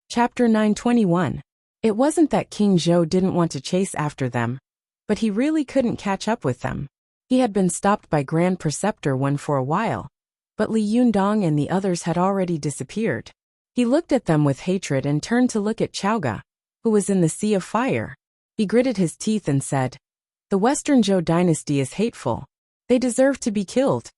Chapter 921. It wasn't that King Zhou didn't want to chase after them, but he really couldn't catch up with them. He had been stopped by Grand Preceptor Wen for a while, but Li Yundong and the others had already disappeared. He looked at them with hatred and turned to look at Chaoga, who was in the sea of fire. He gritted his teeth and said, "The Western Zhou dynasty is hateful. They deserve to be killed."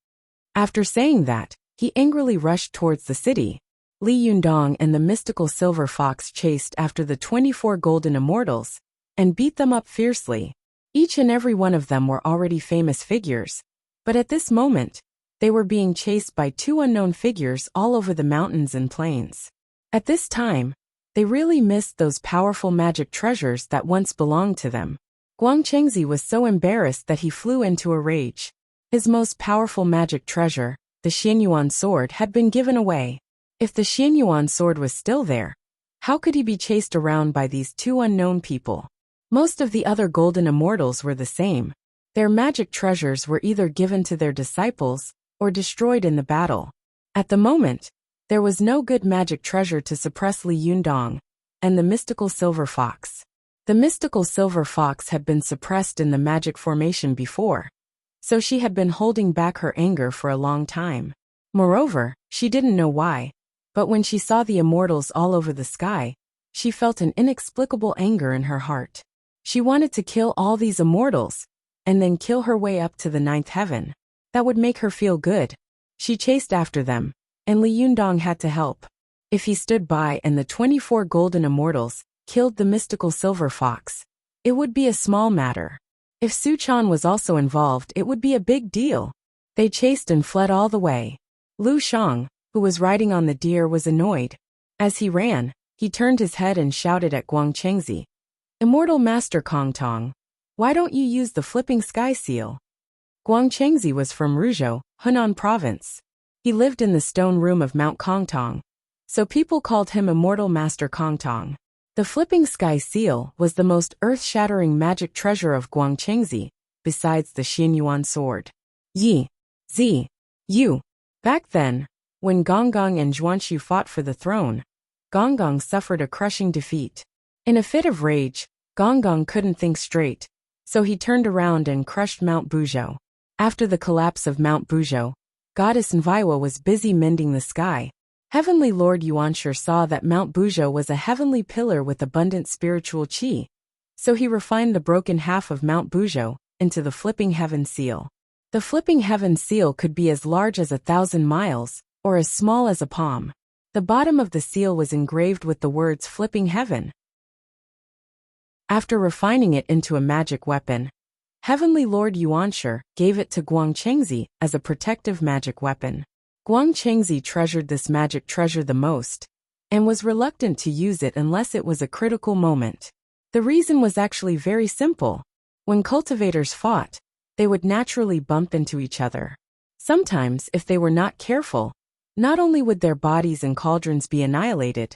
After saying that, he angrily rushed towards the city. Li Yundong and the mystical silver fox chased after the 24 golden immortals and beat them up fiercely. Each and every one of them were already famous figures, but at this moment, they were being chased by two unknown figures all over the mountains and plains. At this time, they really missed those powerful magic treasures that once belonged to them. Guang Chengzi was so embarrassed that he flew into a rage. His most powerful magic treasure, the Xianyuan sword, had been given away. If the Xianyuan sword was still there, how could he be chased around by these two unknown people? Most of the other golden immortals were the same. Their magic treasures were either given to their disciples or destroyed in the battle. At the moment, there was no good magic treasure to suppress Li Yundong and the mystical silver fox. The mystical silver fox had been suppressed in the magic formation before, so she had been holding back her anger for a long time. Moreover, she didn't know why, but when she saw the immortals all over the sky, she felt an inexplicable anger in her heart. She wanted to kill all these immortals, and then kill her way up to the 9th heaven. That would make her feel good. She chased after them, and Li Yundong had to help. If he stood by and the 24 golden immortals killed the mystical silver fox, it would be a small matter. If Su Chan was also involved, it would be a big deal. They chased and fled all the way. Lu Shang, who was riding on the deer, was annoyed. As he ran, he turned his head and shouted at Guang Chengzi, "Immortal Master Kong Tong, why don't you use the flipping sky seal?" Guang Chengzi was from Ruzhou, Hunan Province. He lived in the stone room of Mount Kongtong, so people called him Immortal Master Kong Tong. The flipping sky seal was the most earth-shattering magic treasure of Guang Chengzi, besides the Xianyuan sword. Yu. Back then, when Gonggong and Zhuanshu fought for the throne, Gonggong suffered a crushing defeat. In a fit of rage, Gonggong couldn't think straight, so he turned around and crushed Mount Buzhou. After the collapse of Mount Buzhou, Goddess Nviwa was busy mending the sky. Heavenly Lord Yuanshi saw that Mount Buzhou was a heavenly pillar with abundant spiritual qi, so he refined the broken half of Mount Buzhou into the flipping heaven seal. The flipping heaven seal could be as large as 1,000 miles, or as small as a palm. The bottom of the seal was engraved with the words "Flipping Heaven." After refining it into a magic weapon, Heavenly Lord Yuanshi gave it to Guang Chengzi as a protective magic weapon. Guang Chengzi treasured this magic treasure the most, and was reluctant to use it unless it was a critical moment. The reason was actually very simple. When cultivators fought, they would naturally bump into each other. Sometimes, if they were not careful, not only would their bodies and cauldrons be annihilated,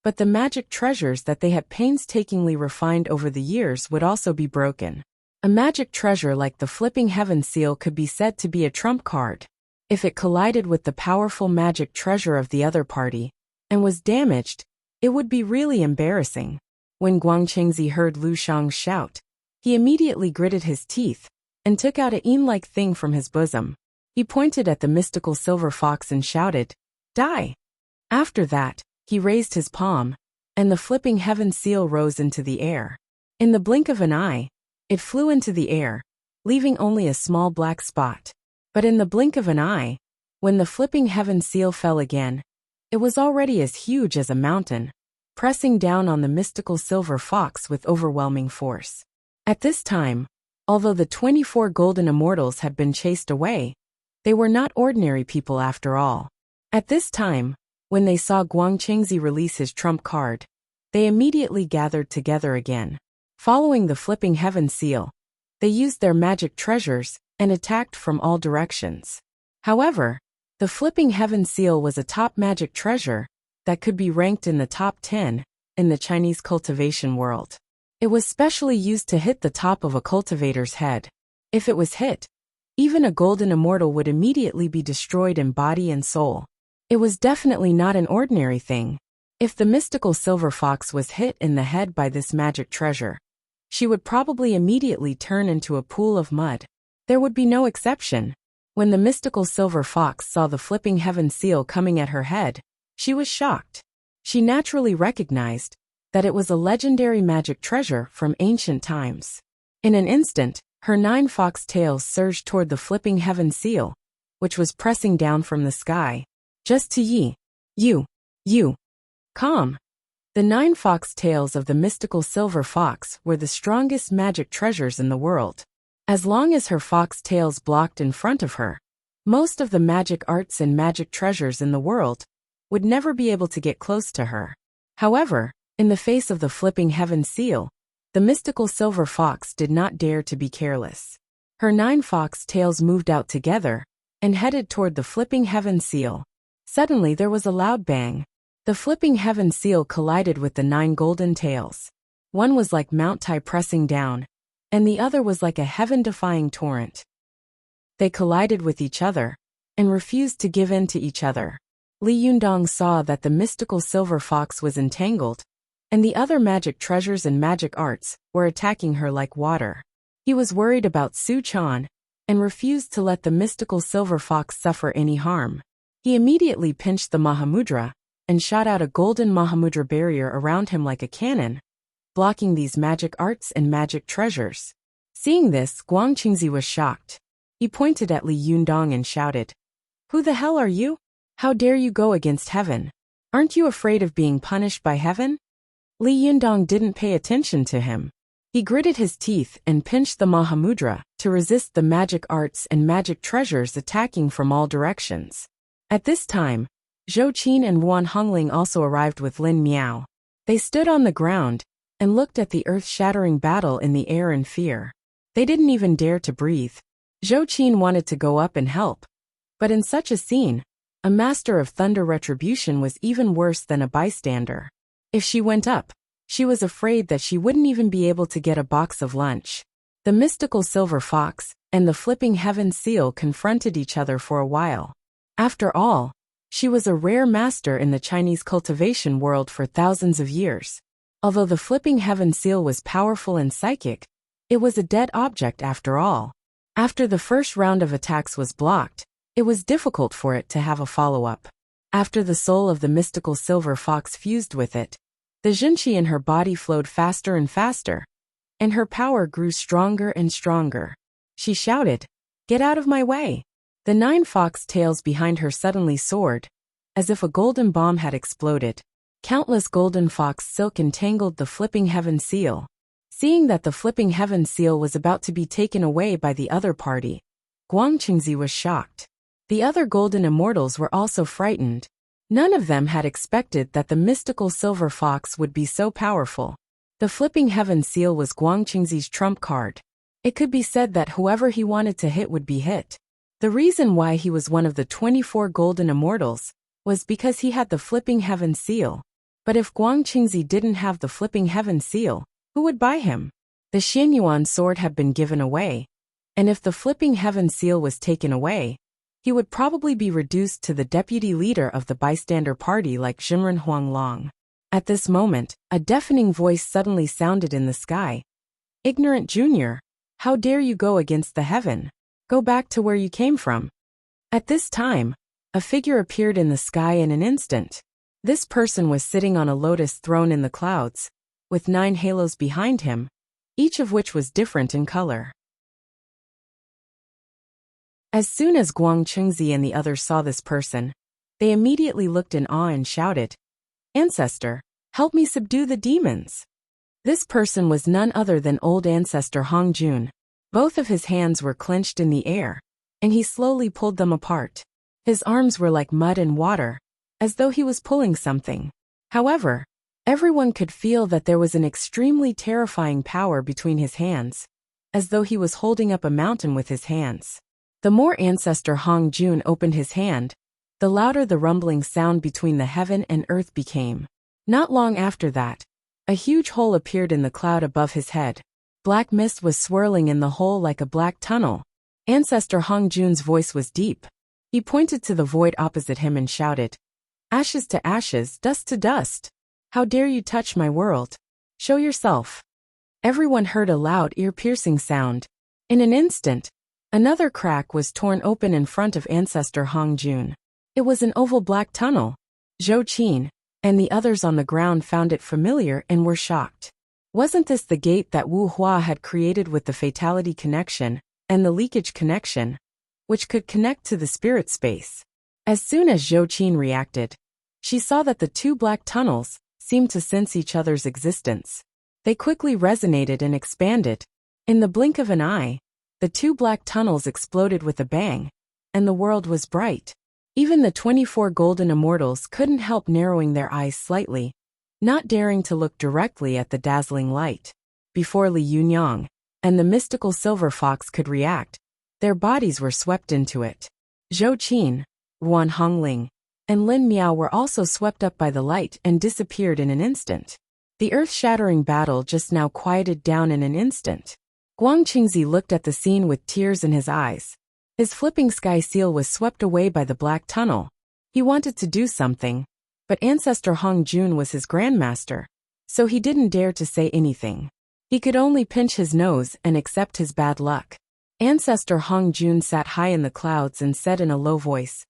but the magic treasures that they had painstakingly refined over the years would also be broken. A magic treasure like the flipping heaven seal could be said to be a trump card. If it collided with the powerful magic treasure of the other party and was damaged, it would be really embarrassing. When Guang Chengzi heard Lu Shang shout, he immediately gritted his teeth and took out a yin-like thing from his bosom. He pointed at the mystical silver fox and shouted, "Die!" After that, he raised his palm, and the flipping heaven seal rose into the air. In the blink of an eye, it flew into the air, leaving only a small black spot. But in the blink of an eye, when the flipping heaven seal fell again, it was already as huge as a mountain, pressing down on the mystical silver fox with overwhelming force. At this time, although the 24 golden immortals had been chased away, they were not ordinary people after all. At this time, when they saw Guang Chengzi release his trump card, they immediately gathered together again. Following the flipping heaven seal, they used their magic treasures and attacked from all directions. However, the flipping heaven seal was a top magic treasure that could be ranked in the top 10 in the Chinese cultivation world. It was specially used to hit the top of a cultivator's head. If it was hit, even a golden immortal would immediately be destroyed in body and soul. It was definitely not an ordinary thing. If the mystical silver fox was hit in the head by this magic treasure, she would probably immediately turn into a pool of mud. There would be no exception. When the mystical silver fox saw the flipping heaven seal coming at her head, she was shocked. She naturally recognized that it was a legendary magic treasure from ancient times. In an instant, her 9 fox tails surged toward the flipping heaven seal, which was pressing down from the sky. Just to you. Calm. The 9 fox tails of the mystical silver fox were the strongest magic treasures in the world. As long as her fox tails blocked in front of her, most of the magic arts and magic treasures in the world would never be able to get close to her. However, in the face of the flipping heaven seal, the mystical silver fox did not dare to be careless. Her 9 fox tails moved out together and headed toward the flipping heaven seal. Suddenly there was a loud bang. The flipping heaven seal collided with the 9 golden tails. One was like Mount Tai pressing down, and the other was like a heaven-defying torrent. They collided with each other and refused to give in to each other. Li Yundong saw that the mystical silver fox was entangled, and the other magic treasures and magic arts were attacking her like water. He was worried about Su Chan and refused to let the mystical silver fox suffer any harm. He immediately pinched the Mahamudra and shot out a golden Mahamudra barrier around him like a cannon, blocking these magic arts and magic treasures. Seeing this, Guang Qingzi was shocked. He pointed at Li Yundong and shouted, "Who the hell are you? How dare you go against heaven? Aren't you afraid of being punished by heaven?" Li Yundong didn't pay attention to him. He gritted his teeth and pinched the Mahamudra to resist the magic arts and magic treasures attacking from all directions. At this time, Zhou Qin and Wan Hongling also arrived with Lin Miao. They stood on the ground and looked at the earth-shattering battle in the air in fear. They didn't even dare to breathe. Zhou Qin wanted to go up and help, but in such a scene, a master of thunder retribution was even worse than a bystander. If she went up, she was afraid that she wouldn't even be able to get a box of lunch. The mystical silver fox and the flipping heaven seal confronted each other for a while. After all, she was a rare master in the Chinese cultivation world for thousands of years. Although the flipping heaven seal was powerful and psychic, it was a dead object after all. After the first round of attacks was blocked, it was difficult for it to have a follow-up. After the soul of the mystical silver fox fused with it, the Jinqi in her body flowed faster and faster, and her power grew stronger and stronger. She shouted, "Get out of my way!" The 9 fox tails behind her suddenly soared, as if a golden bomb had exploded. Countless golden fox silk entangled the flipping heaven seal. Seeing that the flipping heaven seal was about to be taken away by the other party, Guang Qingzi was shocked. The other golden immortals were also frightened. None of them had expected that the mystical silver fox would be so powerful. The flipping heaven seal was Guang Qingzi's trump card. It could be said that whoever he wanted to hit would be hit. The reason why he was one of the 24 golden immortals was because he had the flipping heaven seal. But if Guang Qingzi didn't have the flipping heaven seal, who would buy him? The Xianyuan sword had been given away, and if the flipping heaven seal was taken away, he would probably be reduced to the deputy leader of the bystander party like Xinren Huanglong. At this moment, a deafening voice suddenly sounded in the sky. "Ignorant junior, how dare you go against the heaven? Go back to where you came from." At this time, a figure appeared in the sky in an instant. This person was sitting on a lotus throne in the clouds, with 9 halos behind him, each of which was different in color. As soon as Guang Qingzi and the others saw this person, they immediately looked in awe and shouted, "Ancestor, help me subdue the demons." This person was none other than old ancestor Hong Jun. Both of his hands were clenched in the air, and he slowly pulled them apart. His arms were like mud and water, as though he was pulling something. However, everyone could feel that there was an extremely terrifying power between his hands, as though he was holding up a mountain with his hands. The more ancestor Hong Jun opened his hand, the louder the rumbling sound between the heaven and earth became. Not long after that, a huge hole appeared in the cloud above his head. Black mist was swirling in the hole like a black tunnel. Ancestor Hong Jun's voice was deep. He pointed to the void opposite him and shouted, Ashes to ashes, dust to dust. How dare you touch my world? Show yourself. Everyone heard a loud, ear-piercing sound. In an instant, another crack was torn open in front of ancestor Hong Jun. It was an oval black tunnel. Zhou Qin and the others on the ground found it familiar and were shocked. Wasn't this the gate that Wu Hua had created with the fatality connection and the leakage connection, which could connect to the spirit space? As soon as Zhou Qin reacted, she saw that the two black tunnels seemed to sense each other's existence. They quickly resonated and expanded. In the blink of an eye, the two black tunnels exploded with a bang, and the world was bright. Even the 24 golden immortals couldn't help narrowing their eyes slightly, not daring to look directly at the dazzling light. Before Li Yunyang and the mystical silver fox could react, their bodies were swept into it. Zhou Qin, Ruan Hongling, and Lin Miao were also swept up by the light and disappeared in an instant. The earth-shattering battle just now quieted down in an instant. Guang Qingzi looked at the scene with tears in his eyes. His flipping sky seal was swept away by the black tunnel. He wanted to do something, but Ancestor Hong Jun was his grandmaster, so he didn't dare to say anything. He could only pinch his nose and accept his bad luck. Ancestor Hong Jun sat high in the clouds and said in a low voice,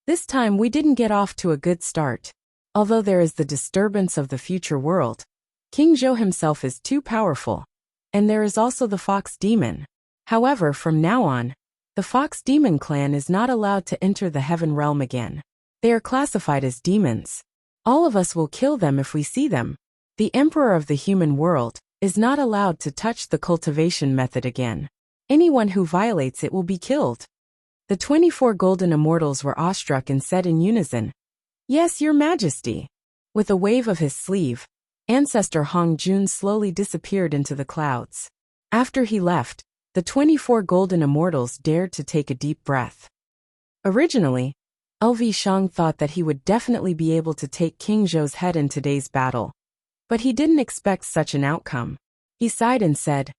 "This time we didn't get off to a good start. Although there is the disturbance of the future world, King Zhou himself is too powerful, and there is also the Fox Demon. However, from now on, the Fox Demon clan is not allowed to enter the heaven realm again. They are classified as demons. All of us will kill them if we see them. The Emperor of the human world is not allowed to touch the cultivation method again. Anyone who violates it will be killed." The 24 golden immortals were awestruck and said in unison, "Yes, your majesty." With a wave of his sleeve, Ancestor Hong Jun slowly disappeared into the clouds. After he left, the 24 golden immortals dared to take a deep breath. Originally, LV Shang thought that he would definitely be able to take King Zhou's head in today's battle. But he didn't expect such an outcome. He sighed and said,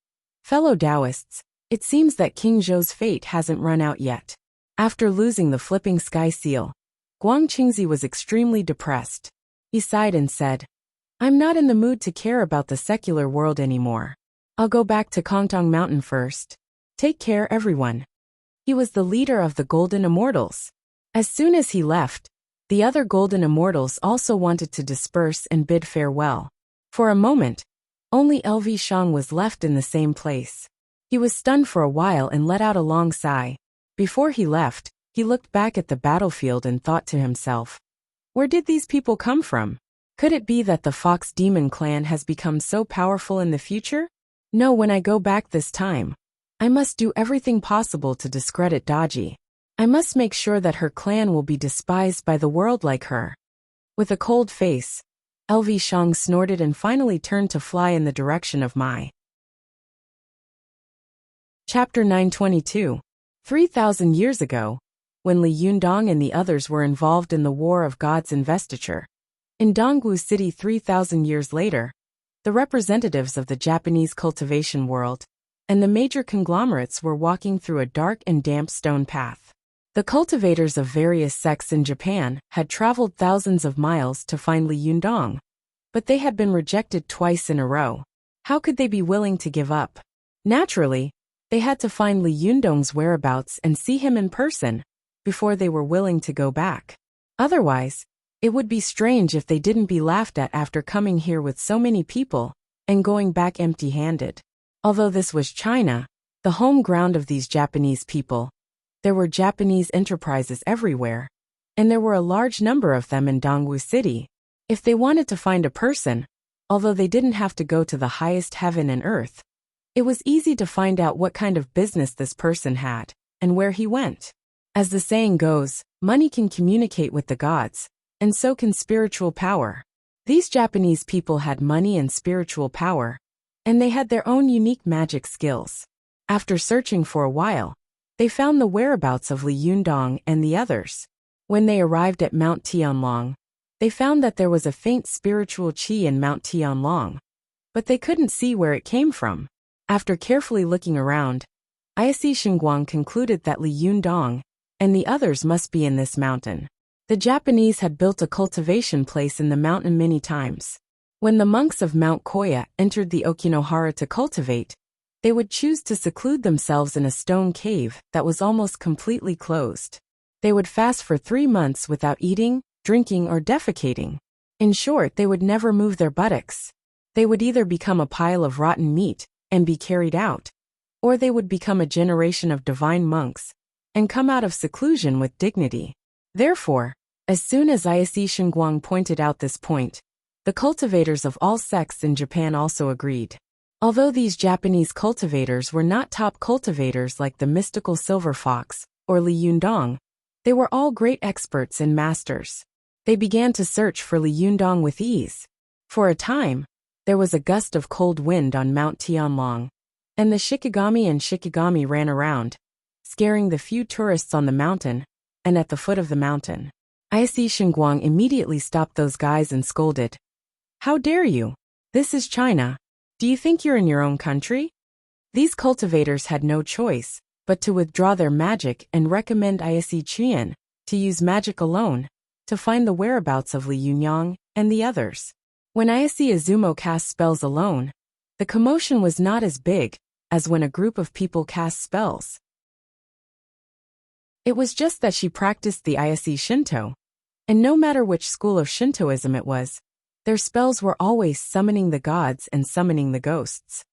"Fellow Taoists, it seems that King Zhou's fate hasn't run out yet." After losing the flipping sky seal, Guang Qingzi was extremely depressed. He sighed and said, "I'm not in the mood to care about the secular world anymore. I'll go back to Kongtong Mountain first. Take care, everyone." He was the leader of the Golden Immortals. As soon as he left, the other Golden Immortals also wanted to disperse and bid farewell. For a moment, only LV Shang was left in the same place. He was stunned for a while and let out a long sigh. Before he left, he looked back at the battlefield and thought to himself, "Where did these people come from? Could it be that the Fox Demon clan has become so powerful in the future? No, when I go back this time, I must do everything possible to discredit Daji. I must make sure that her clan will be despised by the world like her." With a cold face, LV Shang snorted and finally turned to fly in the direction of Mai. Chapter 922. 3,000 years ago, when Li Yundong and the others were involved in the War of God's investiture. In Dongwu City 3,000 years later, the representatives of the Japanese cultivation world and the major conglomerates were walking through a dark and damp stone path. The cultivators of various sects in Japan had traveled thousands of miles to find Li Yundong, but they had been rejected twice in a row. How could they be willing to give up? Naturally, they had to find Li Yundong's whereabouts and see him in person before they were willing to go back. Otherwise, it would be strange if they didn't be laughed at after coming here with so many people and going back empty-handed. Although this was China, the home ground of these Japanese people, there were Japanese enterprises everywhere, and there were a large number of them in Dongwu City. If they wanted to find a person, although they didn't have to go to the highest heaven and earth, it was easy to find out what kind of business this person had and where he went. As the saying goes, money can communicate with the gods, and so can spiritual power. These Japanese people had money and spiritual power, and they had their own unique magic skills. After searching for a while, they found the whereabouts of Li Yundong and the others. When they arrived at Mount Tianlong, they found that there was a faint spiritual qi in Mount Tianlong, but they couldn't see where it came from. After carefully looking around, Ayasi Xinguang concluded that Li Yundong and the others must be in this mountain. The Japanese had built a cultivation place in the mountain many times. When the monks of Mount Koya entered the Okinohara to cultivate, they would choose to seclude themselves in a stone cave that was almost completely closed. They would fast for 3 months without eating, drinking, or defecating. In short, they would never move their buttocks. They would either become a pile of rotten meat and be carried out, or they would become a generation of divine monks and come out of seclusion with dignity. Therefore, as soon as Ise Shingguang pointed out this point, the cultivators of all sects in Japan also agreed. Although these Japanese cultivators were not top cultivators like the mystical silver fox or Li Yundong, they were all great experts and masters. They began to search for Li Yundong with ease. For a time, there was a gust of cold wind on Mount Tianlong, and the Shikigami and Shikigami ran around, scaring the few tourists on the mountain and at the foot of the mountain. Ise Shingguang immediately stopped those guys and scolded. "How dare you? This is China. Do you think you're in your own country?" These cultivators had no choice but to withdraw their magic and recommend Ise Qian to use magic alone to find the whereabouts of Li Yunyang and the others. When Ise Izumo cast spells alone, the commotion was not as big as when a group of people cast spells. It was just that she practiced the Ise Shinto, and no matter which school of Shintoism it was, their spells were always summoning the gods and summoning the ghosts.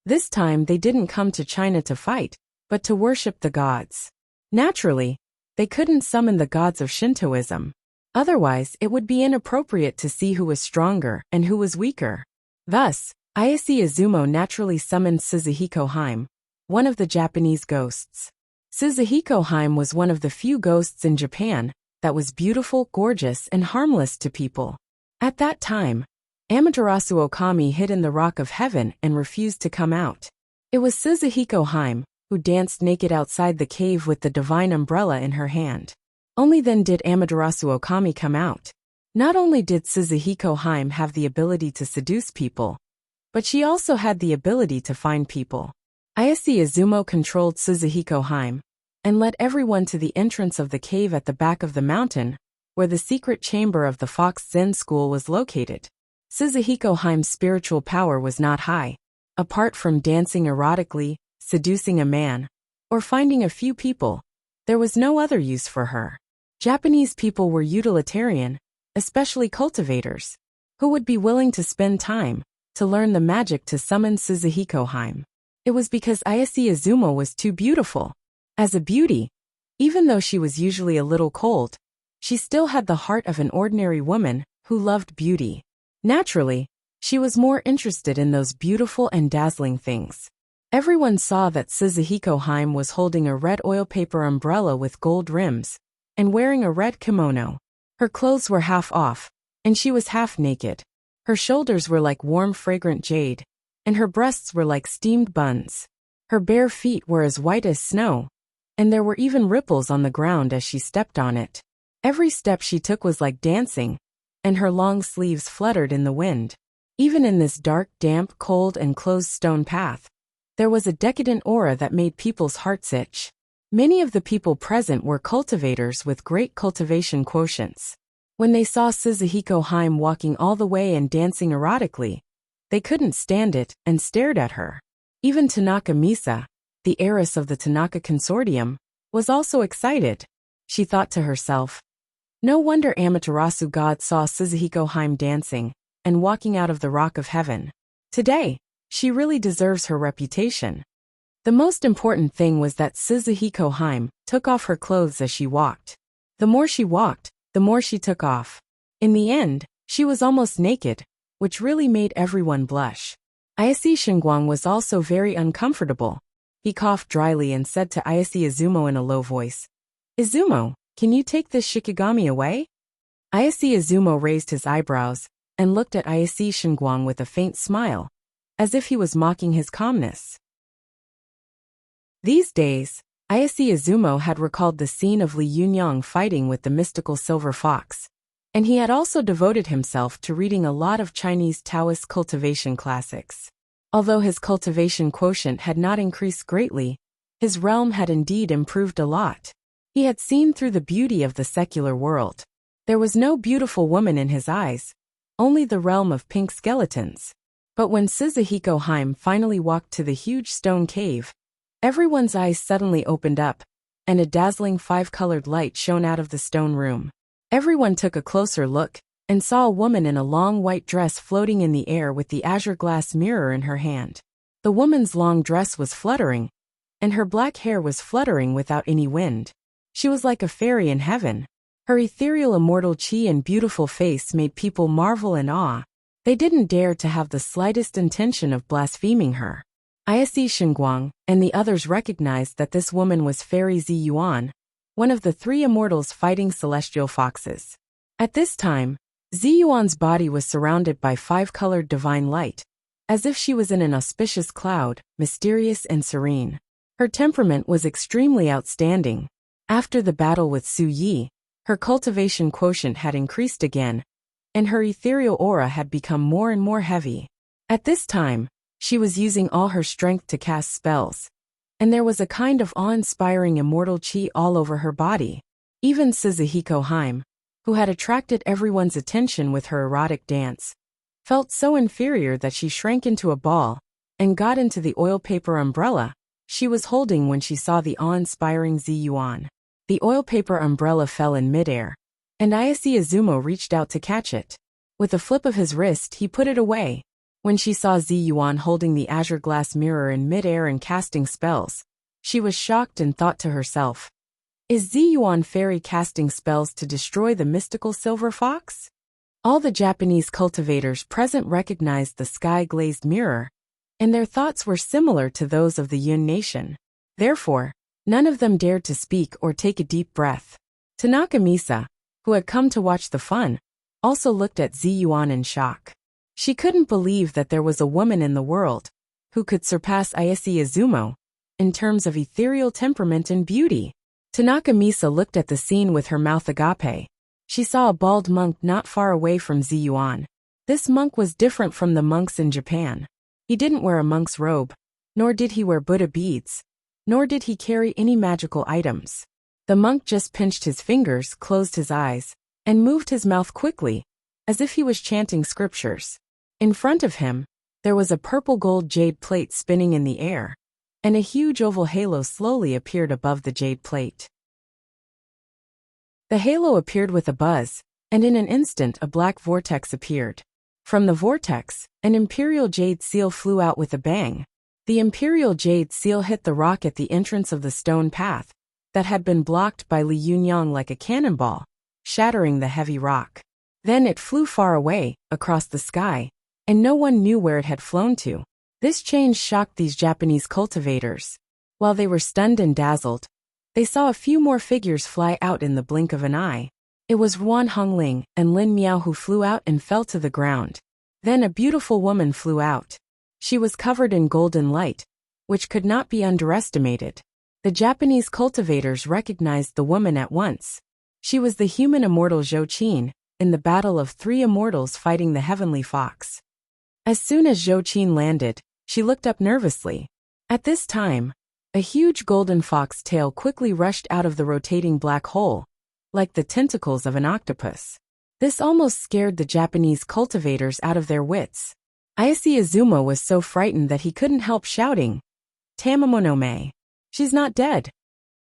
This time they didn't come to China to fight, but to worship the gods. Naturally, they couldn't summon the gods of Shintoism. Otherwise, it would be inappropriate to see who was stronger and who was weaker. Thus, Ise Izumo naturally summoned Suzuhiko Haim, one of the Japanese ghosts. Suzuhiko Haim was one of the few ghosts in Japan that was beautiful, gorgeous, and harmless to people. At that time, Amaterasu Okami hid in the Rock of Heaven and refused to come out. It was Suzuhiko Haim who danced naked outside the cave with the divine umbrella in her hand. Only then did Amaterasu Okami come out. Not only did Suzuhiko Haim have the ability to seduce people, but she also had the ability to find people. Ise Izumo controlled Suzuhiko Haim and led everyone to the entrance of the cave at the back of the mountain, where the secret chamber of the Fox Zen School was located. Suzuhiko Haim's spiritual power was not high. Apart from dancing erotically, seducing a man, or finding a few people, there was no other use for her. Japanese people were utilitarian, especially cultivators, who would be willing to spend time to learn the magic to summon Suzuhiko Haim. It was because Ise Izumo was too beautiful. As a beauty, even though she was usually a little cold, she still had the heart of an ordinary woman who loved beauty. Naturally, she was more interested in those beautiful and dazzling things. Everyone saw that Suzuhiko Haim was holding a red oil paper umbrella with gold rims and wearing a red kimono. Her clothes were half off, and she was half naked. Her shoulders were like warm fragrant jade, and her breasts were like steamed buns. Her bare feet were as white as snow, and there were even ripples on the ground as she stepped on it. Every step she took was like dancing, and her long sleeves fluttered in the wind. Even in this dark, damp, cold, and closed stone path, there was a decadent aura that made people's hearts itch. Many of the people present were cultivators with great cultivation quotients. When they saw Suzuhiko Haim walking all the way and dancing erotically, they couldn't stand it and stared at her. Even Tanaka Misa, the heiress of the Tanaka Consortium, was also excited. She thought to herself, "No wonder Amaterasu God saw Suzuhiko Haim dancing and walking out of the Rock of Heaven. Today, she really deserves her reputation." The most important thing was that Suzuhiko Haim took off her clothes as she walked. The more she walked, the more she took off. In the end, she was almost naked, which really made everyone blush. Ise Shingguang was also very uncomfortable. He coughed dryly and said to Ise Izumo in a low voice, "Izumo, can you take this Shikigami away?" Ise Izumo raised his eyebrows and looked at Ise Shingguang with a faint smile, as if he was mocking his calmness. These days, Ise Izumo had recalled the scene of Li Yunyang fighting with the mystical silver fox, and he had also devoted himself to reading a lot of Chinese Taoist cultivation classics. Although his cultivation quotient had not increased greatly, his realm had indeed improved a lot. He had seen through the beauty of the secular world. There was no beautiful woman in his eyes, only the realm of pink skeletons. But when Suzuhiko Haim finally walked to the huge stone cave, everyone's eyes suddenly opened up, and a dazzling five-colored light shone out of the stone room. Everyone took a closer look, and saw a woman in a long white dress floating in the air with the azure glass mirror in her hand. The woman's long dress was fluttering, and her black hair was fluttering without any wind. She was like a fairy in heaven. Her ethereal immortal chi and beautiful face made people marvel and awe. They didn't dare to have the slightest intention of blaspheming her. Ayase Xinguang and the others recognized that this woman was Fairy Zi Yuan, one of the three immortals fighting celestial foxes. At this time, Zi Yuan's body was surrounded by five-colored divine light, as if she was in an auspicious cloud, mysterious and serene. Her temperament was extremely outstanding. After the battle with Su Yi, her cultivation quotient had increased again, and her ethereal aura had become more and more heavy. At this time, she was using all her strength to cast spells, and there was a kind of awe-inspiring immortal chi all over her body. Even Suzuhiko Haim, who had attracted everyone's attention with her erotic dance, felt so inferior that she shrank into a ball and got into the oil paper umbrella she was holding when she saw the awe-inspiring Zi Yuan. The oil paper umbrella fell in midair, and Ayase Izumo reached out to catch it. With a flip of his wrist, he put it away. When she saw Zi Yuan holding the azure glass mirror in midair and casting spells, she was shocked and thought to herself, "Is Zi Yuan fairy casting spells to destroy the mystical silver fox?" All the Japanese cultivators present recognized the sky-glazed mirror, and their thoughts were similar to those of the Yun nation. Therefore, none of them dared to speak or take a deep breath. Tanaka Misa, who had come to watch the fun, also looked at Zi Yuan in shock. She couldn't believe that there was a woman in the world who could surpass Ayase Izumo in terms of ethereal temperament and beauty. Tanaka Misa looked at the scene with her mouth agape. She saw a bald monk not far away from Zi Yuan. This monk was different from the monks in Japan. He didn't wear a monk's robe, nor did he wear Buddha beads, nor did he carry any magical items. The monk just pinched his fingers, closed his eyes, and moved his mouth quickly, as if he was chanting scriptures. In front of him, there was a purple gold jade plate spinning in the air, and a huge oval halo slowly appeared above the jade plate. The halo appeared with a buzz, and in an instant a black vortex appeared. From the vortex, an imperial jade seal flew out with a bang. The imperial jade seal hit the rock at the entrance of the stone path that had been blocked by Li Yunyang like a cannonball, shattering the heavy rock. Then it flew far away, across the sky, and no one knew where it had flown to. This change shocked these Japanese cultivators. While they were stunned and dazzled, they saw a few more figures fly out in the blink of an eye. It was Ruan Hongling and Lin Miao who flew out and fell to the ground. Then a beautiful woman flew out. She was covered in golden light, which could not be underestimated. The Japanese cultivators recognized the woman at once. She was the human immortal Zhou Qin, in the battle of three immortals fighting the heavenly fox. As soon as Zhou Qin landed, she looked up nervously. At this time, a huge golden fox tail quickly rushed out of the rotating black hole, like the tentacles of an octopus. This almost scared the Japanese cultivators out of their wits. Ayase Izumo was so frightened that he couldn't help shouting, "Tamamonome! She's not dead!"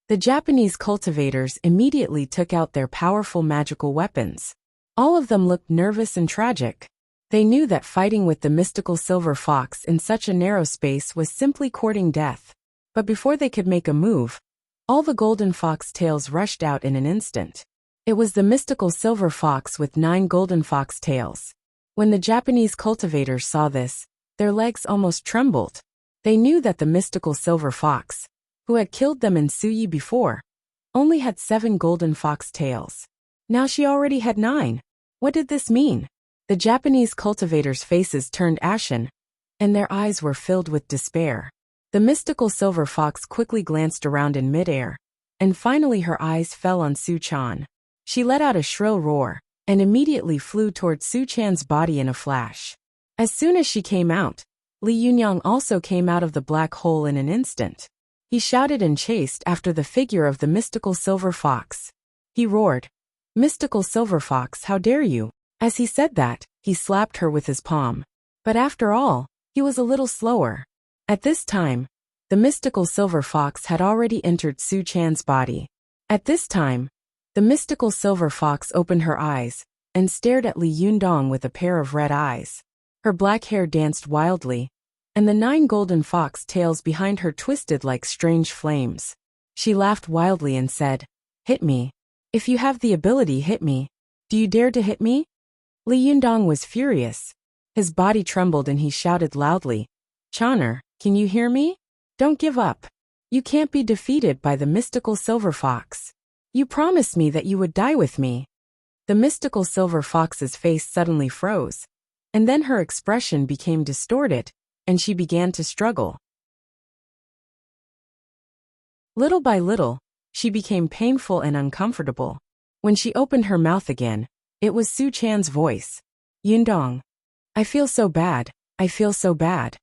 The Japanese cultivators immediately took out their powerful magical weapons. All of them looked nervous and tragic. They knew that fighting with the mystical silver fox in such a narrow space was simply courting death. But before they could make a move, all the golden fox tails rushed out in an instant. It was the mystical silver fox with 9 golden fox tails. When the Japanese cultivators saw this, their legs almost trembled. They knew that the mystical silver fox, who had killed them in Suyi before, only had 7 golden fox tails. Now she already had 9. What did this mean? The Japanese cultivators' faces turned ashen, and their eyes were filled with despair. The mystical silver fox quickly glanced around in midair, and finally her eyes fell on Su Chan. She let out a shrill roar, and immediately flew toward Su Chan's body in a flash. As soon as she came out, Li Yunyang also came out of the black hole in an instant. He shouted and chased after the figure of the mystical silver fox. He roared, Mystical silver fox, how dare you? As he said that, he slapped her with his palm. But after all, he was a little slower. At this time, the mystical silver fox had already entered Su Chan's body. At this time, the mystical silver fox opened her eyes and stared at Li Yundong with a pair of red eyes. Her black hair danced wildly, and the 9 golden fox tails behind her twisted like strange flames. She laughed wildly and said, "Hit me. If you have the ability, hit me. Do you dare to hit me?" Li Yundong was furious. His body trembled and he shouted loudly, "Channer, can you hear me? Don't give up. You can't be defeated by the mystical silver fox. You promised me that you would die with me." The mystical silver fox's face suddenly froze, and then her expression became distorted, and she began to struggle. Little by little, she became painful and uncomfortable. When she opened her mouth again, it was Su Chan's voice. "Yundong, I feel so bad, I feel so bad."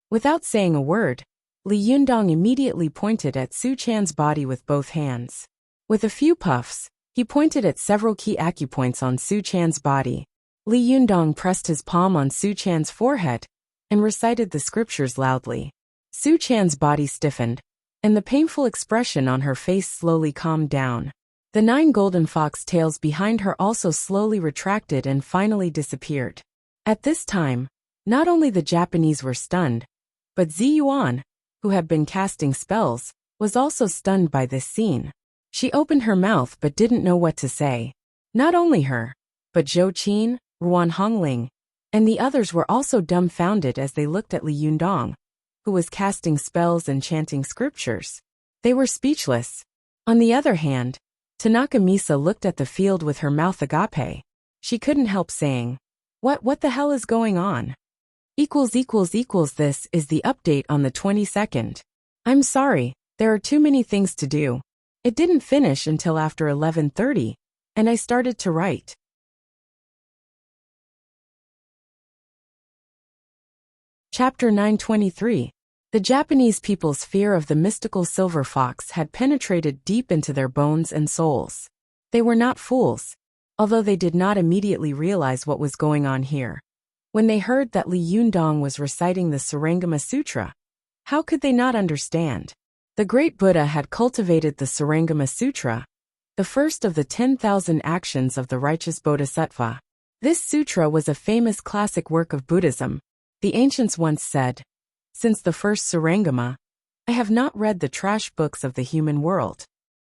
Without saying a word, Li Yundong immediately pointed at Su Chan's body with both hands. With a few puffs, he pointed at several key acupoints on Su Chan's body. Li Yundong pressed his palm on Su Chan's forehead and recited the scriptures loudly. Su Chan's body stiffened, and the painful expression on her face slowly calmed down. The 9 golden fox tails behind her also slowly retracted and finally disappeared. At this time, not only the Japanese were stunned, but Zi Yuan, who had been casting spells, was also stunned by this scene. She opened her mouth but didn't know what to say. Not only her, but Zhou Qin, Ruan Hongling, and the others were also dumbfounded as they looked at Li Yundong, who was casting spells and chanting scriptures. They were speechless. On the other hand, Tanaka Misa looked at the field with her mouth agape. She couldn't help saying, What the hell is going on? This is the update on the 22nd. I'm sorry, there are too many things to do. It didn't finish until after 11:30, and I started to write. Chapter 923. The Japanese people's fear of the mystical silver fox had penetrated deep into their bones and souls. They were not fools, although they did not immediately realize what was going on here. When they heard that Li Yundong was reciting the Sarangama Sutra, how could they not understand? The great Buddha had cultivated the Sarangama Sutra, the first of the 10,000 actions of the righteous Bodhisattva. This sutra was a famous classic work of Buddhism. The ancients once said, "Since the first Sarangama, I have not read the trash books of the human world."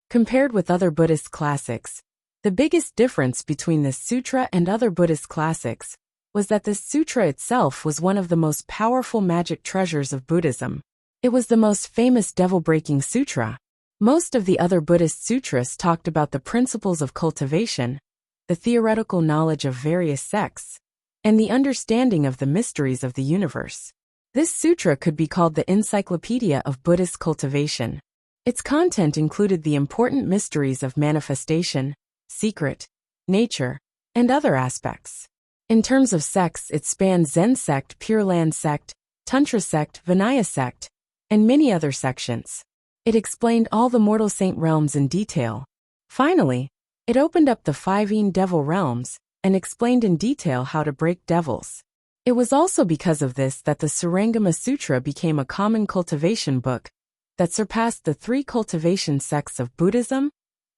Compared with other Buddhist classics, the biggest difference between this sutra and other Buddhist classics was that this sutra itself was one of the most powerful magic treasures of Buddhism. It was the most famous devil-breaking sutra. Most of the other Buddhist sutras talked about the principles of cultivation, the theoretical knowledge of various sects, and the understanding of the mysteries of the universe. This sutra could be called the encyclopedia of Buddhist cultivation. Its content included the important mysteries of manifestation, secret, nature, and other aspects. In terms of sects, it spanned Zen sect, Pure Land sect, Tantra sect, Vinaya sect, and many other sections. It explained all the mortal saint realms in detail. Finally, it opened up the 5 devil realms and explained in detail how to break devils. It was also because of this that the Sarangama Sutra became a common cultivation book that surpassed the 3 cultivation sects of Buddhism,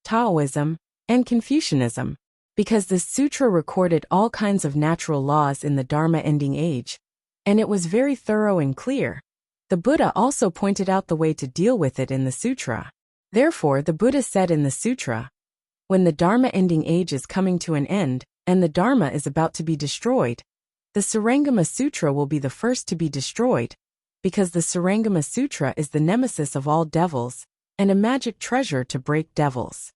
Taoism, and Confucianism. Because this sutra recorded all kinds of natural laws in the Dharma ending age, and it was very thorough and clear, the Buddha also pointed out the way to deal with it in the sutra. Therefore, the Buddha said in the sutra, when the Dharma ending age is coming to an end, and the Dharma is about to be destroyed, the Sarangama Sutra will be the first to be destroyed, because the Sarangama Sutra is the nemesis of all devils, and a magic treasure to break devils.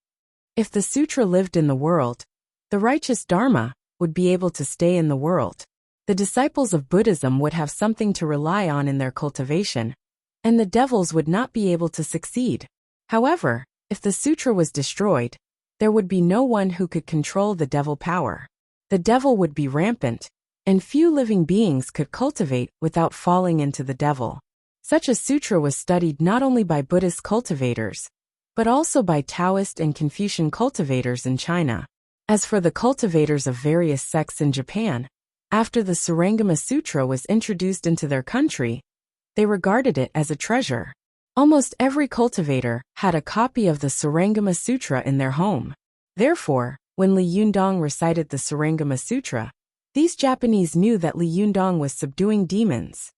If the sutra lived in the world, the righteous Dharma would be able to stay in the world. The disciples of Buddhism would have something to rely on in their cultivation, and the devils would not be able to succeed. However, if the sutra was destroyed, there would be no one who could control the devil power. The devil would be rampant, and few living beings could cultivate without falling into the devil. Such a sutra was studied not only by Buddhist cultivators, but also by Taoist and Confucian cultivators in China. As for the cultivators of various sects in Japan, after the Sarangama Sutra was introduced into their country, they regarded it as a treasure. Almost every cultivator had a copy of the Sarangama Sutra in their home. Therefore, when Li Yundong recited the Sarangama Sutra, these Japanese knew that Li Yundong was subduing demons.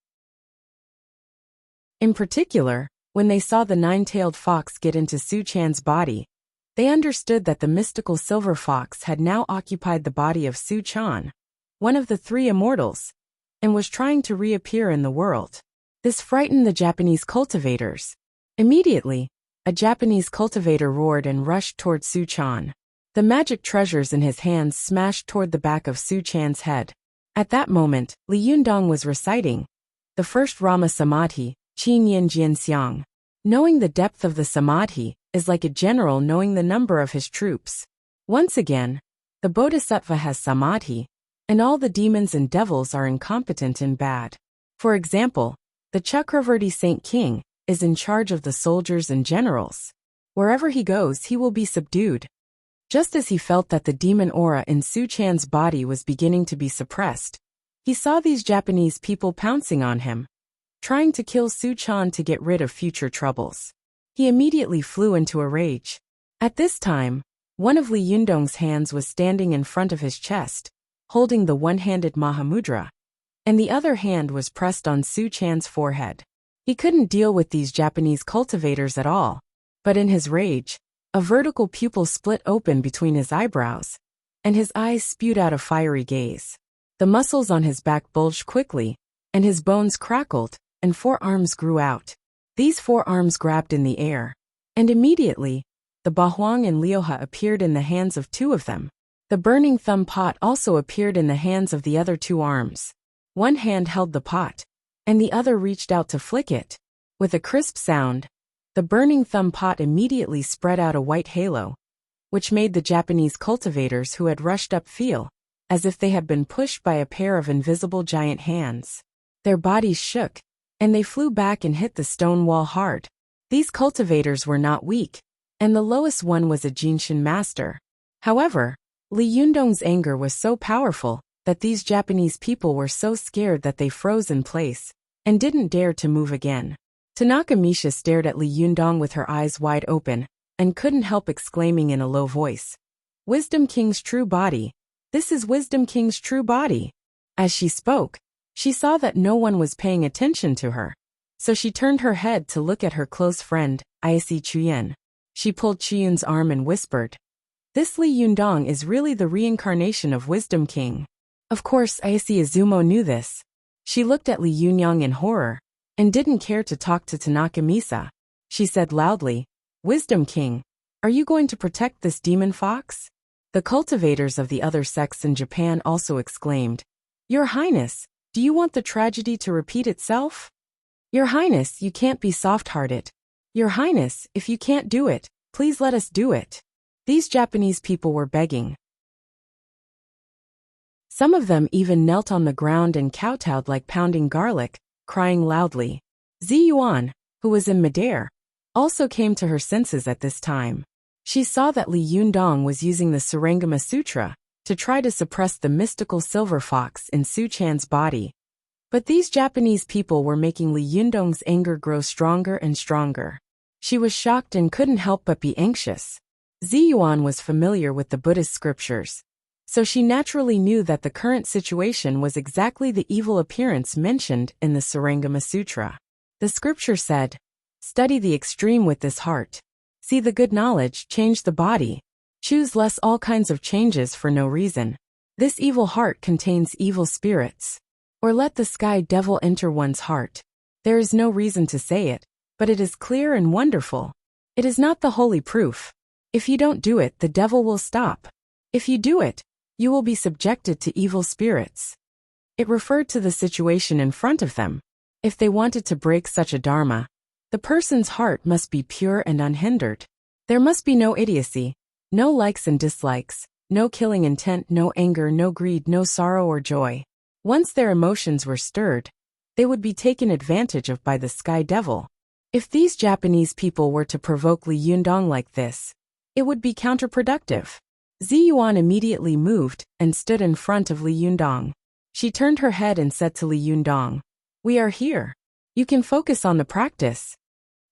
In particular, when they saw the nine-tailed fox get into Su Chan's body, they understood that the mystical silver fox had now occupied the body of Su Chan, one of the three immortals, and was trying to reappear in the world. This frightened the Japanese cultivators. Immediately, a Japanese cultivator roared and rushed toward Su Chan. The magic treasures in his hands smashed toward the back of Su Chan's head. At that moment, Li Yundong was reciting the first Rama Samadhi, Qin Yin Jian Xiang. Knowing the depth of the Samadhi is like a general knowing the number of his troops. Once again, the Bodhisattva has Samadhi, and all the demons and devils are incompetent and bad. For example, the Chakravarti Saint King is in charge of the soldiers and generals. Wherever he goes, he will be subdued. Just as he felt that the demon aura in Su Chan's body was beginning to be suppressed, he saw these Japanese people pouncing on him, trying to kill Su Chan to get rid of future troubles. He immediately flew into a rage. At this time, one of Li Yundong's hands was standing in front of his chest, holding the one-handed Mahamudra, and the other hand was pressed on Su Chan's forehead. He couldn't deal with these Japanese cultivators at all, but in his rage, a vertical pupil split open between his eyebrows, and his eyes spewed out a fiery gaze. The muscles on his back bulged quickly, and his bones crackled, and 4 arms grew out. These 4 arms grabbed in the air, and immediately, the Bahuang and Liuha appeared in the hands of 2 of them. The burning thumb pot also appeared in the hands of the other 2 arms. One hand held the pot, and the other reached out to flick it. With a crisp sound, the burning thumb pot immediately spread out a white halo, which made the Japanese cultivators who had rushed up feel as if they had been pushed by a pair of invisible giant hands. Their bodies shook, and they flew back and hit the stone wall hard. These cultivators were not weak, and the lowest one was a Jinshin master. However, Li Yundong's anger was so powerful that these Japanese people were so scared that they froze in place and didn't dare to move again. Tanaka Misha stared at Li Yundong with her eyes wide open and couldn't help exclaiming in a low voice, "Wisdom King's true body! This is Wisdom King's true body!" As she spoke, she saw that no one was paying attention to her, so she turned her head to look at her close friend, Ayase Chuyen. She pulled Chuyun's arm and whispered, "This Li Yundong is really the reincarnation of Wisdom King." Of course, Ayase Izumo knew this. She looked at Li Yundong in horror, and didn't care to talk to Tanaka Misa. She said loudly, "Wisdom King, are you going to protect this demon fox?" The cultivators of the other sects in Japan also exclaimed, "Your Highness, do you want the tragedy to repeat itself? Your Highness, you can't be soft-hearted. Your Highness, if you can't do it, please let us do it." These Japanese people were begging. Some of them even knelt on the ground and kowtowed like pounding garlic, crying loudly. Zi Yuan, who was in midair, also came to her senses at this time. She saw that Li Yundong was using the Sarangama Sutra to try to suppress the mystical silver fox in Su Chan's body. But these Japanese people were making Li Yundong's anger grow stronger and stronger. She was shocked and couldn't help but be anxious. Zi Yuan was familiar with the Buddhist scriptures, so she naturally knew that the current situation was exactly the evil appearance mentioned in the Sarangama Sutra. The scripture said, "Study the extreme with this heart. See the good knowledge, change the body. Choose less all kinds of changes for no reason. This evil heart contains evil spirits. Or let the sky devil enter one's heart. There is no reason to say it, but it is clear and wonderful. It is not the holy proof. If you don't do it, the devil will stop. If you do it, you will be subjected to evil spirits." It referred to the situation in front of them. If they wanted to break such a dharma, the person's heart must be pure and unhindered. There must be no idiocy, no likes and dislikes, no killing intent, no anger, no greed, no sorrow or joy. Once their emotions were stirred, they would be taken advantage of by the sky devil. If these Japanese people were to provoke Li Yundong like this, it would be counterproductive. Zi Yuan immediately moved and stood in front of Li Yundong. She turned her head and said to Li Yundong, "We are here. You can focus on the practice."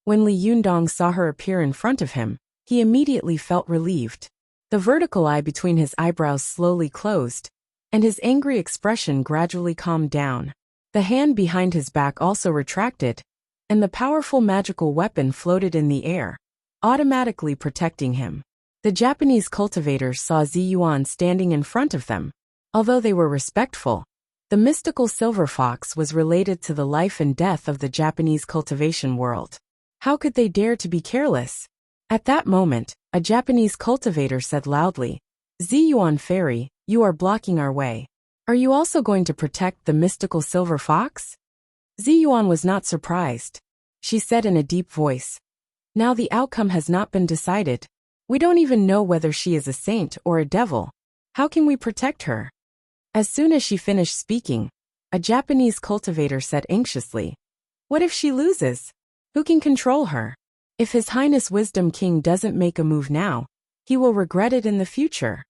When Li Yundong saw her appear in front of him, he immediately felt relieved. The vertical eye between his eyebrows slowly closed, and his angry expression gradually calmed down. The hand behind his back also retracted, and the powerful magical weapon floated in the air, automatically protecting him. The Japanese cultivators saw Zi Yuan standing in front of them. Although they were respectful, the mystical silver fox was related to the life and death of the Japanese cultivation world. How could they dare to be careless? At that moment, a Japanese cultivator said loudly, "Zi Yuan Fairy, you are blocking our way. Are you also going to protect the mystical silver fox?" Zi Yuan was not surprised. She said in a deep voice, "Now the outcome has not been decided. We don't even know whether she is a saint or a devil. How can we protect her?" As soon as she finished speaking, a Japanese cultivator said anxiously, "What if she loses? Who can control her? If His Highness Wisdom King doesn't make a move now, he will regret it in the future."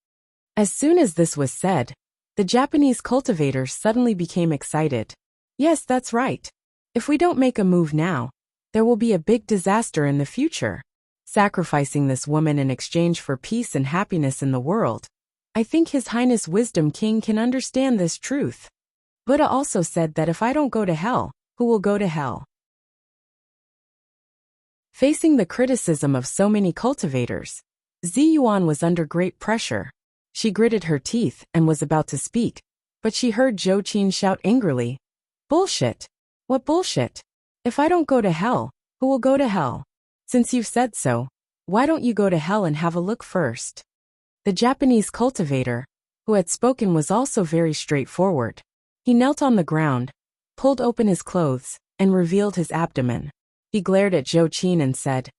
As soon as this was said, the Japanese cultivators suddenly became excited. "Yes, that's right. If we don't make a move now, there will be a big disaster in the future. Sacrificing this woman in exchange for peace and happiness in the world. I think His Highness Wisdom King can understand this truth. Buddha also said that if I don't go to hell, who will go to hell?" Facing the criticism of so many cultivators, Zi Yuan was under great pressure. She gritted her teeth and was about to speak, but she heard Zhou Qin shout angrily, "Bullshit! What bullshit? If I don't go to hell, who will go to hell? Since you've said so, why don't you go to hell and have a look first?" The Japanese cultivator, who had spoken, was also very straightforward. He knelt on the ground, pulled open his clothes, and revealed his abdomen. He glared at Zhou Qin and said,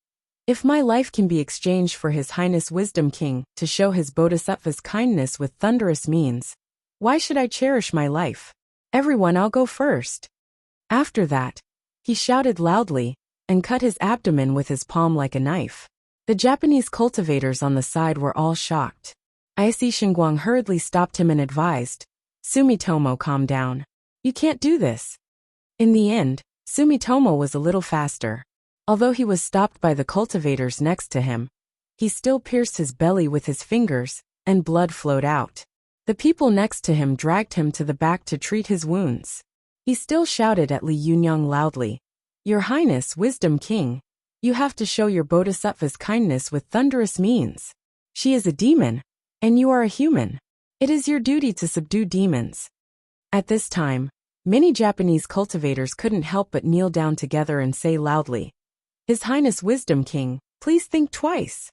"If my life can be exchanged for His Highness Wisdom King to show his bodhisattva's kindness with thunderous means, why should I cherish my life? Everyone, I'll go first." After that, he shouted loudly and cut his abdomen with his palm like a knife. The Japanese cultivators on the side were all shocked. Isi Shinguang hurriedly stopped him and advised, "Sumitomo, calm down. You can't do this." In the end, Sumitomo was a little faster. Although he was stopped by the cultivators next to him, he still pierced his belly with his fingers, and blood flowed out. The people next to him dragged him to the back to treat his wounds. He still shouted at Li Yungyang loudly, "Your Highness, Wisdom King, you have to show your bodhisattva's kindness with thunderous means. She is a demon, and you are a human. It is your duty to subdue demons." At this time, many Japanese cultivators couldn't help but kneel down together and say loudly, "His Highness Wisdom King, please think twice.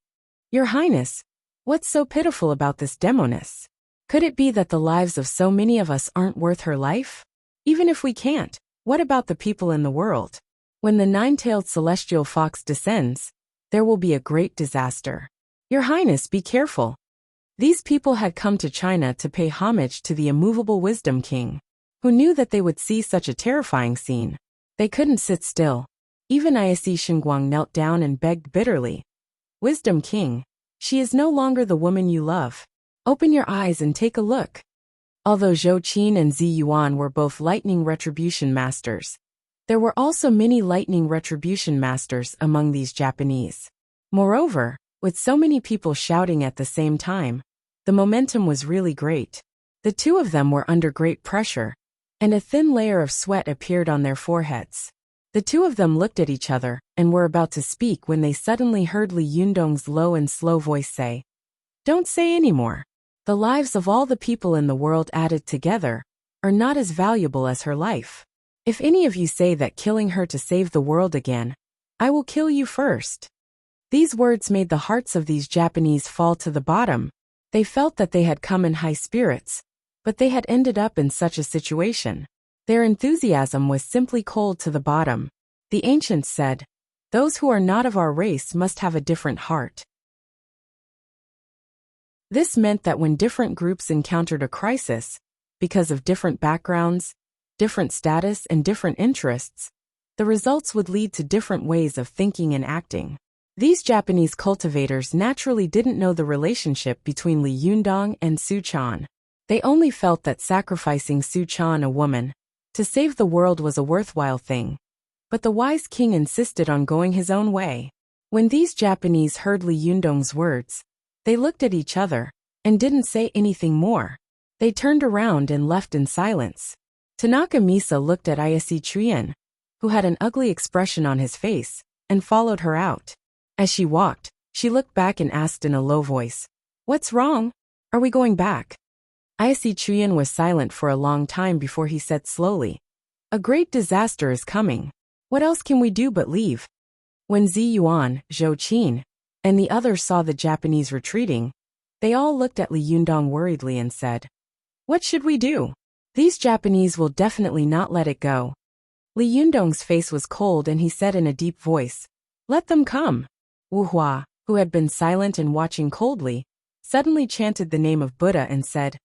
Your Highness, what's so pitiful about this demoness? Could it be that the lives of so many of us aren't worth her life? Even if we can't, what about the people in the world? When the nine-tailed celestial fox descends, there will be a great disaster. Your Highness, be careful." These people had come to China to pay homage to the immovable Wisdom King, who knew that they would see such a terrifying scene. They couldn't sit still. Even Isi Shinguang knelt down and begged bitterly, "Wisdom King, she is no longer the woman you love. Open your eyes and take a look." Although Zhou Qin and Zi Yuan were both lightning retribution masters, there were also many lightning retribution masters among these Japanese. Moreover, with so many people shouting at the same time, the momentum was really great. The two of them were under great pressure, and a thin layer of sweat appeared on their foreheads. The two of them looked at each other and were about to speak when they suddenly heard Li Yundong's low and slow voice say, "Don't say any more. The lives of all the people in the world added together are not as valuable as her life. If any of you say that killing her to save the world again, I will kill you first." These words made the hearts of these Japanese fall to the bottom. They felt that they had come in high spirits, but they had ended up in such a situation. Their enthusiasm was simply cold to the bottom. The ancients said, "Those who are not of our race must have a different heart." This meant that when different groups encountered a crisis, because of different backgrounds, different status, and different interests, the results would lead to different ways of thinking and acting. These Japanese cultivators naturally didn't know the relationship between Li Yundong and Su Chan. They only felt that sacrificing Su Chan, a woman, to save the world was a worthwhile thing. But the wise king insisted on going his own way. When these Japanese heard Li Yundong's words, they looked at each other and didn't say anything more. They turned around and left in silence. Tanaka Misa looked at Ayase Chuyen, who had an ugly expression on his face, and followed her out. As she walked, she looked back and asked in a low voice, "What's wrong? Are we going back?" Ayase Chuyen was silent for a long time before he said slowly, "A great disaster is coming. What else can we do but leave?" When Zi Yuan, Zhou Qin, and the others saw the Japanese retreating, they all looked at Li Yundong worriedly and said, "What should we do? These Japanese will definitely not let it go." Li Yundong's face was cold and he said in a deep voice, "Let them come." Wu Hua, who had been silent and watching coldly, suddenly chanted the name of Buddha and said,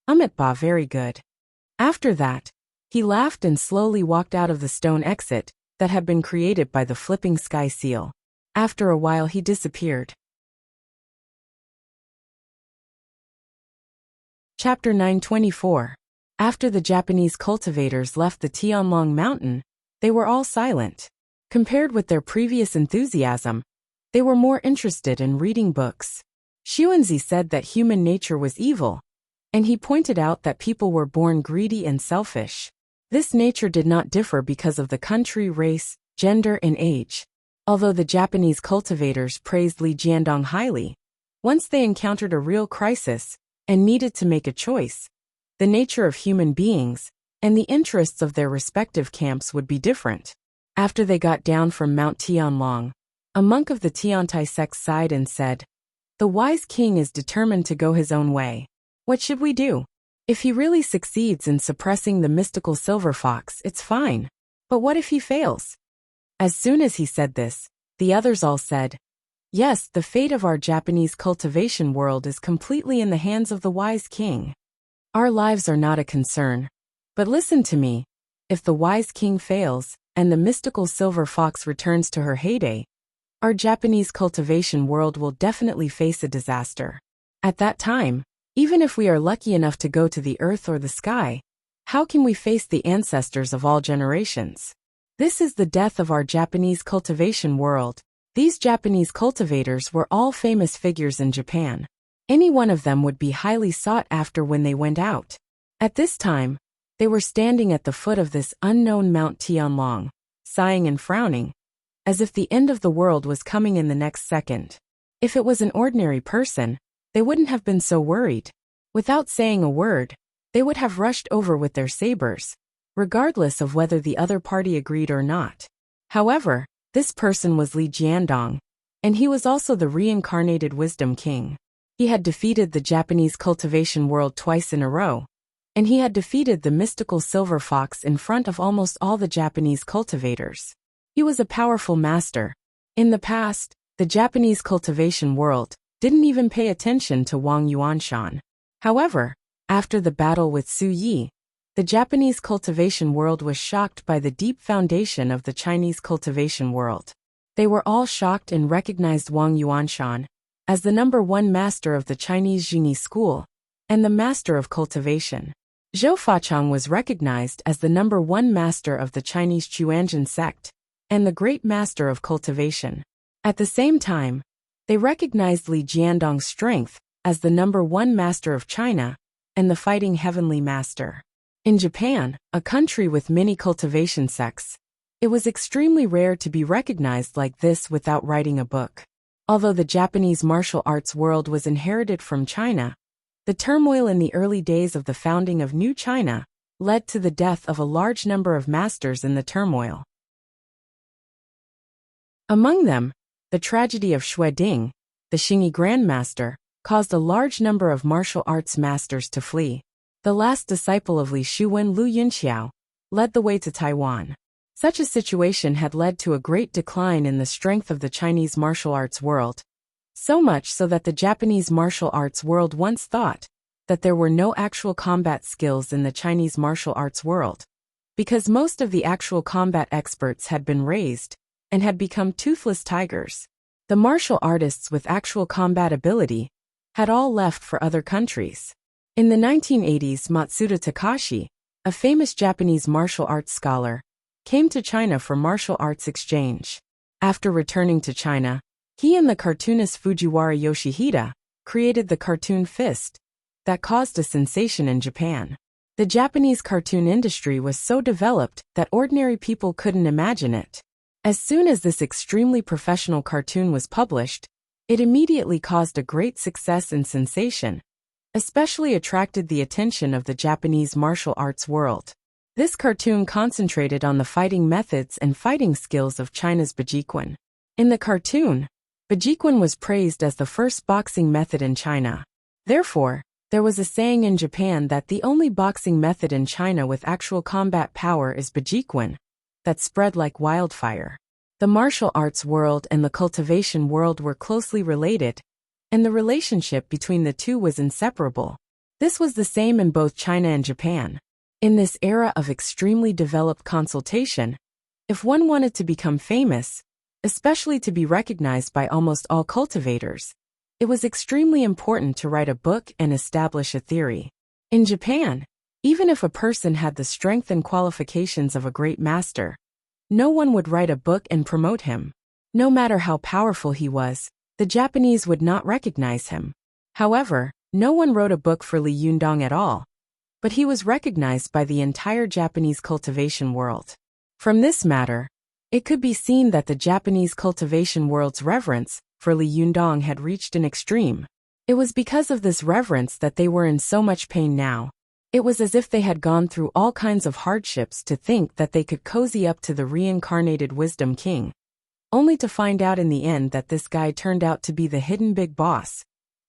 "Ba, very good." After that, he laughed and slowly walked out of the stone exit that had been created by the flipping sky seal. After a while he disappeared. Chapter 924. After the Japanese cultivators left the Tianlong mountain, they were all silent. Compared with their previous enthusiasm, they were more interested in reading books. Xuanzi said that human nature was evil, and he pointed out that people were born greedy and selfish. This nature did not differ because of the country, race, gender, and age. Although the Japanese cultivators praised Li Jiandong highly, once they encountered a real crisis and needed to make a choice, the nature of human beings and the interests of their respective camps would be different. After they got down from Mount Tianlong, a monk of the Tiantai sect sighed and said, "The wise king is determined to go his own way. What should we do? If he really succeeds in suppressing the mystical silver fox, it's fine. But what if he fails?" As soon as he said this, the others all said, "Yes, the fate of our Japanese cultivation world is completely in the hands of the wise king. Our lives are not a concern. But listen to me. If the wise king fails, and the mystical silver fox returns to her heyday, our Japanese cultivation world will definitely face a disaster. At that time, even if we are lucky enough to go to the earth or the sky, how can we face the ancestors of all generations? This is the death of our Japanese cultivation world." These Japanese cultivators were all famous figures in Japan. Any one of them would be highly sought after when they went out. At this time, they were standing at the foot of this unknown Mount Tianlong, sighing and frowning, as if the end of the world was coming in the next second. If it was an ordinary person, they wouldn't have been so worried. Without saying a word, they would have rushed over with their sabers, regardless of whether the other party agreed or not. However, this person was Li Jiandong, and he was also the reincarnated Wisdom King. He had defeated the Japanese cultivation world twice in a row, and he had defeated the mystical silver fox in front of almost all the Japanese cultivators. He was a powerful master. In the past, the Japanese cultivation world didn't even pay attention to Wang Yuanshan. However, after the battle with Su Yi, the Japanese cultivation world was shocked by the deep foundation of the Chinese cultivation world. They were all shocked and recognized Wang Yuanshan as the #1 master of the Chinese Jingyi school and the master of cultivation. Zhou Fachang was recognized as the #1 master of the Chinese Chuanjin sect and the great master of cultivation. At the same time, they recognized Li Jiandong's strength as the #1 master of China and the fighting heavenly master. In Japan, a country with many cultivation sects, it was extremely rare to be recognized like this without writing a book. Although the Japanese martial arts world was inherited from China, the turmoil in the early days of the founding of New China led to the death of a large number of masters in the turmoil. Among them, the tragedy of Shueding, the Xingyi Grandmaster, caused a large number of martial arts masters to flee. The last disciple of Li Shuwen, Lu Yunqiao, led the way to Taiwan. Such a situation had led to a great decline in the strength of the Chinese martial arts world. So much so that the Japanese martial arts world once thought that there were no actual combat skills in the Chinese martial arts world, because most of the actual combat experts had been raised and had become toothless tigers. The martial artists with actual combat ability had all left for other countries. In the 1980s, Matsuda Takashi, a famous Japanese martial arts scholar, came to China for martial arts exchange. After returning to China, he and the cartoonist Fujiwara Yoshihide created the cartoon fist that caused a sensation in Japan. The Japanese cartoon industry was so developed that ordinary people couldn't imagine it. As soon as this extremely professional cartoon was published, it immediately caused a great success and sensation, especially attracted the attention of the Japanese martial arts world. This cartoon concentrated on the fighting methods and fighting skills of China's Bajikwan. In the cartoon, Bajikwan was praised as the first boxing method in China. Therefore, there was a saying in Japan that the only boxing method in China with actual combat power is Bajikwan, that spread like wildfire. The martial arts world and the cultivation world were closely related, and the relationship between the two was inseparable. This was the same in both China and Japan. In this era of extremely developed consultation, if one wanted to become famous, especially to be recognized by almost all cultivators, it was extremely important to write a book and establish a theory. In Japan, even if a person had the strength and qualifications of a great master, no one would write a book and promote him. No matter how powerful he was, the Japanese would not recognize him. However, no one wrote a book for Li Yundong at all, but he was recognized by the entire Japanese cultivation world. From this matter, it could be seen that the Japanese cultivation world's reverence for Li Yundong had reached an extreme. It was because of this reverence that they were in so much pain now. It was as if they had gone through all kinds of hardships to think that they could cozy up to the reincarnated Wisdom King, only to find out in the end that this guy turned out to be the hidden big boss,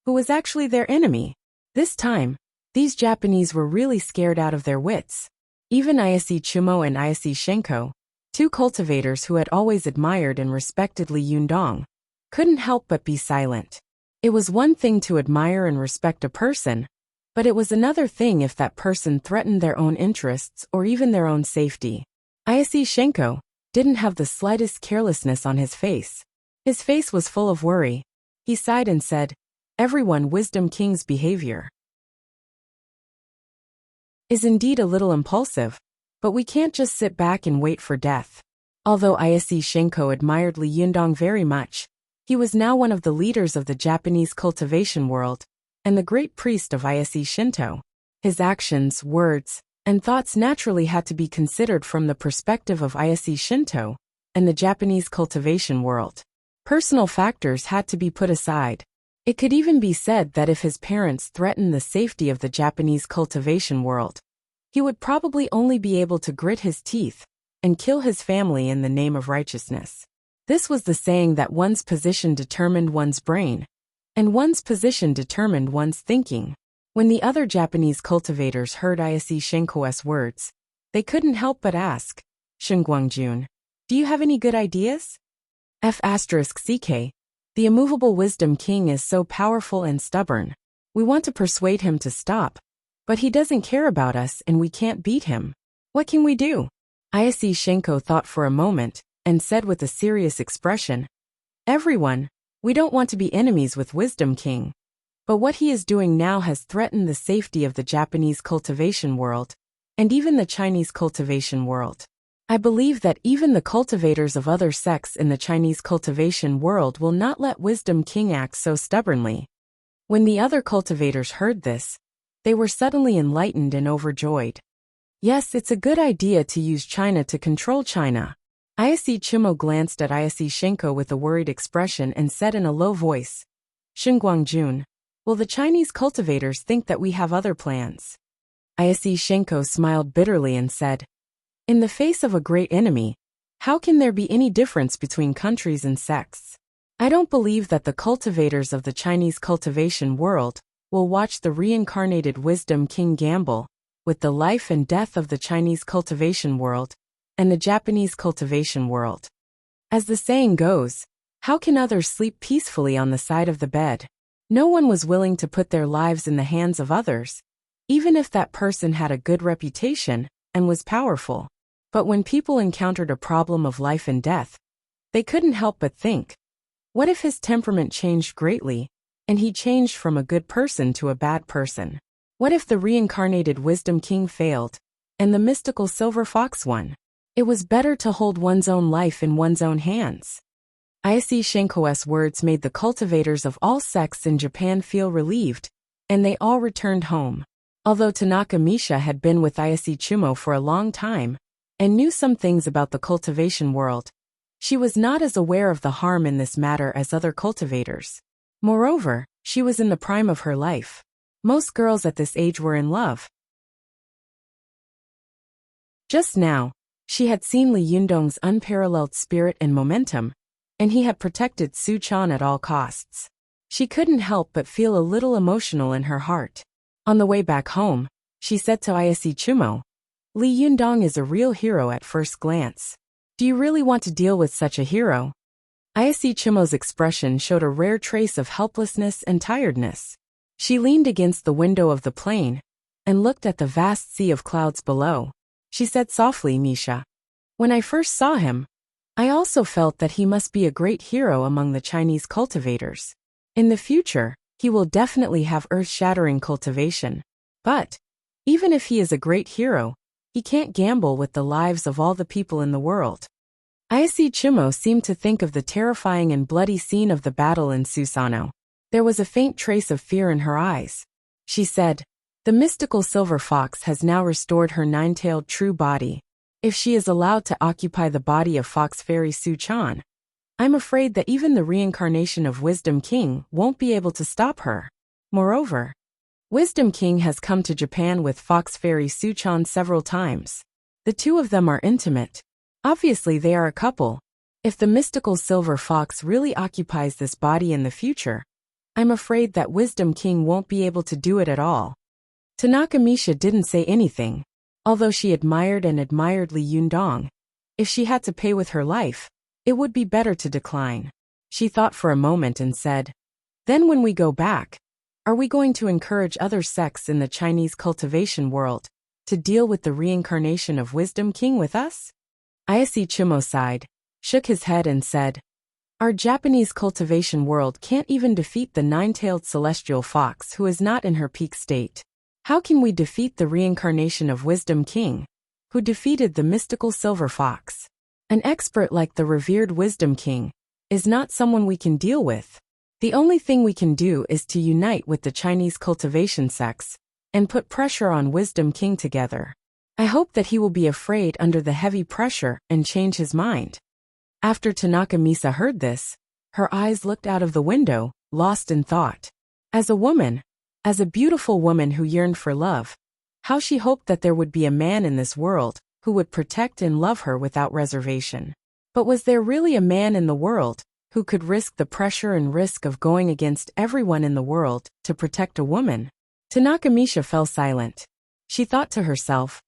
who was actually their enemy. This time, these Japanese were really scared out of their wits. Even Ise Chumo and Ise Shenko, two cultivators who had always admired and respected Li Yundong, couldn't help but be silent. It was one thing to admire and respect a person, but it was another thing if that person threatened their own interests or even their own safety. Ise Shenko didn't have the slightest carelessness on his face. His face was full of worry. He sighed and said, "Everyone, Wisdom King's behavior is indeed a little impulsive, but we can't just sit back and wait for death." Although Ise Shenko admired Li Yundong very much, he was now one of the leaders of the Japanese cultivation world, and the great priest of Ise Shinto. His actions, words, and thoughts naturally had to be considered from the perspective of Ise Shinto and the Japanese cultivation world. Personal factors had to be put aside. It could even be said that if his parents threatened the safety of the Japanese cultivation world, he would probably only be able to grit his teeth and kill his family in the name of righteousness. This was the saying that one's position determined one's brain, and one's position determined one's thinking. When the other Japanese cultivators heard Ise Shenko's words, they couldn't help but ask, "Shengguangjun, do you have any good ideas?" F***ck, the immovable Wisdom King is so powerful and stubborn. We want to persuade him to stop, but he doesn't care about us and we can't beat him. What can we do? Ise Shenko thought for a moment and said with a serious expression, "Everyone, we don't want to be enemies with Wisdom King. But what he is doing now has threatened the safety of the Japanese cultivation world, and even the Chinese cultivation world. I believe that even the cultivators of other sects in the Chinese cultivation world will not let Wisdom King act so stubbornly." When the other cultivators heard this, they were suddenly enlightened and overjoyed. Yes, it's a good idea to use China to control China. Ise Chumo glanced at Ise Shenko with a worried expression and said in a low voice, "Shengguangjun, will the Chinese cultivators think that we have other plans?" Ise Shenko smiled bitterly and said, "In the face of a great enemy, how can there be any difference between countries and sects? I don't believe that the cultivators of the Chinese cultivation world will watch the reincarnated Wisdom King gamble with the life and death of the Chinese cultivation world and the Japanese cultivation world. As the saying goes, how can others sleep peacefully on the side of the bed?" No one was willing to put their lives in the hands of others, even if that person had a good reputation and was powerful. But when people encountered a problem of life and death, they couldn't help but think, What if his temperament changed greatly, and he changed from a good person to a bad person? What if the reincarnated Wisdom King failed, and the mystical silver fox won? It was better to hold one's own life in one's own hands. Ise Shenko's words made the cultivators of all sects in Japan feel relieved, and they all returned home. Although Tanaka Misha had been with Ise Chumo for a long time, and knew some things about the cultivation world, she was not as aware of the harm in this matter as other cultivators. Moreover, she was in the prime of her life. Most girls at this age were in love. Just now, she had seen Li Yundong's unparalleled spirit and momentum, and he had protected Su Chan at all costs. She couldn't help but feel a little emotional in her heart. On the way back home, she said to Ise Chumo, "Li Yundong is a real hero at first glance. Do you really want to deal with such a hero?" Ise Chumo's expression showed a rare trace of helplessness and tiredness. She leaned against the window of the plane and looked at the vast sea of clouds below. She said softly, "Misha, when I first saw him, I also felt that he must be a great hero among the Chinese cultivators. In the future, he will definitely have earth-shattering cultivation. But, even if he is a great hero, he can't gamble with the lives of all the people in the world." Ise Chumo seemed to think of the terrifying and bloody scene of the battle in Susano. There was a faint trace of fear in her eyes. She said, "The mystical silver fox has now restored her nine-tailed true body. If she is allowed to occupy the body of Fox Fairy Su Chan, I'm afraid that even the reincarnation of Wisdom King won't be able to stop her. Moreover, Wisdom King has come to Japan with Fox Fairy Su Chan several times. The two of them are intimate. Obviously they are a couple. If the mystical silver fox really occupies this body in the future, I'm afraid that Wisdom King won't be able to do it at all." Tanaka Misha didn't say anything. Although she admired Li Yundong, if she had to pay with her life, it would be better to decline. She thought for a moment and said, "Then when we go back, are we going to encourage other sects in the Chinese cultivation world to deal with the reincarnation of Wisdom King with us?" Ise Chumo sighed, shook his head and said, "Our Japanese cultivation world can't even defeat the nine-tailed celestial fox who is not in her peak state. How can we defeat the reincarnation of Wisdom King, who defeated the mystical silver fox? An expert like the revered Wisdom King is not someone we can deal with. The only thing we can do is to unite with the Chinese cultivation sects and put pressure on Wisdom King together. I hope that he will be afraid under the heavy pressure and change his mind." After Tanaka Misa heard this, her eyes looked out of the window, lost in thought. As a woman, as a beautiful woman who yearned for love, how she hoped that there would be a man in this world who would protect and love her without reservation. But was there really a man in the world who could risk the pressure and risk of going against everyone in the world to protect a woman? Tanaka Misha fell silent. She thought to herself,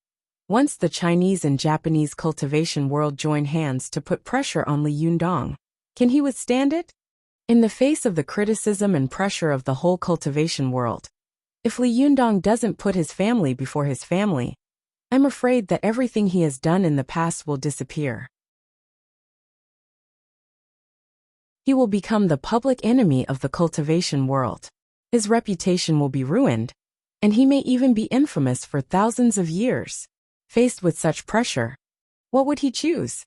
once the Chinese and Japanese cultivation world join hands to put pressure on Li Yundong, can he withstand it? In the face of the criticism and pressure of the whole cultivation world, if Li Yundong doesn't put his family before his family, I'm afraid that everything he has done in the past will disappear. He will become the public enemy of the cultivation world. His reputation will be ruined, and he may even be infamous for thousands of years. Faced with such pressure, what would he choose?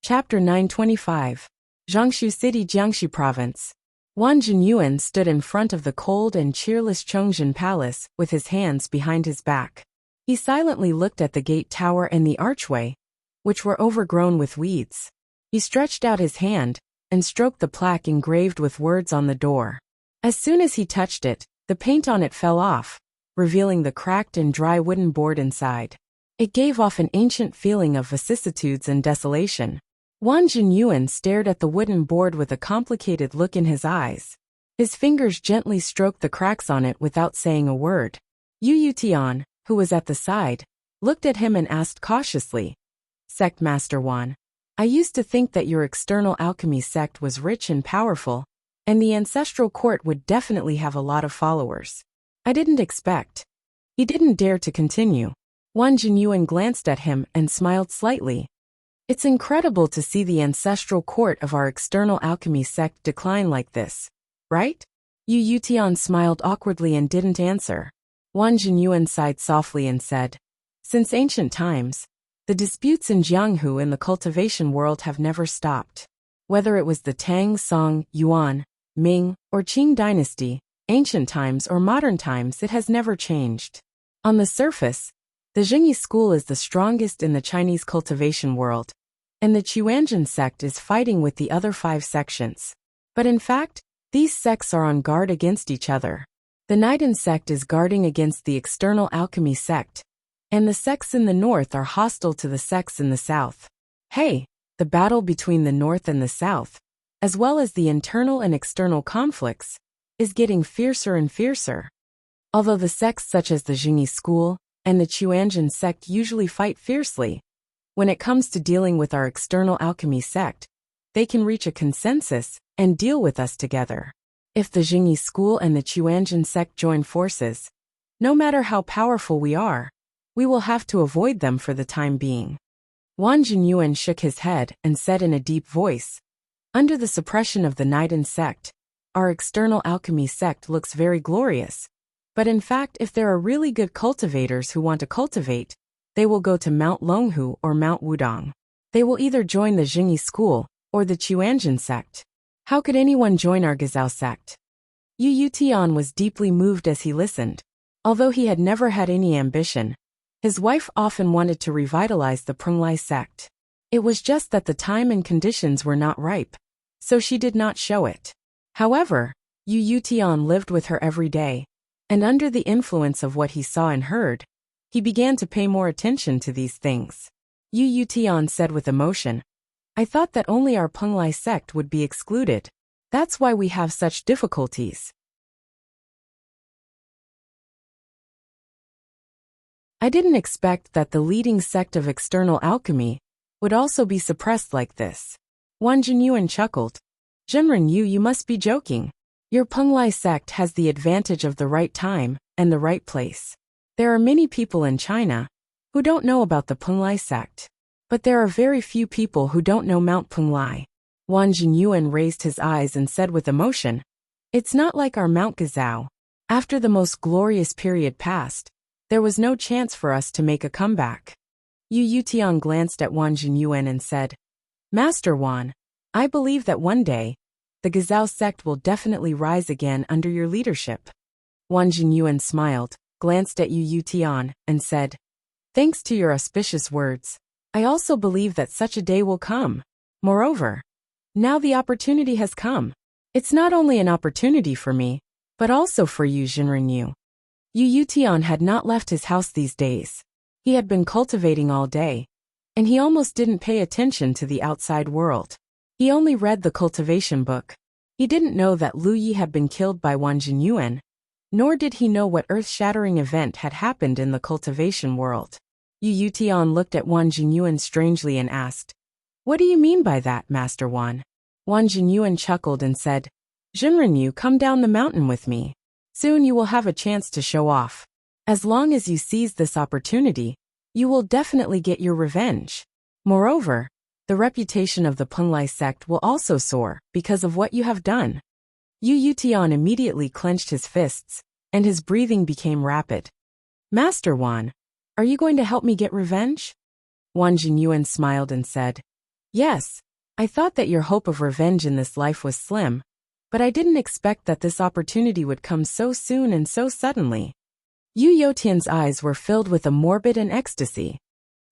Chapter 925. Jiangsu City, Jiangxi Province. Wang Jinyuan stood in front of the cold and cheerless Chongjin Palace with his hands behind his back. He silently looked at the gate tower and the archway, which were overgrown with weeds. He stretched out his hand and stroked the plaque engraved with words on the door. As soon as he touched it, the paint on it fell off, revealing the cracked and dry wooden board inside. It gave off an ancient feeling of vicissitudes and desolation. Wang Jinyuan stared at the wooden board with a complicated look in his eyes. His fingers gently stroked the cracks on it without saying a word. Yu Tian, who was at the side, looked at him and asked cautiously, "Sect Master Wan, I used to think that your external alchemy sect was rich and powerful, and the ancestral court would definitely have a lot of followers. I didn't expect." He didn't dare to continue. Wang Jinyuan glanced at him and smiled slightly. It's incredible to see the ancestral court of our external alchemy sect decline like this, right? Yu Yutian smiled awkwardly and didn't answer. Wang Jinyuan sighed softly and said, since ancient times, the disputes in Jianghu in the cultivation world have never stopped. Whether it was the Tang, Song, Yuan, Ming, or Qing dynasty, ancient times or modern times, it has never changed. On the surface, the Jingyi school is the strongest in the Chinese cultivation world, and the Chuanjin sect is fighting with the other 5 sections. But in fact, these sects are on guard against each other. The Naidan sect is guarding against the external alchemy sect, and the sects in the north are hostile to the sects in the south. Hey, the battle between the north and the south, as well as the internal and external conflicts, is getting fiercer and fiercer. Although the sects such as the Jingyi school and the Chuanjin sect usually fight fiercely, when it comes to dealing with our external alchemy sect, they can reach a consensus and deal with us together. If the Jingyi school and the Chuanjin sect join forces, no matter how powerful we are, we will have to avoid them for the time being. Wang Jinyuan shook his head and said in a deep voice, under the suppression of the Naidan sect, our external alchemy sect looks very glorious. But in fact, if there are really good cultivators who want to cultivate, they will go to Mount Longhu or Mount Wudong. They will either join the Jingyi school or the Chuanjin sect. How could anyone join our Gazao sect? Yu Yutian was deeply moved as he listened. Although he had never had any ambition, his wife often wanted to revitalize the Penglai sect. It was just that the time and conditions were not ripe, so she did not show it. However, Yu Yutian lived with her every day, and under the influence of what he saw and heard, he began to pay more attention to these things. Yu Yutian said with emotion, I thought that only our Penglai sect would be excluded. That's why we have such difficulties. I didn't expect that the leading sect of external alchemy would also be suppressed like this. Wang Jinyuan chuckled. Zhenren Yu, you must be joking. Your Penglai sect has the advantage of the right time and the right place. There are many people in China who don't know about the Penglai sect, but there are very few people who don't know Mount Penglai. Wang Jinyuan raised his eyes and said with emotion, it's not like our Mount Gazao. After the most glorious period passed, there was no chance for us to make a comeback. Yu Yutian glanced at Wang Jinyuan and said, Master Wan, I believe that one day, the Gazao sect will definitely rise again under your leadership. Wang Jinyuan smiled, glanced at Yu Yutian, and said, thanks to your auspicious words, I also believe that such a day will come. Moreover, now the opportunity has come. It's not only an opportunity for me, but also for you, Zhenren Yu. Yu Yutian had not left his house these days. He had been cultivating all day, and he almost didn't pay attention to the outside world. He only read the cultivation book. He didn't know that Lu Yi had been killed by Wang Jinyuan, nor did he know what earth-shattering event had happened in the cultivation world. Yu Yutian looked at Wang Jinyuan strangely and asked, what do you mean by that, Master Wan? Wang Jinyuan chuckled and said, Zhenren Yu, come down the mountain with me. Soon you will have a chance to show off. As long as you seize this opportunity, you will definitely get your revenge. Moreover, the reputation of the Penglai sect will also soar because of what you have done. Yu Yutian immediately clenched his fists, and his breathing became rapid. Master Wan, are you going to help me get revenge? Wang Jinyuan smiled and said, yes, I thought that your hope of revenge in this life was slim, but I didn't expect that this opportunity would come so soon and so suddenly. Yu Yotian's eyes were filled with a morbid and ecstasy.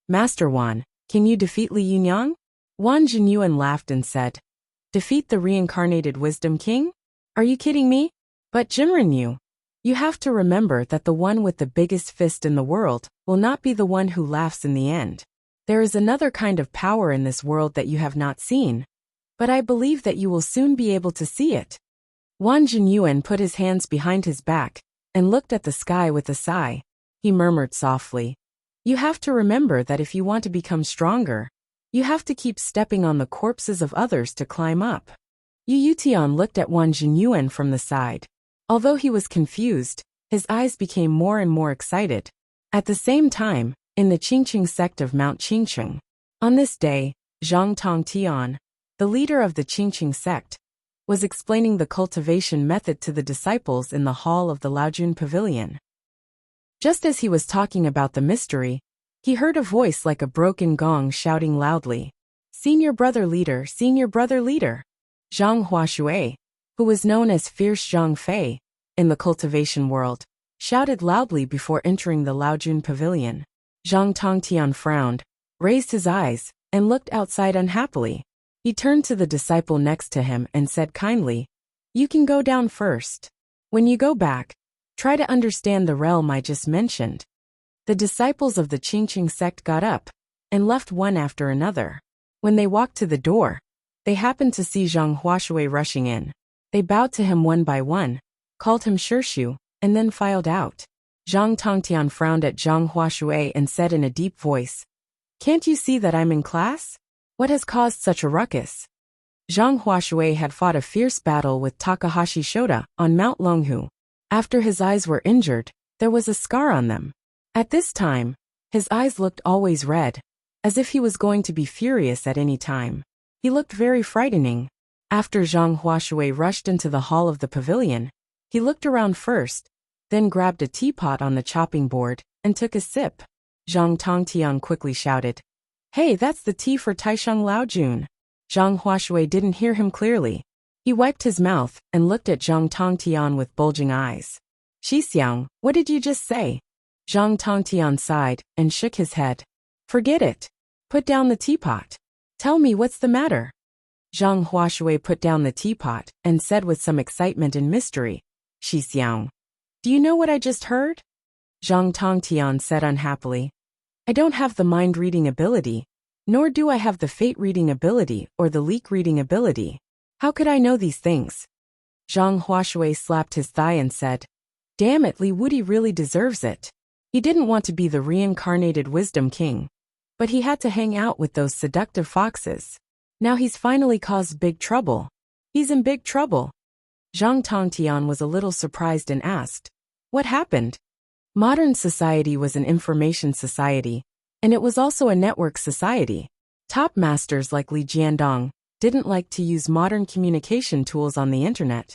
Master Wan, can you defeat Li Yunyang? Wang Jinyuan laughed and said, defeat the reincarnated Wisdom King? Are you kidding me? But Zhenren Yu, you have to remember that the one with the biggest fist in the world will not be the one who laughs in the end. There is another kind of power in this world that you have not seen, but I believe that you will soon be able to see it. Wang Jinyuan put his hands behind his back and looked at the sky with a sigh. He murmured softly, you have to remember that if you want to become stronger, you have to keep stepping on the corpses of others to climb up. Yu Yutian looked at Wang Jinyuan from the side. Although he was confused, his eyes became more and more excited. At the same time, in the Qingqing sect of Mount Qingqing. On this day, Zhang Tongtian, the leader of the Qingqing sect, was explaining the cultivation method to the disciples in the hall of the Laojun Pavilion. Just as he was talking about the mystery, he heard a voice like a broken gong shouting loudly, Senior brother leader, senior brother leader. Zhang Huashui, who was known as Fierce Zhang Fei in the cultivation world, shouted loudly before entering the Laojun Pavilion. Zhang Tongtian frowned, raised his eyes, and looked outside unhappily. He turned to the disciple next to him and said kindly, You can go down first. When you go back, try to understand the realm I just mentioned. The disciples of the Qingqing sect got up and left one after another. When they walked to the door, they happened to see Zhang Huashui rushing in. They bowed to him one by one, called him Shirshu, and then filed out. Zhang Tongtian frowned at Zhang Huashui and said in a deep voice, Can't you see that I'm in class? What has caused such a ruckus? Zhang Huashui had fought a fierce battle with Takahashi Shota on Mount Longhu. After his eyes were injured, there was a scar on them. At this time, his eyes looked always red, as if he was going to be furious at any time. He looked very frightening. After Zhang Huashui rushed into the hall of the pavilion, he looked around first, then grabbed a teapot on the chopping board and took a sip. Zhang Tongtian quickly shouted, Hey, that's the tea for Taisheng Laojun. Zhang Huashui didn't hear him clearly. He wiped his mouth and looked at Zhang Tongtian with bulging eyes. Xixiang, what did you just say? Zhang Tongtian sighed and shook his head. Forget it. Put down the teapot. Tell me what's the matter. Zhang Huashui put down the teapot and said with some excitement and mystery, Xixiang, do you know what I just heard? Zhang Tongtian said unhappily, I don't have the mind-reading ability, nor do I have the fate-reading ability or the leak-reading ability. How could I know these things? Zhang Huashui slapped his thigh and said, Damn it, Li Wudi really deserves it. He didn't want to be the reincarnated wisdom king, but he had to hang out with those seductive foxes. Now he's finally caused big trouble. He's in big trouble. Zhang Tongtian was a little surprised and asked, What happened? Modern society was an information society, and it was also a network society. Top masters like Li Jiandong didn't like to use modern communication tools on the internet.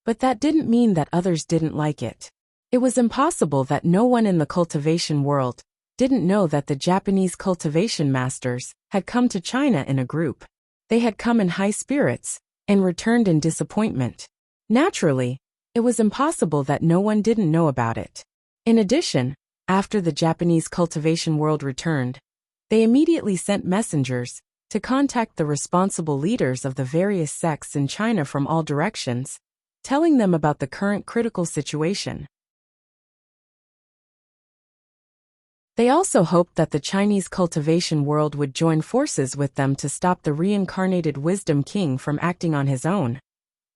But that didn't mean that others didn't like it. It was impossible that no one in the cultivation world didn't know that the Japanese cultivation masters had come to China in a group. They had come in high spirits and returned in disappointment. Naturally, it was impossible that no one didn't know about it. In addition, after the Japanese cultivation world returned, they immediately sent messengers to contact the responsible leaders of the various sects in China from all directions, telling them about the current critical situation. They also hoped that the Chinese cultivation world would join forces with them to stop the reincarnated wisdom king from acting on his own,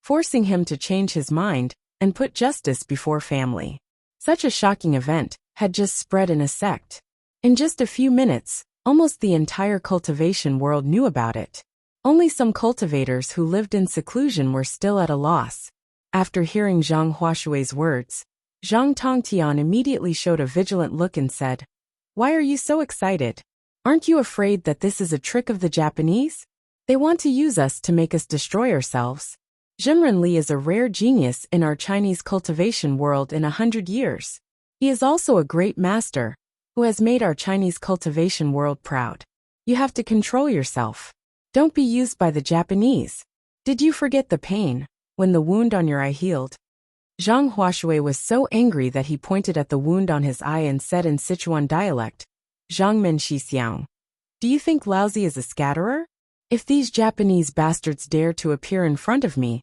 forcing him to change his mind and put justice before family. Such a shocking event had just spread in a sect. In just a few minutes, almost the entire cultivation world knew about it. Only some cultivators who lived in seclusion were still at a loss. After hearing Zhang Huashui's words, Zhang Tongtian immediately showed a vigilant look and said, Why are you so excited? Aren't you afraid that this is a trick of the Japanese? They want to use us to make us destroy ourselves. Zhenren Li is a rare genius in our Chinese cultivation world in 100 years. He is also a great master who has made our Chinese cultivation world proud. You have to control yourself. Don't be used by the Japanese. Did you forget the pain when the wound on your eye healed? Zhang Huashui was so angry that he pointed at the wound on his eye and said in Sichuan dialect, Zhang Men Xixiang, do you think Laozi is a scatterer? If these Japanese bastards dare to appear in front of me,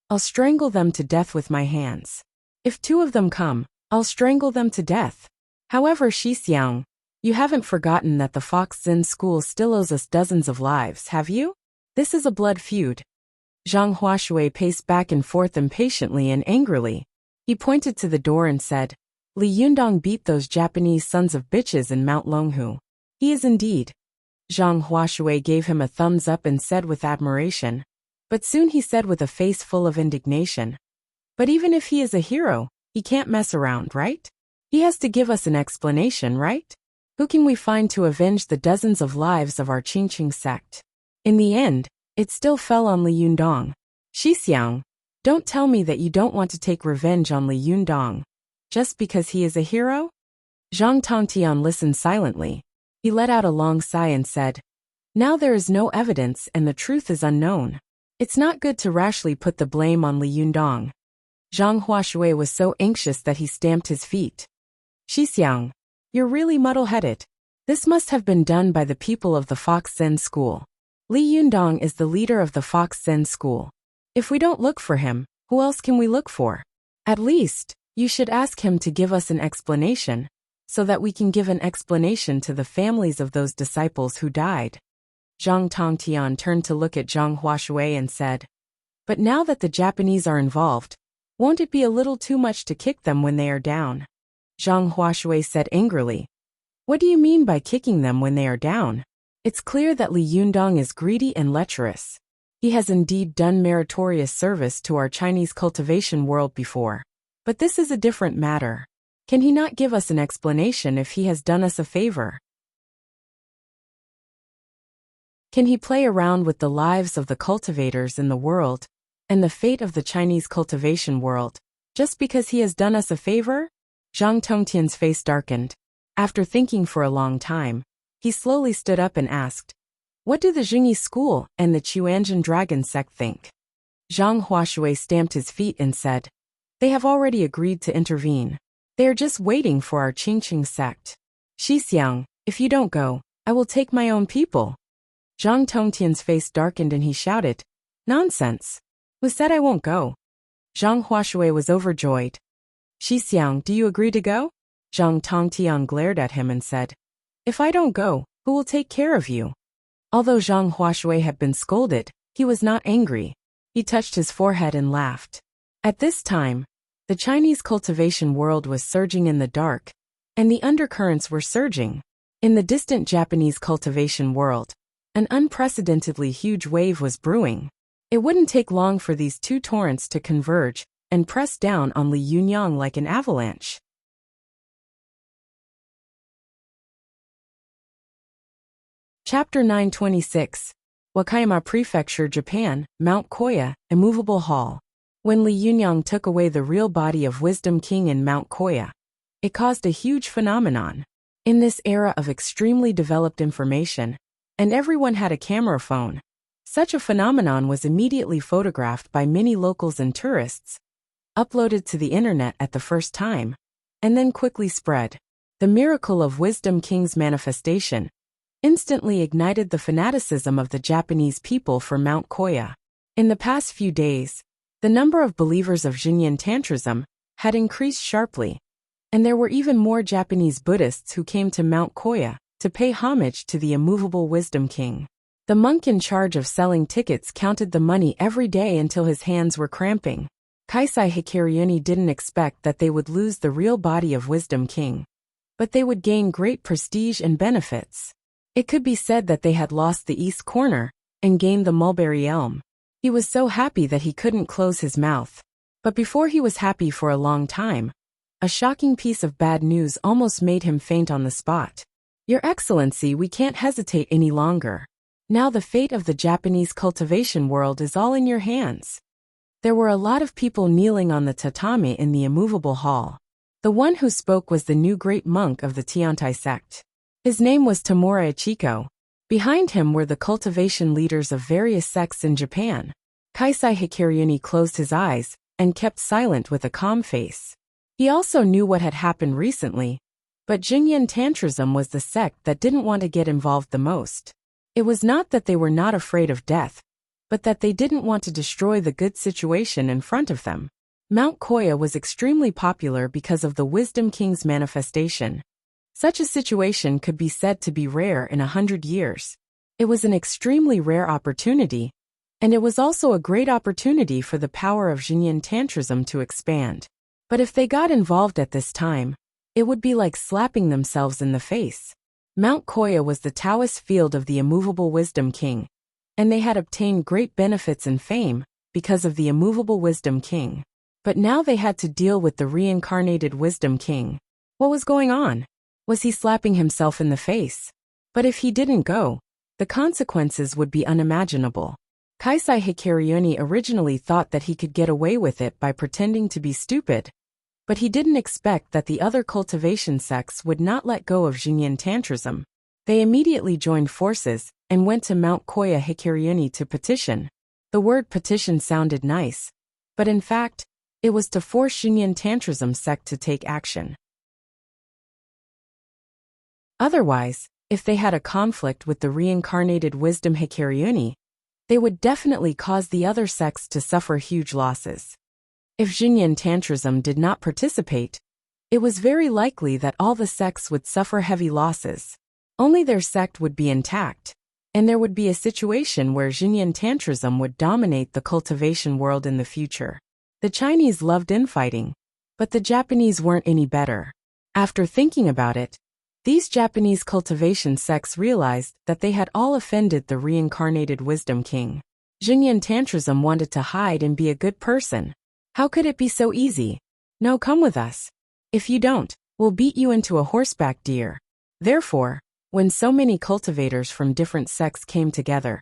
I'll strangle them to death with my hands. If two of them come, I'll strangle them to death. However, Xixiang, you haven't forgotten that the Fox Zen school still owes us dozens of lives, have you? This is a blood feud. Zhang Huashui paced back and forth impatiently and angrily. He pointed to the door and said, Li Yundong beat those Japanese sons of bitches in Mount Longhu. He is indeed. Zhang Huashui gave him a thumbs up and said with admiration, but soon he said with a face full of indignation, But even if he is a hero, he can't mess around, right? He has to give us an explanation, right? Who can we find to avenge the dozens of lives of our Qingqing sect? In the end, it still fell on Li Yundong. Xixiang, don't tell me that you don't want to take revenge on Li Yundong, just because he is a hero? Zhang Tongtian listened silently. He let out a long sigh and said, now there is no evidence and the truth is unknown. It's not good to rashly put the blame on Li Yundong. Zhang Huashui was so anxious that he stamped his feet. Xixiang, you're really muddle-headed. This must have been done by the people of the Fox Zen School. Li Yundong is the leader of the Fox Zen School. If we don't look for him, who else can we look for? At least, you should ask him to give us an explanation, so that we can give an explanation to the families of those disciples who died. Zhang Tongtian turned to look at Zhang Huashui and said, but now that the Japanese are involved, won't it be a little too much to kick them when they are down? Zhang Huashui said angrily, what do you mean by kicking them when they are down? It's clear that Li Yundong is greedy and lecherous. He has indeed done meritorious service to our Chinese cultivation world before. But this is a different matter. Can he not give us an explanation if he has done us a favor? Can he play around with the lives of the cultivators in the world and the fate of the Chinese cultivation world just because he has done us a favor? Zhang Tongtian's face darkened. After thinking for a long time, he slowly stood up and asked, what do the Jingyi school and the Chuanjin dragon sect think? Zhang Huashui stamped his feet and said, they have already agreed to intervene. They are just waiting for our Qingqing sect. Xixiang, if you don't go, I will take my own people. Zhang Tongtian's face darkened and he shouted, nonsense. Who said I won't go? Zhang Huashui was overjoyed. Xixiang, do you agree to go? Zhang Tongtian glared at him and said, if I don't go, who will take care of you? Although Zhang Huashui had been scolded, he was not angry. He touched his forehead and laughed. At this time, the Chinese cultivation world was surging in the dark, and the undercurrents were surging. In the distant Japanese cultivation world, an unprecedentedly huge wave was brewing. It wouldn't take long for these two torrents to converge and press down on Li Yundong like an avalanche. Chapter 926. Wakayama Prefecture, Japan, Mount Koya, Immovable Hall. When Li Yundong took away the real body of Wisdom King in Mount Koya, it caused a huge phenomenon. In this era of extremely developed information, and everyone had a camera phone, such a phenomenon was immediately photographed by many locals and tourists, uploaded to the internet at the first time, and then quickly spread. The miracle of Wisdom King's manifestation instantly ignited the fanaticism of the Japanese people for Mount Koya. In the past few days, the number of believers of Xinyan Tantrism had increased sharply, and there were even more Japanese Buddhists who came to Mount Koya to pay homage to the immovable Wisdom King. The monk in charge of selling tickets counted the money every day until his hands were cramping. Kaisai Hikaryuni didn't expect that they would lose the real body of Wisdom King, but they would gain great prestige and benefits. It could be said that they had lost the East Corner and gained the Mulberry Elm. He was so happy that he couldn't close his mouth. But before he was happy for a long time, a shocking piece of bad news almost made him faint on the spot. Your Excellency, we can't hesitate any longer. Now the fate of the Japanese cultivation world is all in your hands. There were a lot of people kneeling on the tatami in the immovable hall. The one who spoke was the new great monk of the Tiantai sect. His name was Tamura Ichiko. Behind him were the cultivation leaders of various sects in Japan. Kaisai Hikaryuni closed his eyes and kept silent with a calm face. He also knew what had happened recently, but Xinyan Tantrism was the sect that didn't want to get involved the most. It was not that they were not afraid of death, but that they didn't want to destroy the good situation in front of them. Mount Koya was extremely popular because of the Wisdom King's manifestation. Such a situation could be said to be rare in 100 years. It was an extremely rare opportunity, and it was also a great opportunity for the power of Xinyan Tantrism to expand. But if they got involved at this time, it would be like slapping themselves in the face. Mount Koya was the Taoist field of the immovable Wisdom King, and they had obtained great benefits and fame because of the immovable Wisdom King. But now they had to deal with the reincarnated Wisdom King. What was going on? Was he slapping himself in the face? But if he didn't go, the consequences would be unimaginable. Kaisai Hikaryuni originally thought that he could get away with it by pretending to be stupid, but he didn't expect that the other cultivation sects would not let go of Jinyin Tantrism. They immediately joined forces and went to Mount Koya Hikaryuni to petition. The word petition sounded nice, but in fact, it was to force Jinyin Tantrism sect to take action. Otherwise, if they had a conflict with the reincarnated wisdom Hikaryuni, they would definitely cause the other sects to suffer huge losses. If Jinyin Tantrism did not participate, it was very likely that all the sects would suffer heavy losses. Only their sect would be intact, and there would be a situation where Jinyin Tantrism would dominate the cultivation world in the future. The Chinese loved infighting, but the Japanese weren't any better. After thinking about it, these Japanese cultivation sects realized that they had all offended the reincarnated Wisdom King. Jinyin Tantrism wanted to hide and be a good person. How could it be so easy? No, come with us. If you don't, we'll beat you into a horseback deer. Therefore, when so many cultivators from different sects came together,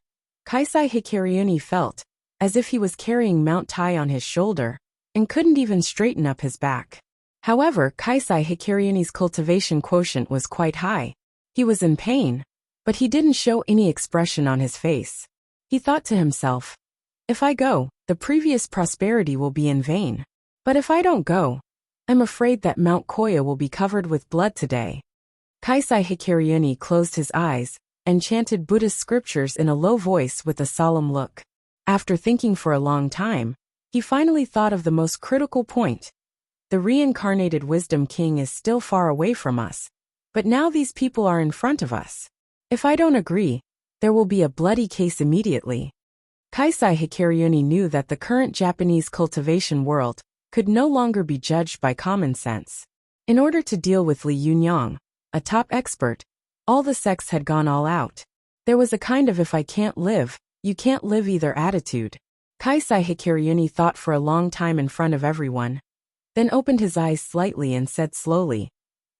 Kaisai Hikaryuni felt as if he was carrying Mount Tai on his shoulder and couldn't even straighten up his back. However, Kaisai Hikaryuni's cultivation quotient was quite high. He was in pain, but he didn't show any expression on his face. He thought to himself, if I go, the previous prosperity will be in vain. But if I don't go, I'm afraid that Mount Koya will be covered with blood today. Kaisai Hikaryuni closed his eyes and chanted Buddhist scriptures in a low voice with a solemn look. After thinking for a long time, he finally thought of the most critical point. The reincarnated Wisdom King is still far away from us, but now these people are in front of us. If I don't agree, there will be a bloody case immediately. Kaisai Hikaryuni knew that the current Japanese cultivation world could no longer be judged by common sense. In order to deal with Li Yunyang, a top expert, all the sects had gone all out. There was a kind of if I can't live, you can't live either attitude. Kaisai Hikaryuni thought for a long time in front of everyone, then opened his eyes slightly and said slowly,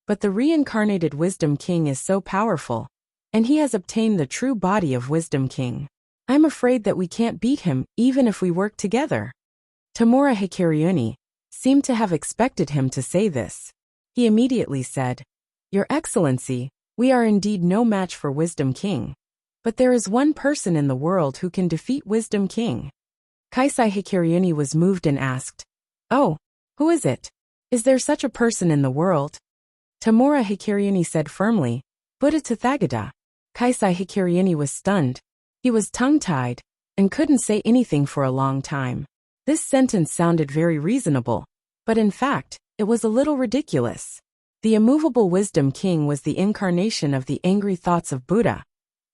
but the reincarnated Wisdom King is so powerful, and he has obtained the true body of Wisdom King. I'm afraid that we can't beat him even if we work together. Tamura Hikaryuni seemed to have expected him to say this. He immediately said, Your Excellency, we are indeed no match for Wisdom King, but there is one person in the world who can defeat Wisdom King. Kaisai Hikaryuni was moved and asked, Oh, who is it? Is there such a person in the world? Tamura Hikaryuni said firmly, Buddha Tathagata. Kaisai Hikaryuni was stunned. He was tongue-tied and couldn't say anything for a long time. This sentence sounded very reasonable, but in fact, it was a little ridiculous. The immovable Wisdom King was the incarnation of the angry thoughts of Buddha,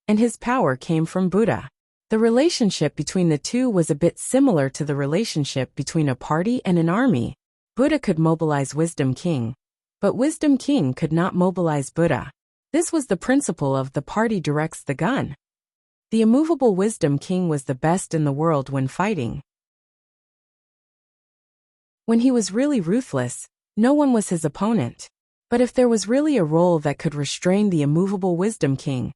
and his power came from Buddha. The relationship between the two was a bit similar to the relationship between a party and an army. Buddha could mobilize Wisdom King, but Wisdom King could not mobilize Buddha. This was the principle of the party directs the gun. The immovable Wisdom King was the best in the world when fighting. When he was really ruthless, no one was his opponent. But if there was really a role that could restrain the immovable Wisdom King,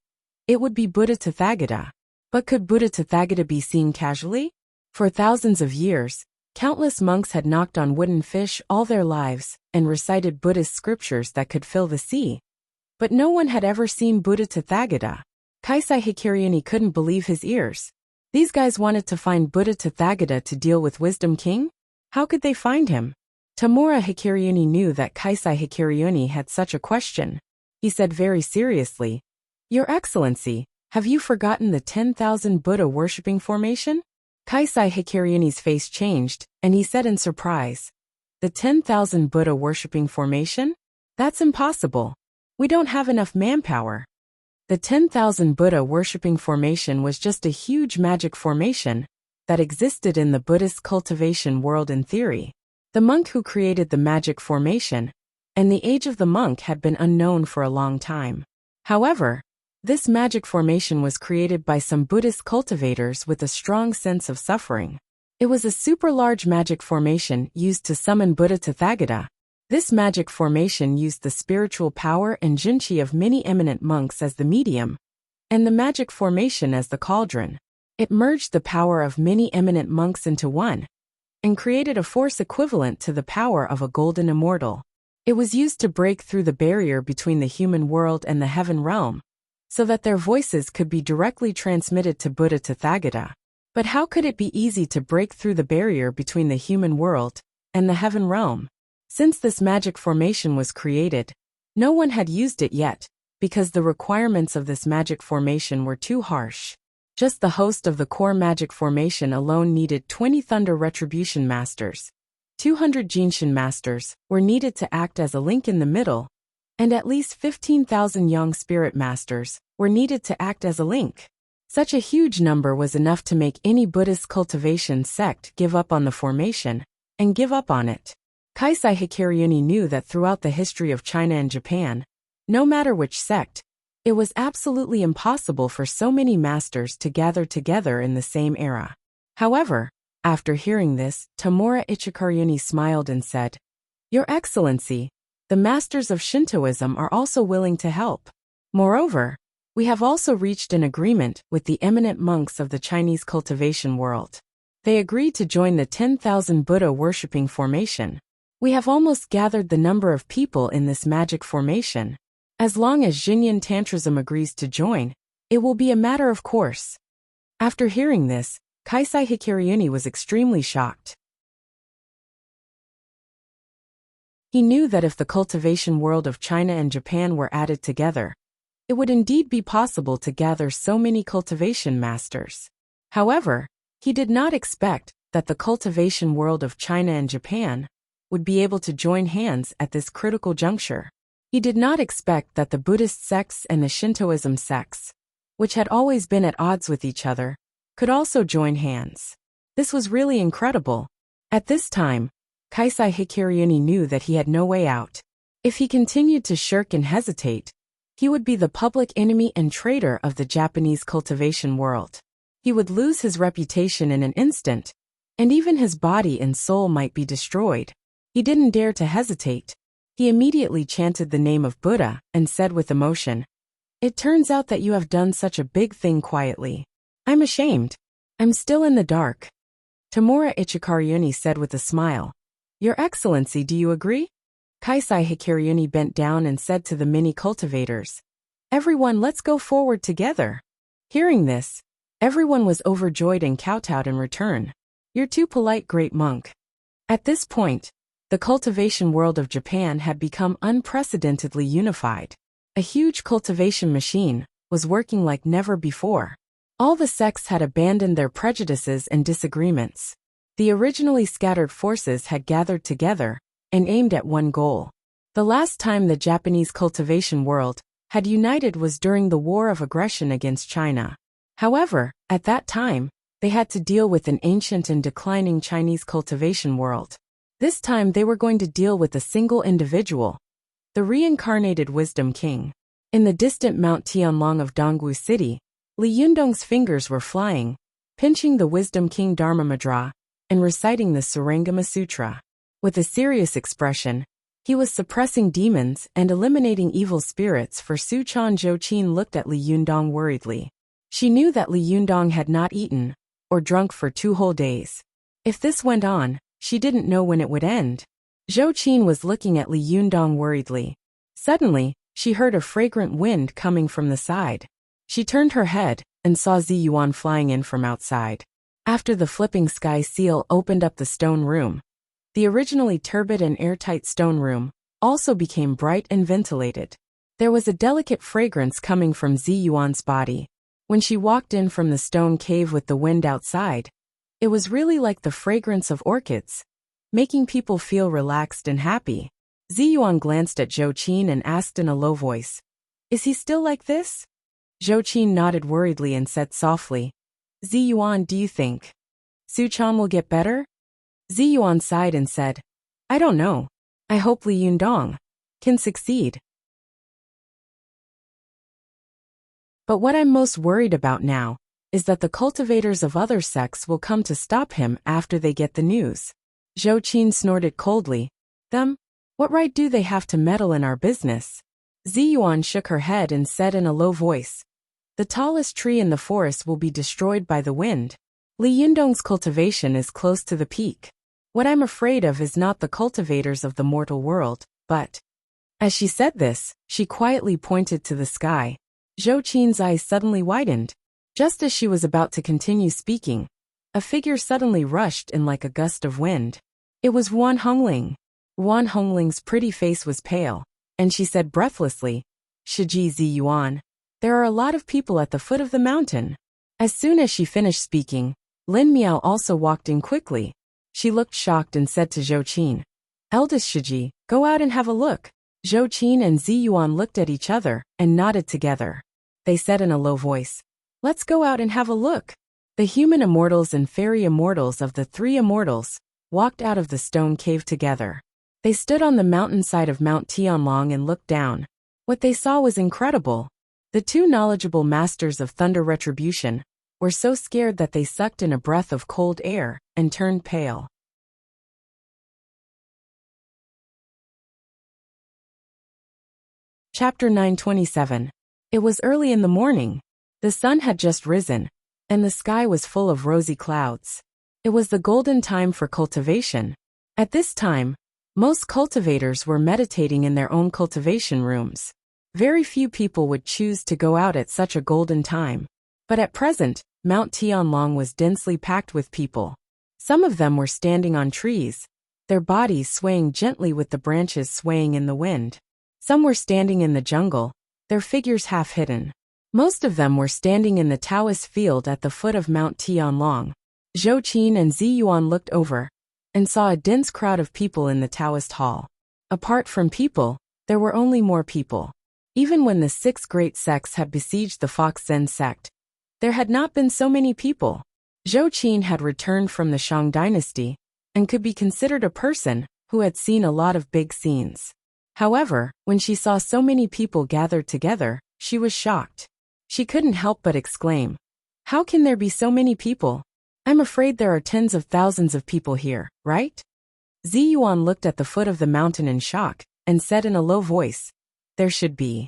it would be Buddha Tathagata. But could Buddha Tathagata be seen casually? For thousands of years, countless monks had knocked on wooden fish all their lives and recited Buddhist scriptures that could fill the sea. But no one had ever seen Buddha Tathagata. Kaisai Hikaryuni couldn't believe his ears. These guys wanted to find Buddha Tathagata to deal with Wisdom King? How could they find him? Tamura Hikaryuni knew that Kaisai Hikaryuni had such a question. He said very seriously, Your Excellency, have you forgotten the 10,000 Buddha worshipping formation? Kaisai Hikaryuni's face changed, and he said in surprise, The 10,000 Buddha worshipping formation? That's impossible. We don't have enough manpower. The 10,000 Buddha worshipping formation was just a huge magic formation that existed in the Buddhist cultivation world in theory. The monk who created the magic formation and the age of the monk had been unknown for a long time. However, this magic formation was created by some Buddhist cultivators with a strong sense of suffering. It was a super large magic formation used to summon Buddha Tathagata. This magic formation used the spiritual power and jinqi of many eminent monks as the medium, and the magic formation as the cauldron. It merged the power of many eminent monks into one, and created a force equivalent to the power of a golden immortal. It was used to break through the barrier between the human world and the heaven realm, so that their voices could be directly transmitted to Buddha Tathagata. But how could it be easy to break through the barrier between the human world and the heaven realm? Since this magic formation was created, no one had used it yet, because the requirements of this magic formation were too harsh. Just the host of the core magic formation alone needed 20 Thunder Retribution Masters. 200 Jinshin Masters were needed to act as a link in the middle, and at least 15,000 Yang Spirit Masters were needed to act as a link. Such a huge number was enough to make any Buddhist cultivation sect give up on the formation, and give up on it. Kaisai Hikaryuni knew that throughout the history of China and Japan, no matter which sect, it was absolutely impossible for so many masters to gather together in the same era. However, after hearing this, Tamura Ichikaryuni smiled and said, "Your Excellency, the masters of Shintoism are also willing to help. Moreover, we have also reached an agreement with the eminent monks of the Chinese cultivation world. They agreed to join the 10,000 Buddha worshipping formation. We have almost gathered the number of people in this magic formation. As long as Xinyan Tantrism agrees to join, it will be a matter of course." After hearing this, Kaisai Hikaryuni was extremely shocked. He knew that if the cultivation world of China and Japan were added together, it would indeed be possible to gather so many cultivation masters. However, he did not expect that the cultivation world of China and Japan would be able to join hands at this critical juncture. He did not expect that the Buddhist sects and the Shintoism sects, which had always been at odds with each other, could also join hands. This was really incredible. At this time, Kaisai Hikaryuni knew that he had no way out. If he continued to shirk and hesitate, he would be the public enemy and traitor of the Japanese cultivation world. He would lose his reputation in an instant, and even his body and soul might be destroyed. He didn't dare to hesitate. He immediately chanted the name of Buddha and said with emotion, "It turns out that you have done such a big thing quietly. I'm ashamed. I'm still in the dark." Tamura Ichikaryuni said with a smile, "Your Excellency, do you agree?" Kaisai Hikaryuni bent down and said to the many cultivators, "Everyone, let's go forward together." Hearing this, everyone was overjoyed and kowtowed in return. "You're too polite, great monk." At this point, the cultivation world of Japan had become unprecedentedly unified. A huge cultivation machine was working like never before. All the sects had abandoned their prejudices and disagreements. The originally scattered forces had gathered together and aimed at one goal. The last time the Japanese cultivation world had united was during the war of aggression against China. However, at that time, they had to deal with an ancient and declining Chinese cultivation world. This time they were going to deal with a single individual, the reincarnated Wisdom King. In the distant Mount Tianlong of Dongwu City, Li Yundong's fingers were flying, pinching the Wisdom King Dharma Mudra and reciting the Surangama Sutra. With a serious expression, he was suppressing demons and eliminating evil spirits. For Suchan Zhou-Qin looked at Li Yundong worriedly. She knew that Li Yundong had not eaten or drunk for 2 whole days. If this went on, she didn't know when it would end. Zhou-Qin was looking at Li Yundong worriedly. Suddenly, she heard a fragrant wind coming from the side. She turned her head and saw Zi Yuan flying in from outside. After the flipping sky seal opened up the stone room, the originally turbid and airtight stone room also became bright and ventilated. There was a delicate fragrance coming from Zi Yuan's body. When she walked in from the stone cave with the wind outside, it was really like the fragrance of orchids, making people feel relaxed and happy. Zi Yuan glanced at Zhou-Qin and asked in a low voice, "Is he still like this?" Zhou-Qin nodded worriedly and said softly, "Zi Yuan, do you think Suchan will get better?" Zi Yuan sighed and said, "I don't know. I hope Li Yundong can succeed. But what I'm most worried about now is that the cultivators of other sects will come to stop him after they get the news." Zhou-Qin snorted coldly. "Them? What right do they have to meddle in our business? Ziyuan shook her head and said in a low voice, the tallest tree in the forest will be destroyed by the wind. Li Yundong's cultivation is close to the peak. What I'm afraid of is not the cultivators of the mortal world, but... As she said this, she quietly pointed to the sky. Zhou Qin's eyes suddenly widened. Just as she was about to continue speaking, a figure suddenly rushed in like a gust of wind. It was Wan Hongling. Wan Hongling's pretty face was pale, and she said breathlessly, Shiji Ziyuan, there are a lot of people at the foot of the mountain. As soon as she finished speaking, Lin Miao also walked in quickly. She looked shocked and said to Zhou Qin, Eldest Shiji, go out and have a look. Zhou Qin and Ziyuan looked at each other and nodded together. They said in a low voice, let's go out and have a look. The human immortals and fairy immortals of the three immortals walked out of the stone cave together. They stood on the mountainside of Mount Tianlong and looked down. What they saw was incredible. The two knowledgeable masters of thunder retribution were so scared that they sucked in a breath of cold air and turned pale. Chapter 927. It was early in the morning. The sun had just risen, and the sky was full of rosy clouds. It was the golden time for cultivation. At this time, most cultivators were meditating in their own cultivation rooms. Very few people would choose to go out at such a golden time. But at present, Mount Tianlong was densely packed with people. Some of them were standing on trees, their bodies swaying gently with the branches swaying in the wind. Some were standing in the jungle, their figures half hidden. Most of them were standing in the Taoist field at the foot of Mount Tianlong. Zhou Qin and Ziyuan looked over and saw a dense crowd of people in the Taoist hall. Apart from people, there were only more people. Even when the 6 great sects had besieged the Fox Zen sect, there had not been so many people. Zhou Qin had returned from the Shang dynasty and could be considered a person who had seen a lot of big scenes. However, when she saw so many people gathered together, she was shocked. She couldn't help but exclaim, how can there be so many people? I'm afraid there are tens of thousands of people here, right? Ziyuan looked at the foot of the mountain in shock and said in a low voice, there should be.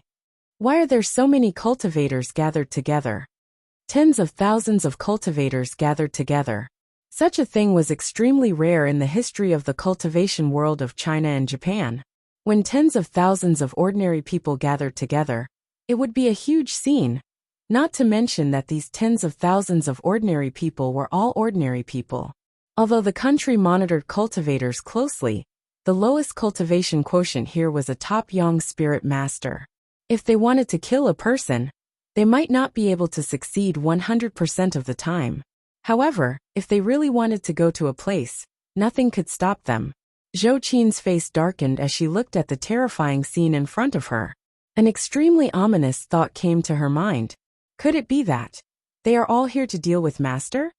Why are there so many cultivators gathered together? Tens of thousands of cultivators gathered together. Such a thing was extremely rare in the history of the cultivation world of China and Japan. When tens of thousands of ordinary people gathered together, it would be a huge scene. Not to mention that these tens of thousands of ordinary people were all ordinary people. Although the country monitored cultivators closely, the lowest cultivation quotient here was a top Yang spirit master. If they wanted to kill a person, they might not be able to succeed 100% of the time. However, if they really wanted to go to a place, nothing could stop them. Zhou Qin's face darkened as she looked at the terrifying scene in front of her. An extremely ominous thought came to her mind. Could it be that they are all here to deal with Master?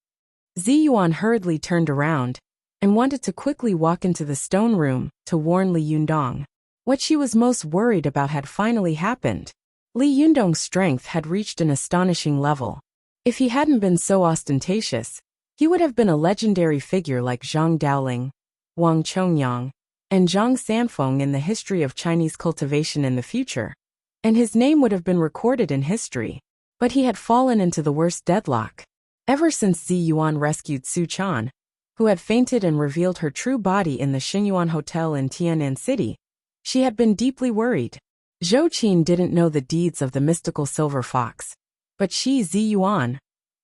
Ziyuan hurriedly turned around and wanted to quickly walk into the stone room to warn Li Yundong. What she was most worried about had finally happened. Li Yundong's strength had reached an astonishing level. If he hadn't been so ostentatious, he would have been a legendary figure like Zhang Daoling, Wang Chongyang, and Zhang Sanfeng in the history of Chinese cultivation in the future, and his name would have been recorded in history. But he had fallen into the worst deadlock. Ever since Ziyuan rescued Su Chan, who had fainted and revealed her true body in the Xingyuan Hotel in Tianan City, she had been deeply worried. Zhou Qin didn't know the deeds of the mystical silver fox, but she, Ziyuan,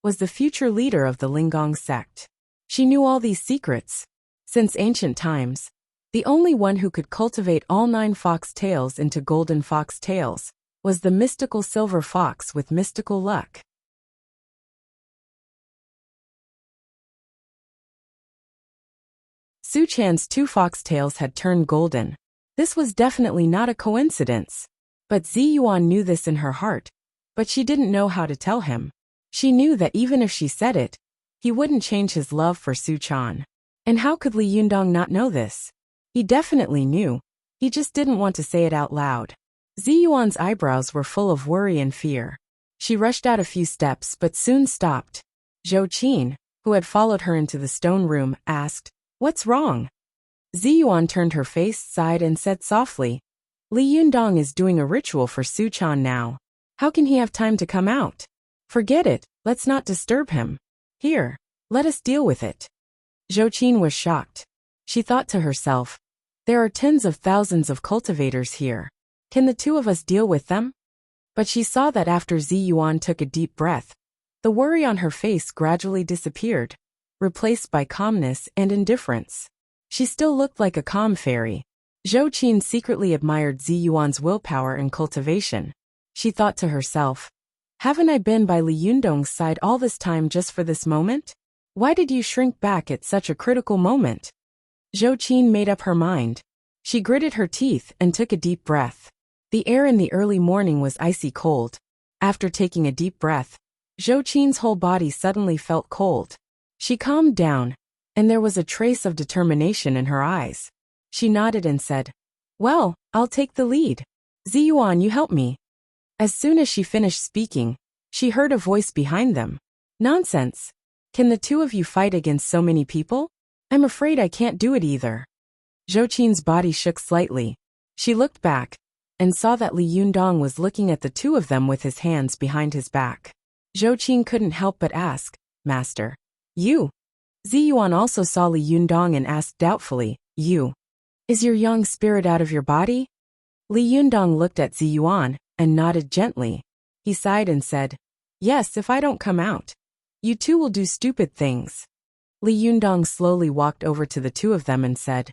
was the future leader of the Linggong sect. She knew all these secrets. Since ancient times, the only one who could cultivate all 9 fox tails into golden fox tails was the mystical silver fox with mystical luck. Su Chan's 2 foxtails had turned golden. This was definitely not a coincidence. But Ziyuan knew this in her heart, but she didn't know how to tell him. She knew that even if she said it, he wouldn't change his love for Su Chan. And how could Li Yundong not know this? He definitely knew. He just didn't want to say it out loud. Ziyuan's eyebrows were full of worry and fear. She rushed out a few steps but soon stopped. Zhou Qin, who had followed her into the stone room, asked, "What's wrong?" Ziyuan turned her face side and said softly, Li Yundong is doing a ritual for Suchan now. How can he have time to come out? Forget it, let's not disturb him. Here, let us deal with it. Zhou Qin was shocked. She thought to herself, there are tens of thousands of cultivators here. Can the two of us deal with them? But she saw that after Ziyuan took a deep breath, the worry on her face gradually disappeared, replaced by calmness and indifference. She still looked like a calm fairy. Zhou Qin secretly admired Ziyuan's willpower and cultivation. She thought to herself, haven't I been by Li Yundong's side all this time just for this moment? Why did you shrink back at such a critical moment? Zhou Qin made up her mind. She gritted her teeth and took a deep breath. The air in the early morning was icy cold. After taking a deep breath, Zhou Qin's whole body suddenly felt cold. She calmed down, and there was a trace of determination in her eyes. She nodded and said, well, I'll take the lead. Ziyuan, you help me. As soon as she finished speaking, she heard a voice behind them. Nonsense. Can the two of you fight against so many people? I'm afraid I can't do it either. Zhou Qin's body shook slightly. She looked back, and saw that Li Yundong was looking at the two of them with his hands behind his back. Zhou Qin couldn't help but ask, Master, you? Ziyuan also saw Li Yundong and asked doubtfully, you? Is your young spirit out of your body? Li Yundong looked at Ziyuan and nodded gently. He sighed and said, yes, if I don't come out, you two will do stupid things. Li Yundong slowly walked over to the two of them and said,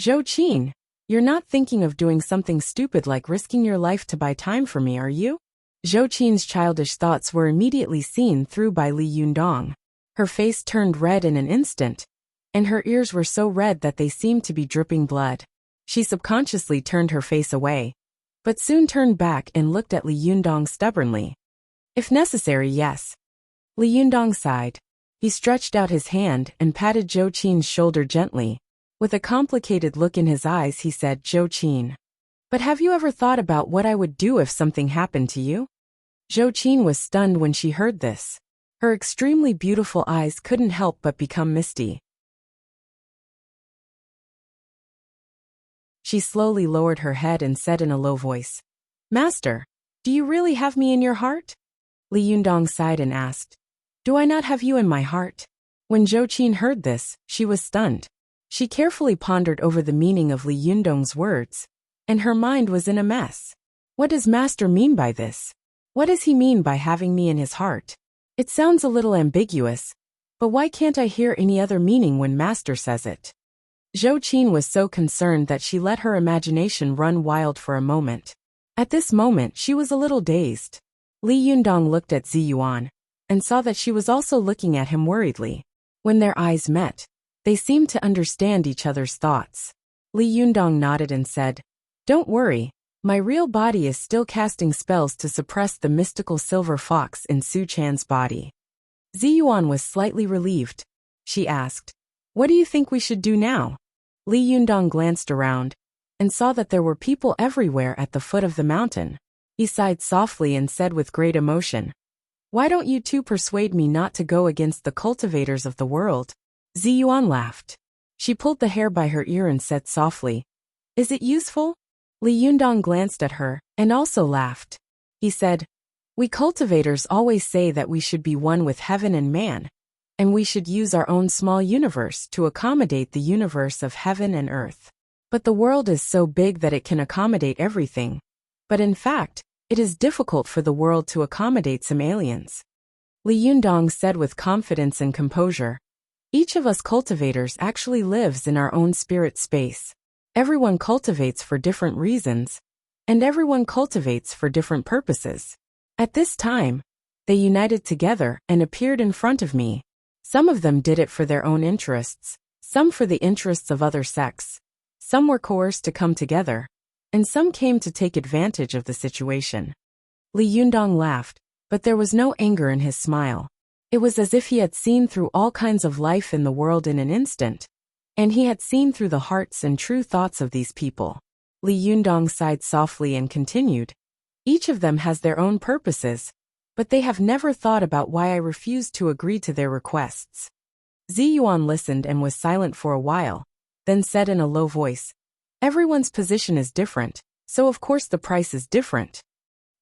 Zhou Qin, you're not thinking of doing something stupid like risking your life to buy time for me, are you? Zhou Qin's childish thoughts were immediately seen through by Li Yundong. Her face turned red in an instant, and her ears were so red that they seemed to be dripping blood. She subconsciously turned her face away, but soon turned back and looked at Li Yundong stubbornly. If necessary, yes. Li Yundong sighed. He stretched out his hand and patted Zhou Qin's shoulder gently. With a complicated look in his eyes, he said, Zhou Qin, but have you ever thought about what I would do if something happened to you? Zhou Qin was stunned when she heard this. Her extremely beautiful eyes couldn't help but become misty. She slowly lowered her head and said in a low voice, Master, do you really have me in your heart? Li Yundong sighed and asked, do I not have you in my heart? When Zhou Qin heard this, she was stunned. She carefully pondered over the meaning of Li Yundong's words, and her mind was in a mess. What does Master mean by this? What does he mean by having me in his heart? It sounds a little ambiguous, but why can't I hear any other meaning when Master says it? Zhou Qin was so concerned that she let her imagination run wild for a moment. At this moment, she was a little dazed. Li Yundong looked at Ziyuan, and saw that she was also looking at him worriedly. When their eyes met, they seemed to understand each other's thoughts. Li Yundong nodded and said, don't worry, my real body is still casting spells to suppress the mystical silver fox in Su Chan's body. Ziyuan was slightly relieved. She asked, what do you think we should do now? Li Yundong glanced around, and saw that there were people everywhere at the foot of the mountain. He sighed softly and said with great emotion, why don't you two persuade me not to go against the cultivators of the world? Ziyuan laughed. She pulled the hair by her ear and said softly, is it useful? Li Yundong glanced at her, and also laughed. He said, we cultivators always say that we should be one with heaven and man, and we should use our own small universe to accommodate the universe of heaven and earth. But the world is so big that it can accommodate everything. But in fact, it is difficult for the world to accommodate some aliens. Li Yundong said with confidence and composure, each of us cultivators actually lives in our own spirit space. Everyone cultivates for different reasons, and everyone cultivates for different purposes. At this time, they united together and appeared in front of me. Some of them did it for their own interests, some for the interests of other sects. Some were coerced to come together, and some came to take advantage of the situation. Li Yundong laughed, but there was no anger in his smile. It was as if he had seen through all kinds of life in the world in an instant, and he had seen through the hearts and true thoughts of these people. Li Yundong sighed softly and continued, each of them has their own purposes, but they have never thought about why I refused to agree to their requests. Ziyuan listened and was silent for a while. then said in a low voice, "Everyone's position is different, so of course the price is different."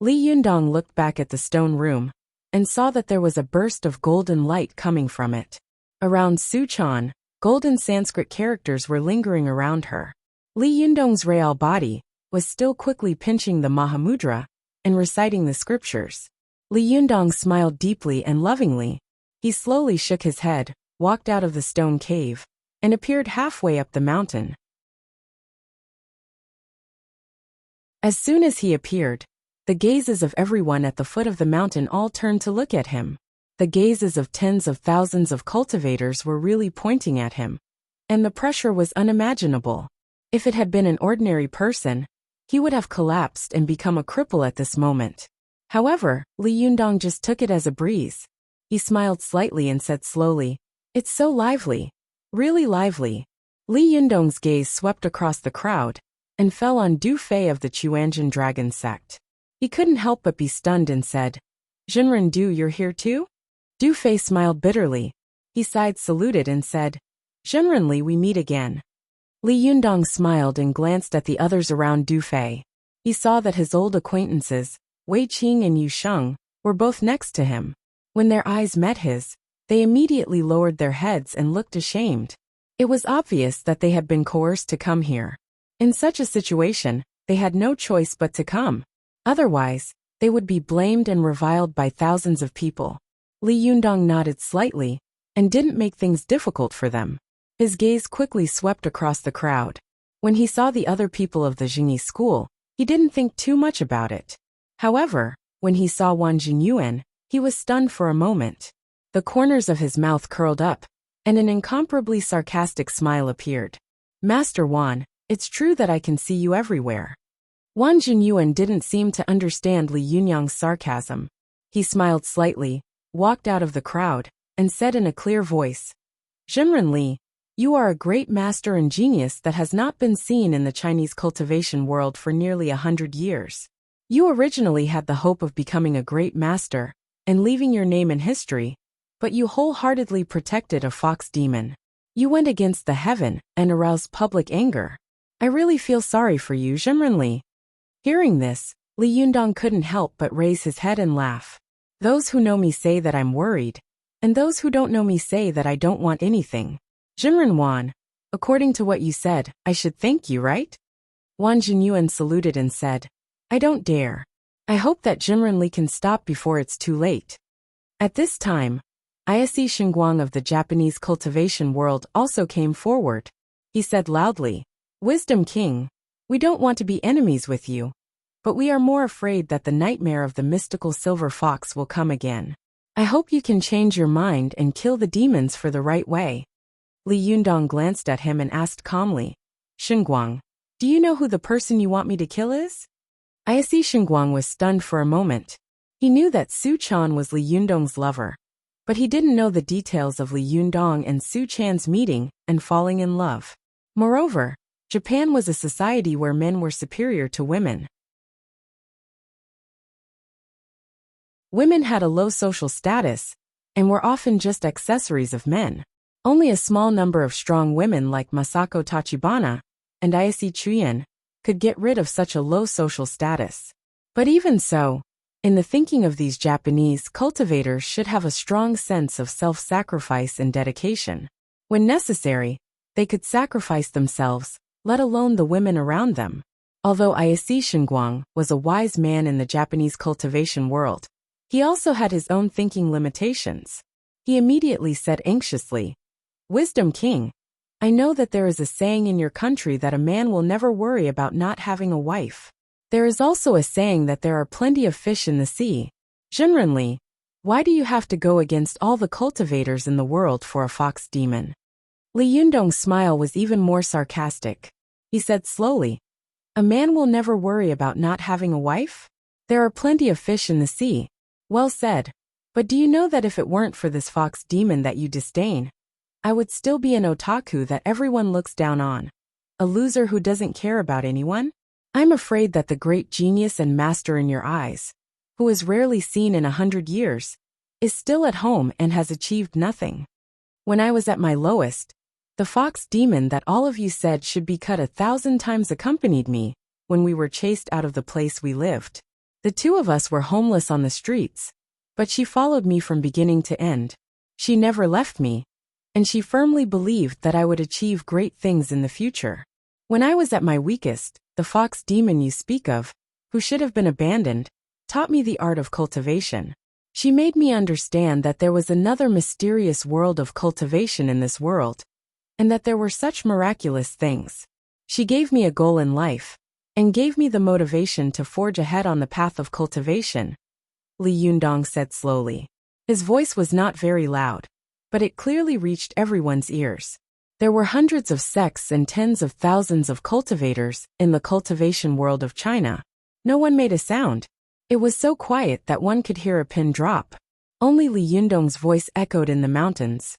Li Yundong looked back at the stone room and saw that there was a burst of golden light coming from it. Around Su Chan, golden Sanskrit characters were lingering around her. Li Yundong's real body was still quickly pinching the Mahamudra and reciting the scriptures. Li Yundong smiled deeply and lovingly. He slowly shook his head, walked out of the stone cave, and appeared halfway up the mountain. As soon as he appeared, the gazes of everyone at the foot of the mountain all turned to look at him. The gazes of tens of thousands of cultivators were really pointing at him, and the pressure was unimaginable. If it had been an ordinary person, he would have collapsed and become a cripple at this moment. However, Li Yundong just took it as a breeze. He smiled slightly and said slowly, "It's so lively. Really lively." Li Yundong's gaze swept across the crowd and fell on Du Fei of the Chuanjin dragon sect. He couldn't help but be stunned and said, "Jinren Du, you're here too?" Du Fei smiled bitterly. He sighed, saluted, and said, "Jinren Li, we meet again." Li Yundong smiled and glanced at the others around Du Fei. He saw that his old acquaintances, Wei Qing and Yu Sheng, were both next to him. When their eyes met his, they immediately lowered their heads and looked ashamed. It was obvious that they had been coerced to come here. In such a situation, they had no choice but to come. Otherwise, they would be blamed and reviled by thousands of people. Li Yundong nodded slightly and didn't make things difficult for them. His gaze quickly swept across the crowd. When he saw the other people of the Jingyi school, he didn't think too much about it. However, when he saw Wang Jinyuan, he was stunned for a moment. The corners of his mouth curled up, and an incomparably sarcastic smile appeared. "Master Wan, it's true that I can see you everywhere." Wang Jinyuan didn't seem to understand Li Yundong's sarcasm. He smiled slightly, walked out of the crowd, and said in a clear voice, "Jinren Li, you are a great master and genius that has not been seen in the Chinese cultivation world for nearly 100 years. You originally had the hope of becoming a great master and leaving your name in history, but you wholeheartedly protected a fox demon. You went against the heaven and aroused public anger. I really feel sorry for you, Jinren Li." Hearing this, Li Yundong couldn't help but raise his head and laugh. "Those who know me say that I'm worried, and those who don't know me say that I don't want anything. Jinren Wan, according to what you said, I should thank you, right?" Wang Jinyuan saluted and said, "I don't dare. I hope that Jinren Li can stop before it's too late." At this time, Ise Xinguang of the Japanese cultivation world also came forward. He said loudly, "Wisdom King, we don't want to be enemies with you, but we are more afraid that the nightmare of the mystical silver fox will come again. I hope you can change your mind and kill the demons for the right way." Li Yundong glanced at him and asked calmly, "Xinguang, do you know who the person you want me to kill is?" Ise Xinguang was stunned for a moment. He knew that Su Chan was Li Yundong's lover, but he didn't know the details of Li Yundong and Su Chan's meeting and falling in love. Moreover, Japan was a society where men were superior to women. Women had a low social status and were often just accessories of men. Only a small number of strong women like Masako Tachibana and Ise Chuyen could get rid of such a low social status. But even so, in the thinking of these Japanese cultivators should have a strong sense of self-sacrifice and dedication. When necessary, they could sacrifice themselves, let alone the women around them. Although Ise Xinguang was a wise man in the Japanese cultivation world, he also had his own thinking limitations. He immediately said anxiously, "Wisdom King, I know that there is a saying in your country that a man will never worry about not having a wife. There is also a saying that there are plenty of fish in the sea. Jinren Li, why do you have to go against all the cultivators in the world for a fox demon?" Li Yundong's smile was even more sarcastic. He said slowly, "A man will never worry about not having a wife? There are plenty of fish in the sea. Well said. But do you know that if it weren't for this fox demon that you disdain, I would still be an otaku that everyone looks down on? A loser who doesn't care about anyone? I'm afraid that the great genius and master in your eyes, who is rarely seen in 100 years, is still at home and has achieved nothing. When I was at my lowest, The fox demon that all of you said should be cut 1,000 times accompanied me when we were chased out of the place we lived. The two of us were homeless on the streets, but she followed me from beginning to end. She never left me, and she firmly believed that I would achieve great things in the future. When I was at my weakest, the fox demon you speak of, who should have been abandoned, taught me the art of cultivation. She made me understand that there was another mysterious world of cultivation in this world, and that there were such miraculous things. She gave me a goal in life, and gave me the motivation to forge ahead on the path of cultivation, Li Yundong said slowly. His voice was not very loud, but it clearly reached everyone's ears. There were hundreds of sects and tens of thousands of cultivators in the cultivation world of China. No one made a sound. It was so quiet that one could hear a pin drop. Only Li Yundong's voice echoed in the mountains.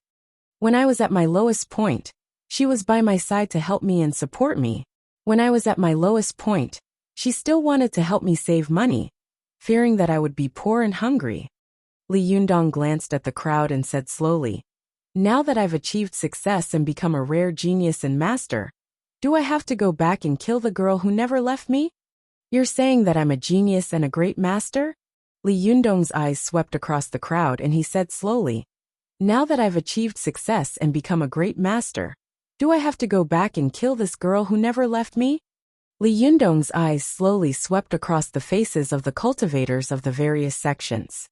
When I was at my lowest point, she was by my side to help me and support me. When I was at my lowest point, she still wanted to help me save money, fearing that I would be poor and hungry. Li Yundong glanced at the crowd and said slowly, "Now that I've achieved success and become a rare genius and master, do I have to go back and kill the girl who never left me? You're saying that I'm a genius and a great master?" Li Yundong's eyes swept across the crowd and he said slowly, "Now that I've achieved success and become a great master, do I have to go back and kill this girl who never left me?" Li Yundong's eyes slowly swept across the faces of the cultivators of the various sections.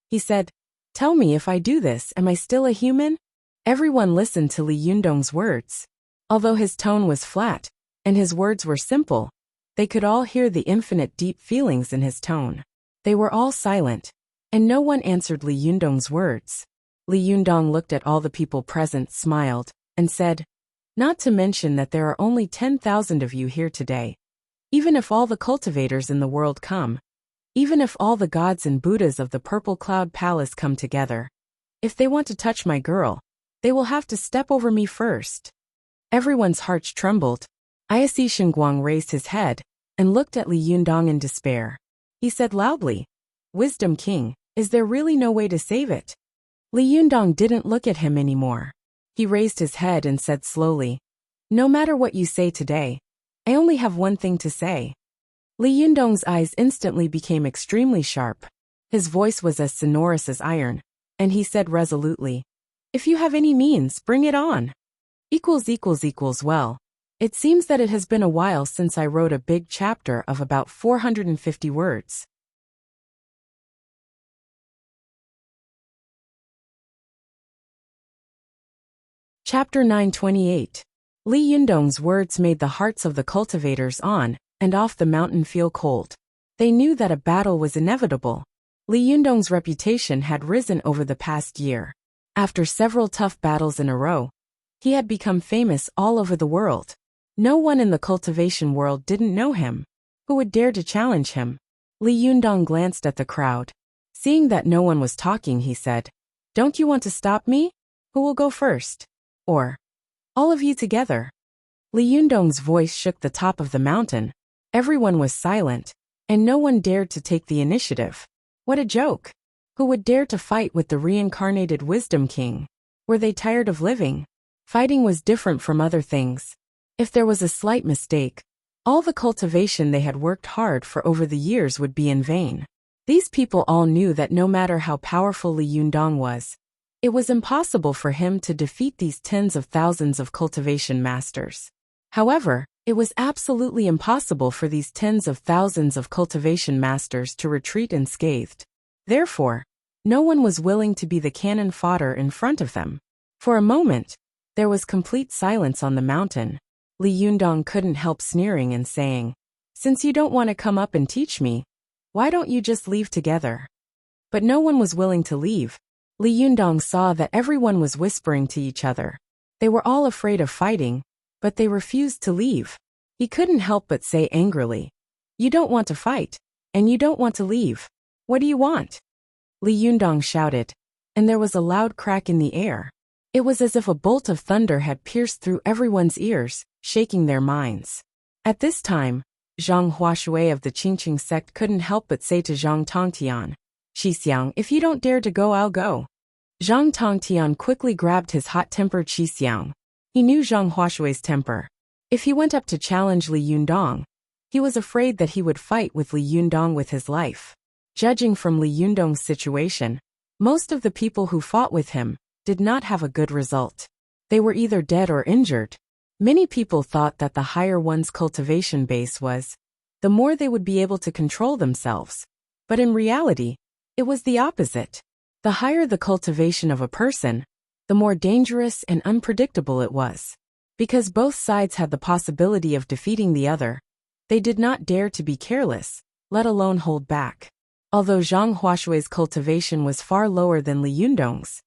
He said, "Tell me, if I do this, am I still a human?" Everyone listened to Li Yundong's words. Although his tone was flat, and his words were simple, they could all hear the infinite deep feelings in his tone. They were all silent, and no one answered Li Yundong's words. Li Yundong looked at all the people present, smiled, and said, "Not to mention that there are only 10,000 of you here today. Even if all the cultivators in the world come, even if all the gods and Buddhas of the Purple Cloud Palace come together, if they want to touch my girl, they will have to step over me first." Everyone's hearts trembled. Ayasi Xinguang raised his head and looked at Li Yundong in despair. He said loudly, "Wisdom King, is there really no way to save it?" Li Yundong didn't look at him anymore. He raised his head and said slowly, "No matter what you say today, I only have one thing to say." Li Yundong's eyes instantly became extremely sharp. His voice was as sonorous as iron, and he said resolutely, "If you have any means, bring it on. Well, it seems that it has been a while since I wrote a big chapter of about 450 words. Chapter 928. Li Yundong's words made the hearts of the cultivators on and off the mountain feel cold. They knew that a battle was inevitable. Li Yundong's reputation had risen over the past year. After several tough battles in a row, he had become famous all over the world. No one in the cultivation world didn't know him. Who would dare to challenge him? Li Yundong glanced at the crowd. Seeing that no one was talking, he said, "Don't you want to stop me? Who will go first? Or all of you together?" Li Yundong's voice shook the top of the mountain. Everyone was silent, and no one dared to take the initiative. What a joke! Who would dare to fight with the reincarnated Wisdom King? Were they tired of living? Fighting was different from other things. If there was a slight mistake, all the cultivation they had worked hard for over the years would be in vain. These people all knew that no matter how powerful Li Yundong was, it was impossible for him to defeat these tens of thousands of cultivation masters. However, it was absolutely impossible for these tens of thousands of cultivation masters to retreat unscathed. Therefore, no one was willing to be the cannon fodder in front of them. For a moment, there was complete silence on the mountain. Li Yundong couldn't help sneering and saying, "Since you don't want to come up and teach me, why don't you just leave together?" But no one was willing to leave. Li Yundong saw that everyone was whispering to each other. They were all afraid of fighting, but they refused to leave. He couldn't help but say angrily, "You don't want to fight, and you don't want to leave. What do you want?" Li Yundong shouted, and there was a loud crack in the air. It was as if a bolt of thunder had pierced through everyone's ears, shaking their minds. At this time, Zhang Huashui of the Qingqing sect couldn't help but say to Zhang Tongtian, "Xixiang, if you don't dare to go, I'll go." Zhang Tongtian quickly grabbed his hot-tempered Xixiang. He knew Zhang Huashui's temper. If he went up to challenge Li Yundong, he was afraid that he would fight with Li Yundong with his life. Judging from Li Yundong's situation, most of the people who fought with him did not have a good result. They were either dead or injured. Many people thought that the higher one's cultivation base was, the more they would be able to control themselves. But in reality, it was the opposite. The higher the cultivation of a person, the more dangerous and unpredictable it was. Because both sides had the possibility of defeating the other, they did not dare to be careless, let alone hold back. Although Zhang Huashui's cultivation was far lower than Li Yundong's,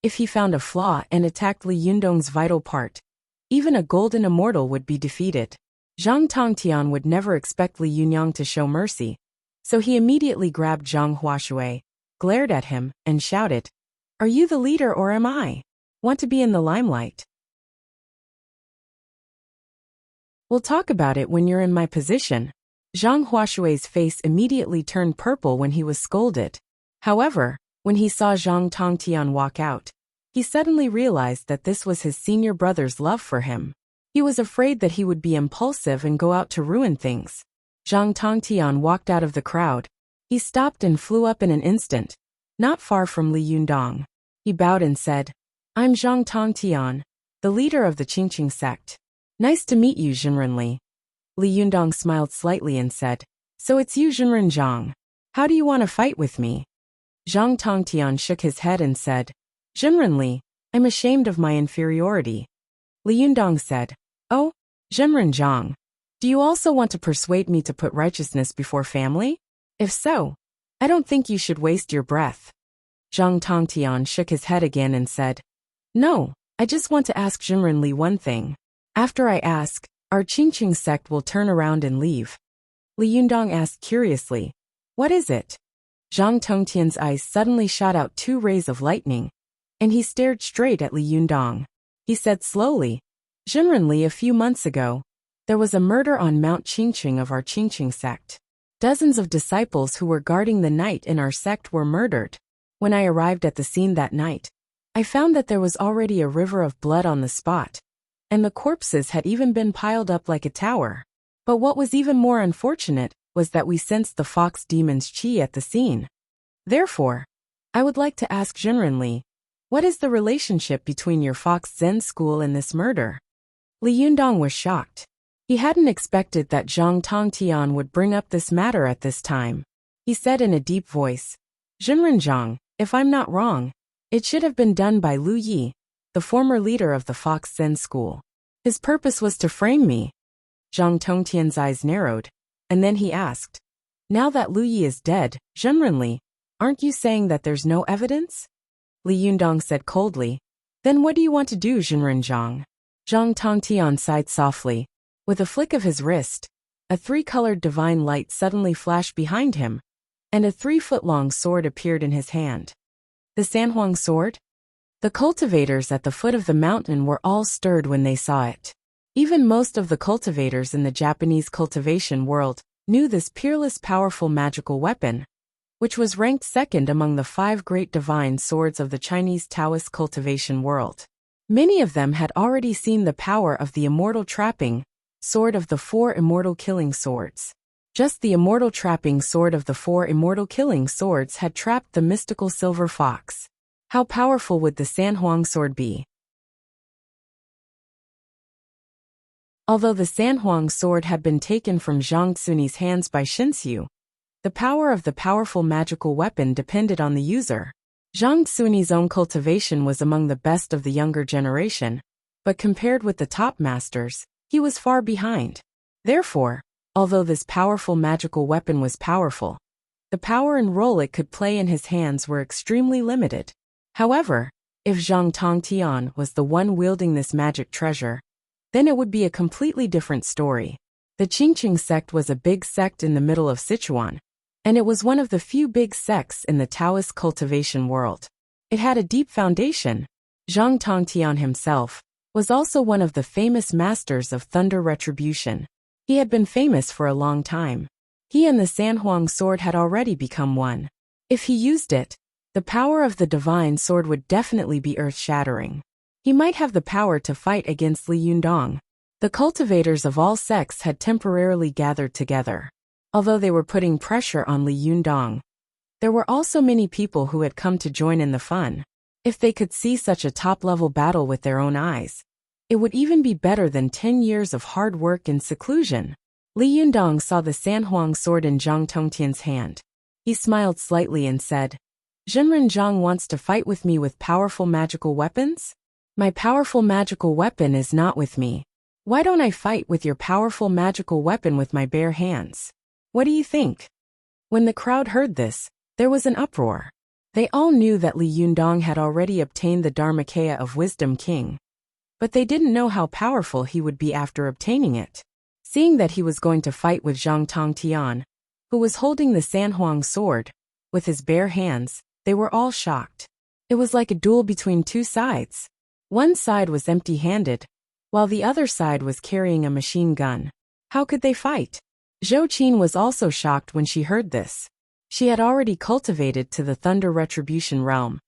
if he found a flaw and attacked Li Yundong's vital part, even a golden immortal would be defeated. Zhang Tongtian would never expect Li Yunong to show mercy, so he immediately grabbed Zhang Huashui, glared at him, and shouted, "Are you the leader or am I? Want to be in the limelight? We'll talk about it when you're in my position." Zhang Huashui's face immediately turned purple when he was scolded. However, when he saw Zhang Tongtian walk out, he suddenly realized that this was his senior brother's love for him. He was afraid that he would be impulsive and go out to ruin things. Zhang Tongtian walked out of the crowd. He stopped and flew up in an instant, not far from Li Yundong. He bowed and said, "I'm Zhang Tongtian, the leader of the Qingqing sect. Nice to meet you, Jinren Li." Li Yundong smiled slightly and said, "So it's you, Jinren Zhang. How do you want to fight with me?" Zhang Tongtian shook his head and said, "Jinren Li, I'm ashamed of my inferiority." Li Yundong said, "Oh, Jinren Zhang, do you also want to persuade me to put righteousness before family? If so, I don't think you should waste your breath." Zhang Tongtian shook his head again and said, "No, I just want to ask Jinren Li one thing. After I ask, our Qingqing sect will turn around and leave." Li Yundong asked curiously, "What is it?" Zhang Tongtian's eyes suddenly shot out 2 rays of lightning, and he stared straight at Li Yundong. He said slowly, "Jinren Li, a few months ago, there was a murder on Mount Qingqing of our Qingqing sect. Dozens of disciples who were guarding the night in our sect were murdered. When I arrived at the scene that night, I found that there was already a river of blood on the spot, and the corpses had even been piled up like a tower. But what was even more unfortunate was that we sensed the fox demon's qi at the scene. Therefore, I would like to ask Jinren Li, what is the relationship between your Fox Zen school and this murder?" Li Yundong was shocked. He hadn't expected that Zhang Tongtian would bring up this matter at this time. He said in a deep voice, "Jinren Zhang, if I'm not wrong, it should have been done by Lu Yi, the former leader of the Fox Zen school. His purpose was to frame me." Zhang Tongtian's eyes narrowed, and then he asked, "Now that Lu Yi is dead, Jinren Li, aren't you saying that there's no evidence?" Li Yundong said coldly, "Then what do you want to do, Jinren Zhang?" Zhang Tongtian sighed softly. With a flick of his wrist, a 3-colored divine light suddenly flashed behind him, and a 3-foot-long sword appeared in his hand. The Sanhuang sword? The cultivators at the foot of the mountain were all stirred when they saw it. Even most of the cultivators in the Japanese cultivation world knew this peerless, powerful magical weapon, which was ranked second among the 5 great divine swords of the Chinese Taoist cultivation world. Many of them had already seen the power of the immortal trapping sword of the 4 immortal killing swords. Just the immortal trapping sword of the 4 immortal killing swords had trapped the mystical silver fox. How powerful would the Sanhuang sword be? Although the Sanhuang sword had been taken from Zhang Tsuni's hands by Shinsu, the power of the powerful magical weapon depended on the user. Zhang Tsuni's own cultivation was among the best of the younger generation, but compared with the top masters, he was far behind. Therefore, although this powerful magical weapon was powerful, the power and role it could play in his hands were extremely limited. However, if Zhang Tongtian was the one wielding this magic treasure, then it would be a completely different story. The Qingqing sect was a big sect in the middle of Sichuan, and it was one of the few big sects in the Taoist cultivation world. It had a deep foundation. Zhang Tongtian himself was also one of the famous masters of thunder retribution. He had been famous for a long time. He and the Sanhuang sword had already become one. If he used it, The power of the divine sword would definitely be earth-shattering. He might have the power to fight against Li Yundong. The cultivators of all sects had temporarily gathered together. Although they were putting pressure on Li Yundong, there were also many people who had come to join in the fun. If they could see such a top-level battle with their own eyes, it would even be better than 10 years of hard work in seclusion. Li Yundong saw the Sanhuang sword in Zhang Tongtian's hand. He smiled slightly and said, "Zhenren Zhang wants to fight with me with powerful magical weapons? My powerful magical weapon is not with me. Why don't I fight with your powerful magical weapon with my bare hands? What do you think?" When the crowd heard this, there was an uproar. They all knew that Li Yundong had already obtained the Dharmakaya of Wisdom King, but they didn't know how powerful he would be after obtaining it. Seeing that he was going to fight with Zhang Tongtian, who was holding the Sanhuang sword, with his bare hands, they were all shocked. It was like a duel between two sides. One side was empty-handed, while the other side was carrying a machine gun. How could they fight? Zhou Qin was also shocked when she heard this. She had already cultivated to the Thunder Retribution realm,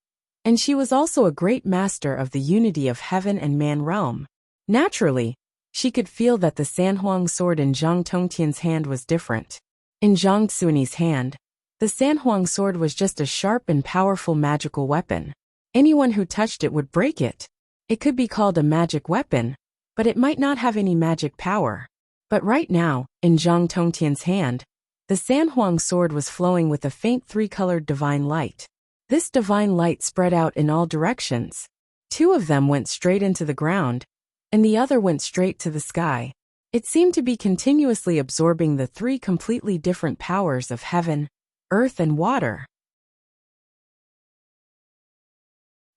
and she was also a great master of the unity of heaven and man realm. Naturally, she could feel that the Sanhuang sword in Zhang Tongtian's hand was different. In Zhang Xuani's hand, the Sanhuang sword was just a sharp and powerful magical weapon. Anyone who touched it would break it. It could be called a magic weapon, but it might not have any magic power. But right now, in Zhang Tongtian's hand, the Sanhuang sword was flowing with a faint three-colored divine light. This divine light spread out in all directions. Two of them went straight into the ground, and the other went straight to the sky. It seemed to be continuously absorbing the three completely different powers of heaven, earth and water.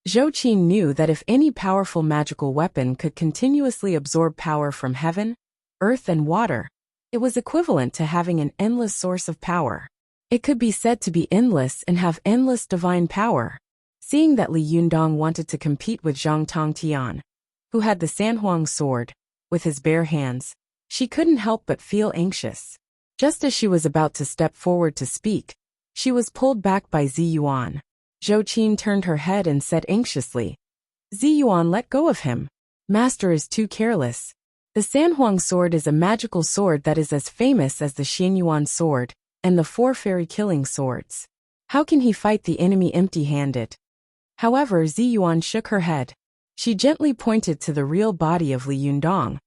Zhou Qin knew that if any powerful magical weapon could continuously absorb power from heaven, earth and water, it was equivalent to having an endless source of power. It could be said to be endless and have endless divine power. Seeing that Li Yundong wanted to compete with Zhang Tongtian, who had the Sanhuang sword, with his bare hands, she couldn't help but feel anxious. Just as she was about to step forward to speak, she was pulled back by Ziyuan. Zhou Qin turned her head and said anxiously, "Ziyuan, let go of him. Master is too careless. The Sanhuang sword is a magical sword that is as famous as the Xianyuan sword and the four fairy killing swords. How can he fight the enemy empty-handed?" However, Ziyuan shook her head. She gently pointed to the real body of Li Yundong,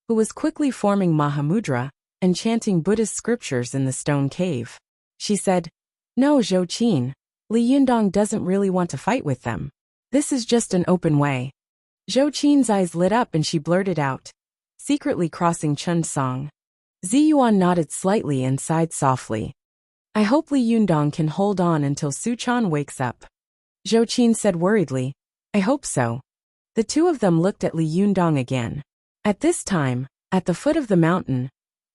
who was quickly forming Mahamudra and chanting Buddhist scriptures in the stone cave. She said, "No, Zhou Qin, Li Yundong doesn't really want to fight with them. This is just an open way." Zhou Qin's eyes lit up and she blurted out, secretly crossing Chun's song. Ziyuan nodded slightly and sighed softly. "I hope Li Yundong can hold on until Suchan wakes up." Zhou Qin said worriedly, "I hope so." The two of them looked at Li Yundong again. At this time, at the foot of the mountain,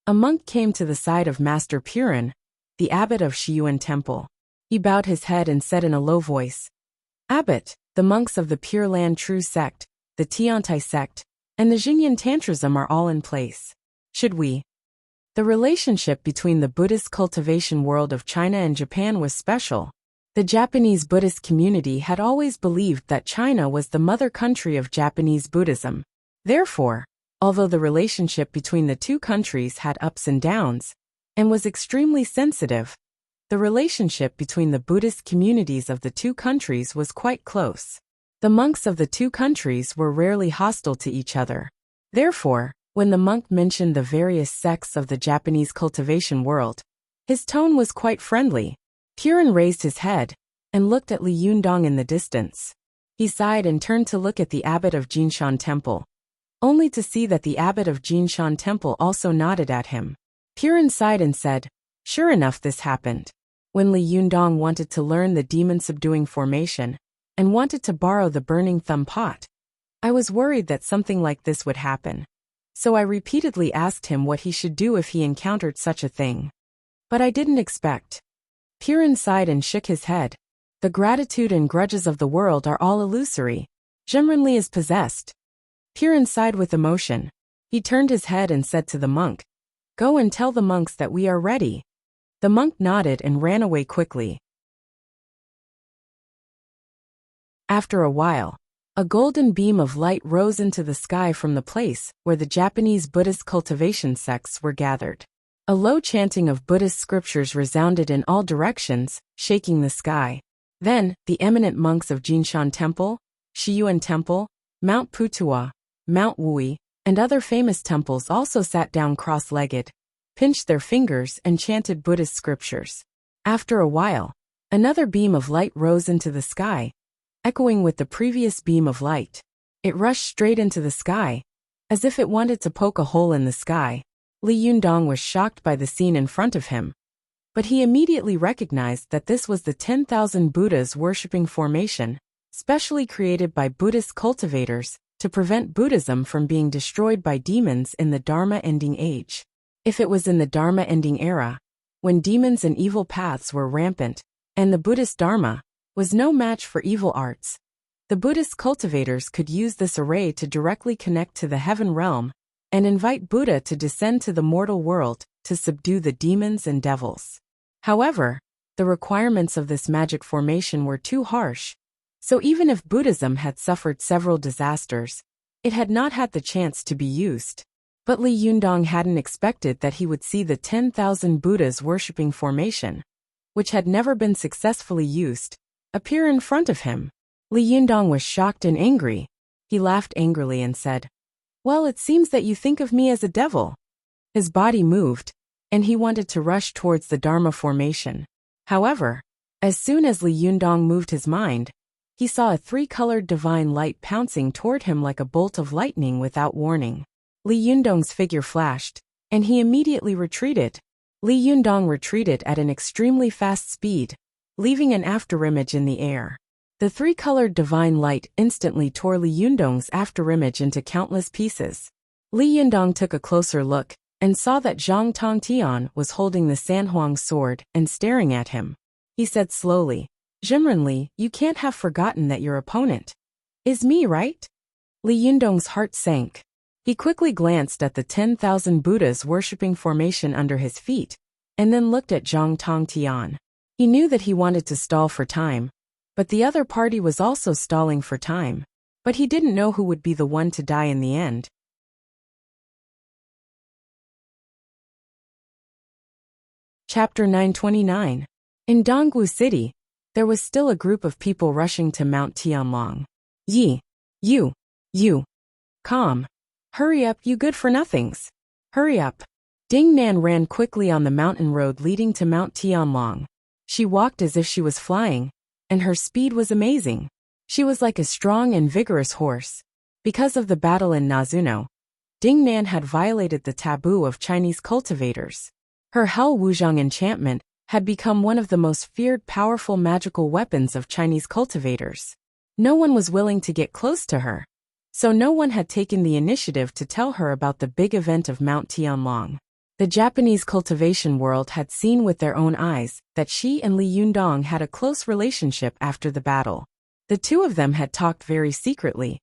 a monk came to the side of Master Purin, the abbot of Shiyuan Temple. He bowed his head and said in a low voice, "Abbot, the monks of the Pure Land True sect, the Tiantai sect, and the Xingyan Tantrism are all in place. Should we?" The relationship between the Buddhist cultivation world of China and Japan was special. The Japanese Buddhist community had always believed that China was the mother country of Japanese Buddhism. Therefore, although the relationship between the two countries had ups and downs, and was extremely sensitive, the relationship between the Buddhist communities of the two countries was quite close. The monks of the two countries were rarely hostile to each other. Therefore, when the monk mentioned the various sects of the Japanese cultivation world, his tone was quite friendly. Purin raised his head and looked at Li Yundong in the distance. He sighed and turned to look at the abbot of Jinshan Temple, only to see that the abbot of Jinshan Temple also nodded at him. Purin sighed and said, "Sure enough, this happened. When Li Yundong wanted to learn the demon-subduing formation and wanted to borrow the burning thumb pot, I was worried that something like this would happen. So I repeatedly asked him what he should do if he encountered such a thing. But I didn't expect." Purin sighed and shook his head. "The gratitude and grudges of the world are all illusory. Zhenrenli is possessed." Purin sighed with emotion. He turned his head and said to the monk, "Go and tell the monks that we are ready." The monk nodded and ran away quickly. After a while, a golden beam of light rose into the sky from the place where the Japanese Buddhist cultivation sects were gathered. A low chanting of Buddhist scriptures resounded in all directions, shaking the sky. Then, the eminent monks of Jinshan Temple, Shiyuan Temple, Mount Putuwa, Mount Wui, and other famous temples also sat down cross-legged, pinched their fingers and chanted Buddhist scriptures. After a while, another beam of light rose into the sky, echoing with the previous beam of light. It rushed straight into the sky, as if it wanted to poke a hole in the sky. Li Yundong was shocked by the scene in front of him, but he immediately recognized that this was the 10,000 Buddhas worshipping formation, specially created by Buddhist cultivators to prevent Buddhism from being destroyed by demons in the Dharma-ending age. If it was in the Dharma-ending era, when demons and evil paths were rampant, and the Buddhist Dharma was no match for evil arts, the Buddhist cultivators could use this array to directly connect to the heaven realm and invite Buddha to descend to the mortal world to subdue the demons and devils. However, the requirements of this magic formation were too harsh, so even if Buddhism had suffered several disasters, it had not had the chance to be used. But Li Yundong hadn't expected that he would see the 10,000 Buddhas worshipping formation, which had never been successfully used, appear in front of him. Li Yundong was shocked and angry. He laughed angrily and said, "Well, it seems that you think of me as a devil." His body moved, and he wanted to rush towards the Dharma formation. However, as soon as Li Yundong moved his mind, he saw a three-colored divine light pouncing toward him like a bolt of lightning without warning. Li Yundong's figure flashed, and he immediately retreated. Li Yundong retreated at an extremely fast speed, leaving an afterimage in the air. The three-colored divine light instantly tore Li Yundong's afterimage into countless pieces. Li Yundong took a closer look and saw that Zhang Tongtian was holding the Sanhuang sword and staring at him. He said slowly, "Zhenrenli, you can't have forgotten that your opponent is me, right?" Li Yundong's heart sank. He quickly glanced at the 10,000 Buddhas worshipping formation under his feet, and then looked at Zhang Tongtian. He knew that he wanted to stall for time, but the other party was also stalling for time. But he didn't know who would be the one to die in the end. Chapter 929. In Dongwu City, there was still a group of people rushing to Mount Tianlong. You. Calm. Hurry up, you good-for-nothings. Hurry up. Ding Nan ran quickly on the mountain road leading to Mount Tianlong. She walked as if she was flying, and her speed was amazing. She was like a strong and vigorous horse. Because of the battle in Nazuno, Ding Nan had violated the taboo of Chinese cultivators. Her Hell Wuzhang enchantment had become one of the most feared powerful magical weapons of Chinese cultivators. No one was willing to get close to her, so no one had taken the initiative to tell her about the big event of Mount Tianlong. The Japanese cultivation world had seen with their own eyes that she and Li Yundong had a close relationship after the battle. The two of them had talked very secretly,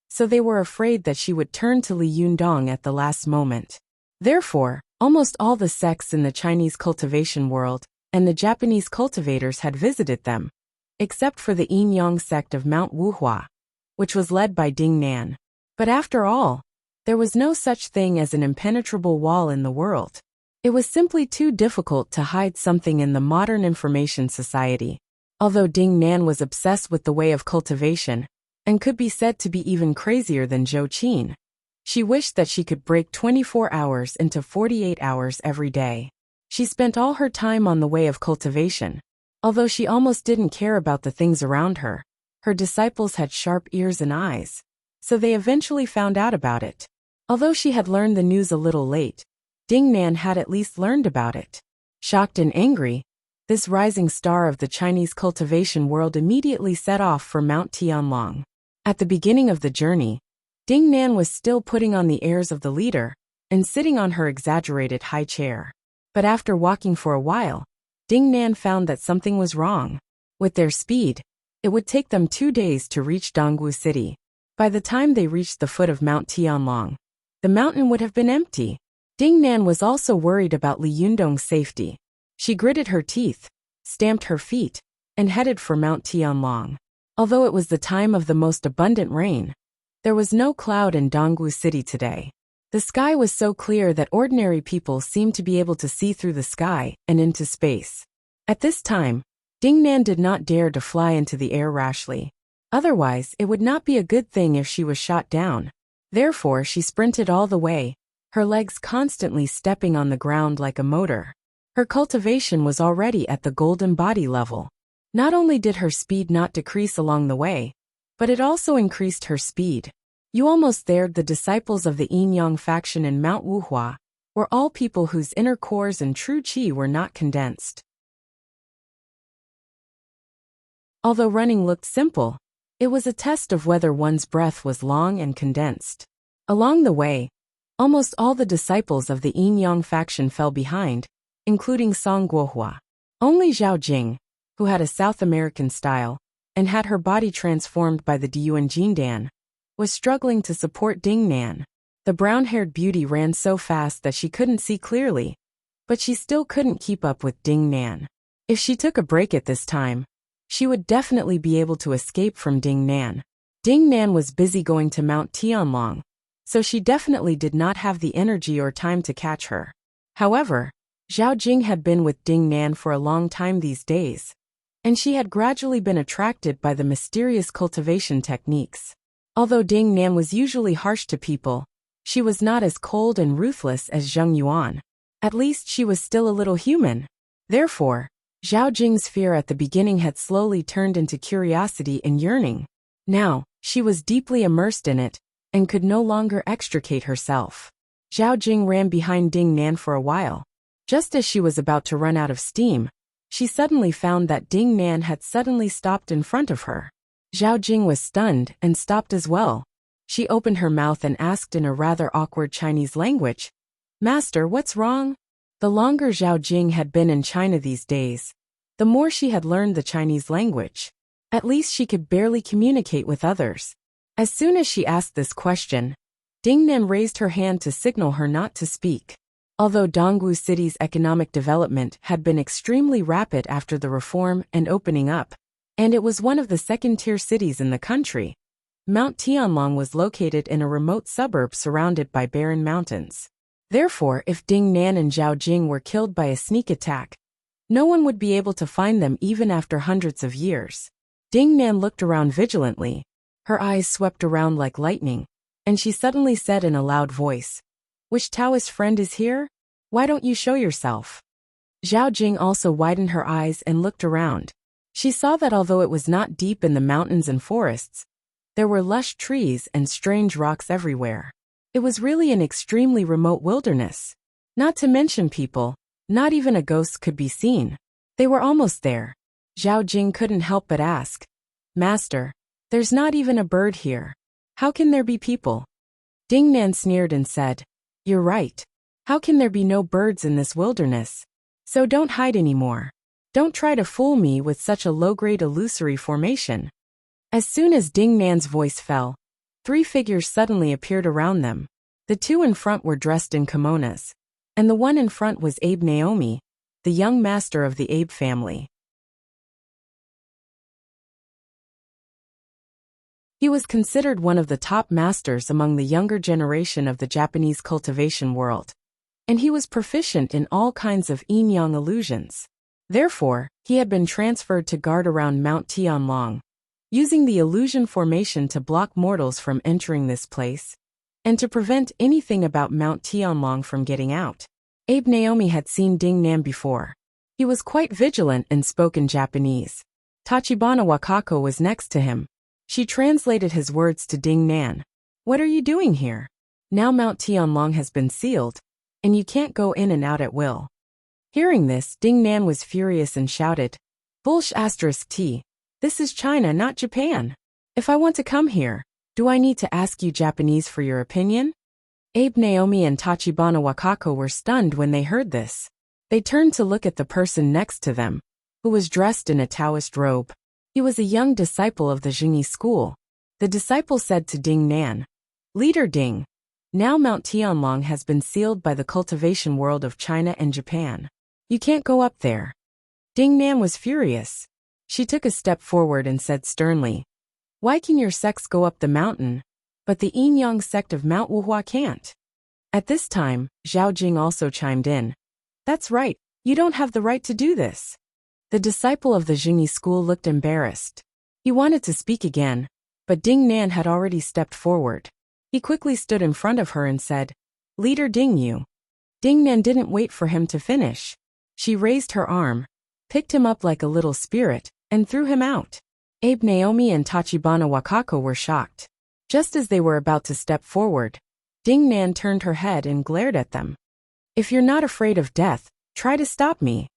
so they were afraid that she would turn to Li Yundong at the last moment. Therefore, almost all the sects in the Chinese cultivation world and the Japanese cultivators had visited them, except for the Yin Yang sect of Mount Wuhua, which was led by Ding Nan. But after all, there was no such thing as an impenetrable wall in the world. It was simply too difficult to hide something in the modern information society. Although Ding Nan was obsessed with the way of cultivation, and could be said to be even crazier than Zhou Qin, she wished that she could break 24 hours into 48 hours every day. She spent all her time on the way of cultivation. Although she almost didn't care about the things around her, her disciples had sharp ears and eyes, so they eventually found out about it. Although she had learned the news a little late, Ding Nan had at least learned about it. Shocked and angry, this rising star of the Chinese cultivation world immediately set off for Mount Tianlong. At the beginning of the journey, Ding Nan was still putting on the airs of the leader and sitting on her exaggerated high chair. But after walking for a while, Ding Nan found that something was wrong. With their speed, it would take them 2 days to reach Dongwu City. By the time they reached the foot of Mount Tianlong, the mountain would have been empty. Ding Nan was also worried about Li Yundong's safety. She gritted her teeth, stamped her feet, and headed for Mount Tianlong. Although it was the time of the most abundant rain, there was no cloud in Dongwu City today. The sky was so clear that ordinary people seemed to be able to see through the sky and into space. At this time, Dingnan did not dare to fly into the air rashly. Otherwise, it would not be a good thing if she was shot down. Therefore, she sprinted all the way, her legs constantly stepping on the ground like a motor. Her cultivation was already at the golden body level. Not only did her speed not decrease along the way, but it also increased her speed. You almost there. The disciples of the Yin-Yang faction in Mount Wuhua were all people whose inner cores and true qi were not condensed. Although running looked simple, it was a test of whether one's breath was long and condensed. Along the way, almost all the disciples of the Yin-Yang faction fell behind, including Song Guohua. Only Zhao Jing, who had a South American style and had her body transformed by the Diyuan Jindan, was struggling to support Dingnan. The brown-haired beauty ran so fast that she couldn't see clearly, but she still couldn't keep up with Dingnan. If she took a break at this time, she would definitely be able to escape from Dingnan. Dingnan was busy going to Mount Tianlong, so she definitely did not have the energy or time to catch her. However, Zhao Jing had been with Dingnan for a long time these days, and she had gradually been attracted by the mysterious cultivation techniques. Although Dingnan was usually harsh to people, she was not as cold and ruthless as Zheng Yuan. At least she was still a little human. Therefore, Zhao Jing's fear at the beginning had slowly turned into curiosity and yearning. Now, she was deeply immersed in it, and could no longer extricate herself. Zhao Jing ran behind Dingnan for a while. Just as she was about to run out of steam, she suddenly found that Dingnan had suddenly stopped in front of her. Zhao Jing was stunned and stopped as well. She opened her mouth and asked in a rather awkward Chinese language, "Master, what's wrong?" The longer Zhao Jing had been in China these days, the more she had learned the Chinese language. At least she could barely communicate with others. As soon as she asked this question, Dingnan raised her hand to signal her not to speak. Although Dongwu City's economic development had been extremely rapid after the reform and opening up, and it was one of the second-tier cities in the country, Mount Tianlong was located in a remote suburb surrounded by barren mountains. Therefore, if Dingnan and Zhao Jing were killed by a sneak attack, no one would be able to find them even after hundreds of years. Dingnan looked around vigilantly. Her eyes swept around like lightning, and she suddenly said in a loud voice, "Which Taoist friend is here? Why don't you show yourself?" Zhao Jing also widened her eyes and looked around. She saw that although it was not deep in the mountains and forests, there were lush trees and strange rocks everywhere. It was really an extremely remote wilderness. Not to mention people, not even a ghost could be seen. They were almost there. Zhao Jing couldn't help but ask, "Master, there's not even a bird here. How can there be people?" Dingnan sneered and said, "You're right. How can there be no birds in this wilderness? So don't hide anymore. Don't try to fool me with such a low-grade illusory formation." As soon as Dingnan's voice fell, 3 figures suddenly appeared around them. The 2 in front were dressed in kimonos, and the one in front was Abe Naomi, the young master of the Abe family. He was considered one of the top masters among the younger generation of the Japanese cultivation world, and he was proficient in all kinds of yin-yang illusions. Therefore, he had been transferred to guard around Mount Tianlong, using the illusion formation to block mortals from entering this place, and to prevent anything about Mount Tianlong from getting out. Abe Naomi had seen Dingnan before. He was quite vigilant and spoke in Japanese. Tachibana Wakako was next to him. She translated his words to Dingnan. "What are you doing here? Now Mount Tianlong has been sealed, and you can't go in and out at will." Hearing this, Dingnan was furious and shouted, "Bullsh*T. This is China, not Japan. If I want to come here, do I need to ask you Japanese for your opinion?" Abe Naomi and Tachibana Wakako were stunned when they heard this. They turned to look at the person next to them, who was dressed in a Taoist robe. He was a young disciple of the Jingyi school. The disciple said to Dingnan, "Leader Ding, now Mount Tianlong has been sealed by the cultivation world of China and Japan. You can't go up there." Dingnan was furious. She took a step forward and said sternly, "Why can your sects go up the mountain, but the Yin Yang sect of Mount Wuhua can't?" At this time, Zhao Jing also chimed in. "That's right, you don't have the right to do this." The disciple of the Jingyi school looked embarrassed. He wanted to speak again, but Ding Nan had already stepped forward. He quickly stood in front of her and said, "Leader Ding Yu." Ding Nan didn't wait for him to finish. She raised her arm, picked him up like a little spirit, and threw him out. Abe Naomi and Tachibana Wakako were shocked. Just as they were about to step forward, Ding Nan turned her head and glared at them. "If you're not afraid of death, try to stop me."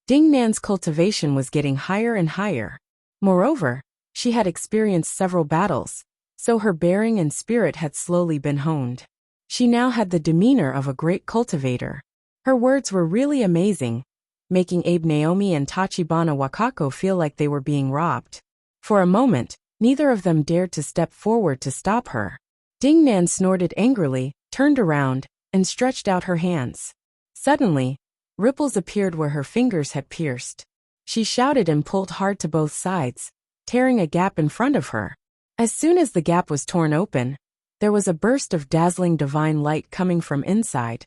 Ding Nan's cultivation was getting higher and higher. Moreover, she had experienced several battles, so her bearing and spirit had slowly been honed. She now had the demeanor of a great cultivator. Her words were really amazing, making Abe Naomi and Tachibana Wakako feel like they were being robbed. For a moment, neither of them dared to step forward to stop her. Ding Nan snorted angrily, turned around, and stretched out her hands. Suddenly, ripples appeared where her fingers had pierced. She shouted and pulled hard to both sides, tearing a gap in front of her. As soon as the gap was torn open, there was a burst of dazzling divine light coming from inside,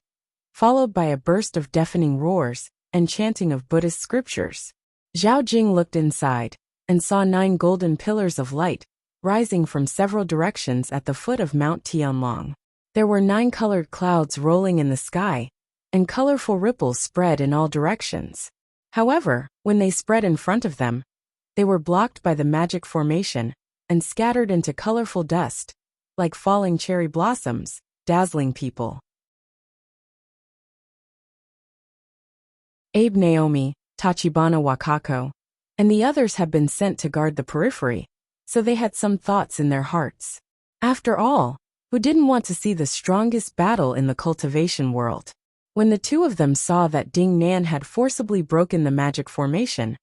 followed by a burst of deafening roars and chanting of Buddhist scriptures. Zhao Jing looked inside and saw 9 golden pillars of light rising from several directions at the foot of Mount Tianlong. There were 9 colored clouds rolling in the sky, and colorful ripples spread in all directions. However, when they spread in front of them, they were blocked by the magic formation and scattered into colorful dust, like falling cherry blossoms, dazzling people. Abe Naomi, Tachibana Wakako, and the others had been sent to guard the periphery, so they had some thoughts in their hearts. After all, who didn't want to see the strongest battle in the cultivation world? When the two of them saw that Ding Nan had forcibly broken the magic formation,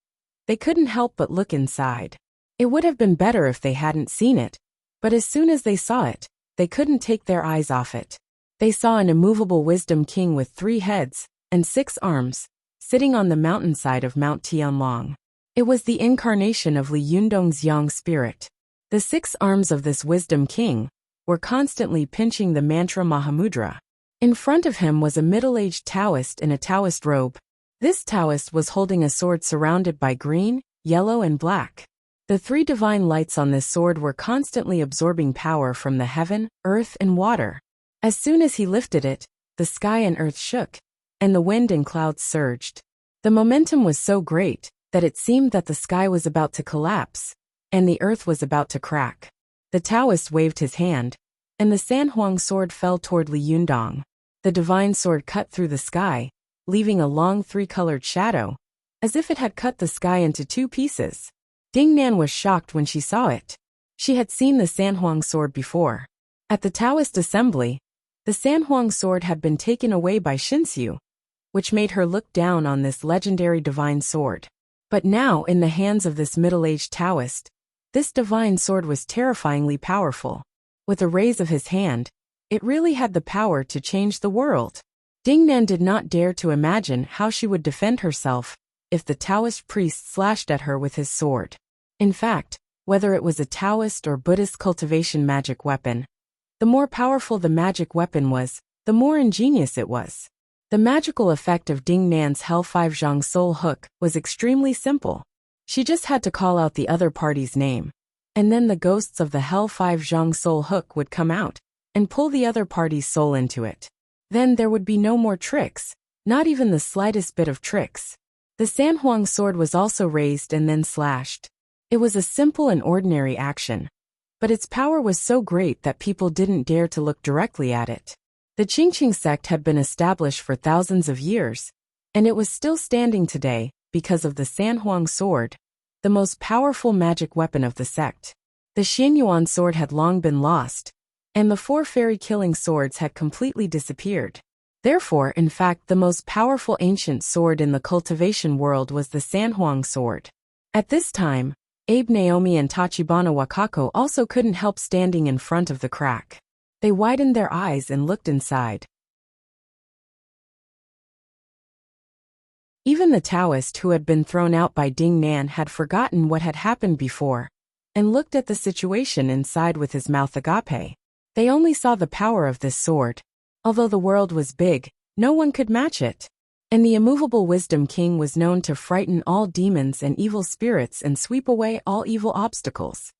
they couldn't help but look inside. It would have been better if they hadn't seen it, but as soon as they saw it, they couldn't take their eyes off it. They saw an immovable wisdom king with 3 heads and 6 arms, sitting on the mountainside of Mount Tianlong. It was the incarnation of Li Yundong's yang spirit. The 6 arms of this wisdom king were constantly pinching the mantra Mahamudra. In front of him was a middle-aged Taoist in a Taoist robe. This Taoist was holding a sword surrounded by green, yellow, and black. The 3 divine lights on this sword were constantly absorbing power from the heaven, earth, and water. As soon as he lifted it, the sky and earth shook, and the wind and clouds surged. The momentum was so great that it seemed that the sky was about to collapse, and the earth was about to crack. The Taoist waved his hand, and the Sanhuang sword fell toward Li Yundong. The divine sword cut through the sky, leaving a long 3-colored shadow, as if it had cut the sky into 2 pieces. Ding Nan was shocked when she saw it. She had seen the Sanhuang sword before. At the Taoist assembly, the Sanhuang sword had been taken away by Shinsu, which made her look down on this legendary divine sword. But now, in the hands of this middle-aged Taoist, this divine sword was terrifyingly powerful. With a raise of his hand, it really had the power to change the world. Ding Nan did not dare to imagine how she would defend herself if the Taoist priest slashed at her with his sword. In fact, whether it was a Taoist or Buddhist cultivation magic weapon, the more powerful the magic weapon was, the more ingenious it was. The magical effect of Ding Nan's Hell 5 Zhang Soul hook was extremely simple. She just had to call out the other party's name, and then the ghosts of the Hell 5 Zhang Soul hook would come out and pull the other party's soul into it. Then there would be no more tricks, not even the slightest bit of tricks. The Sanhuang sword was also raised and then slashed. It was a simple and ordinary action, but its power was so great that people didn't dare to look directly at it. The Qingqing sect had been established for thousands of years, and it was still standing today because of the Sanhuang sword, the most powerful magic weapon of the sect. The Xianyuan sword had long been lost, and the 4 fairy-killing swords had completely disappeared. Therefore, in fact, the most powerful ancient sword in the cultivation world was the Sanhuang sword. At this time, Abe Naomi and Tachibana Wakako also couldn't help standing in front of the crack. They widened their eyes and looked inside. Even the Taoist who had been thrown out by Ding Nan had forgotten what had happened before, and looked at the situation inside with his mouth agape. They only saw the power of this sword. Although the world was big, no one could match it. And the immovable Wisdom King was known to frighten all demons and evil spirits and sweep away all evil obstacles.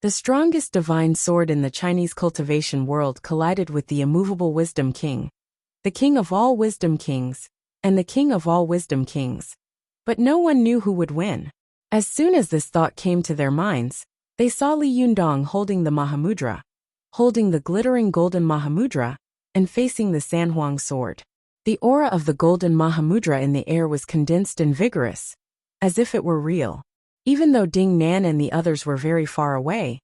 The strongest divine sword in the Chinese cultivation world collided with the immovable Wisdom King, the king of all wisdom kings, and the king of all wisdom kings. But no one knew who would win. As soon as this thought came to their minds, they saw Li Yundong holding the Mahamudra, holding the glittering golden Mahamudra, and facing the Sanhuang sword. The aura of the golden Mahamudra in the air was condensed and vigorous, as if it were real. Even though Ding Nan and the others were very far away,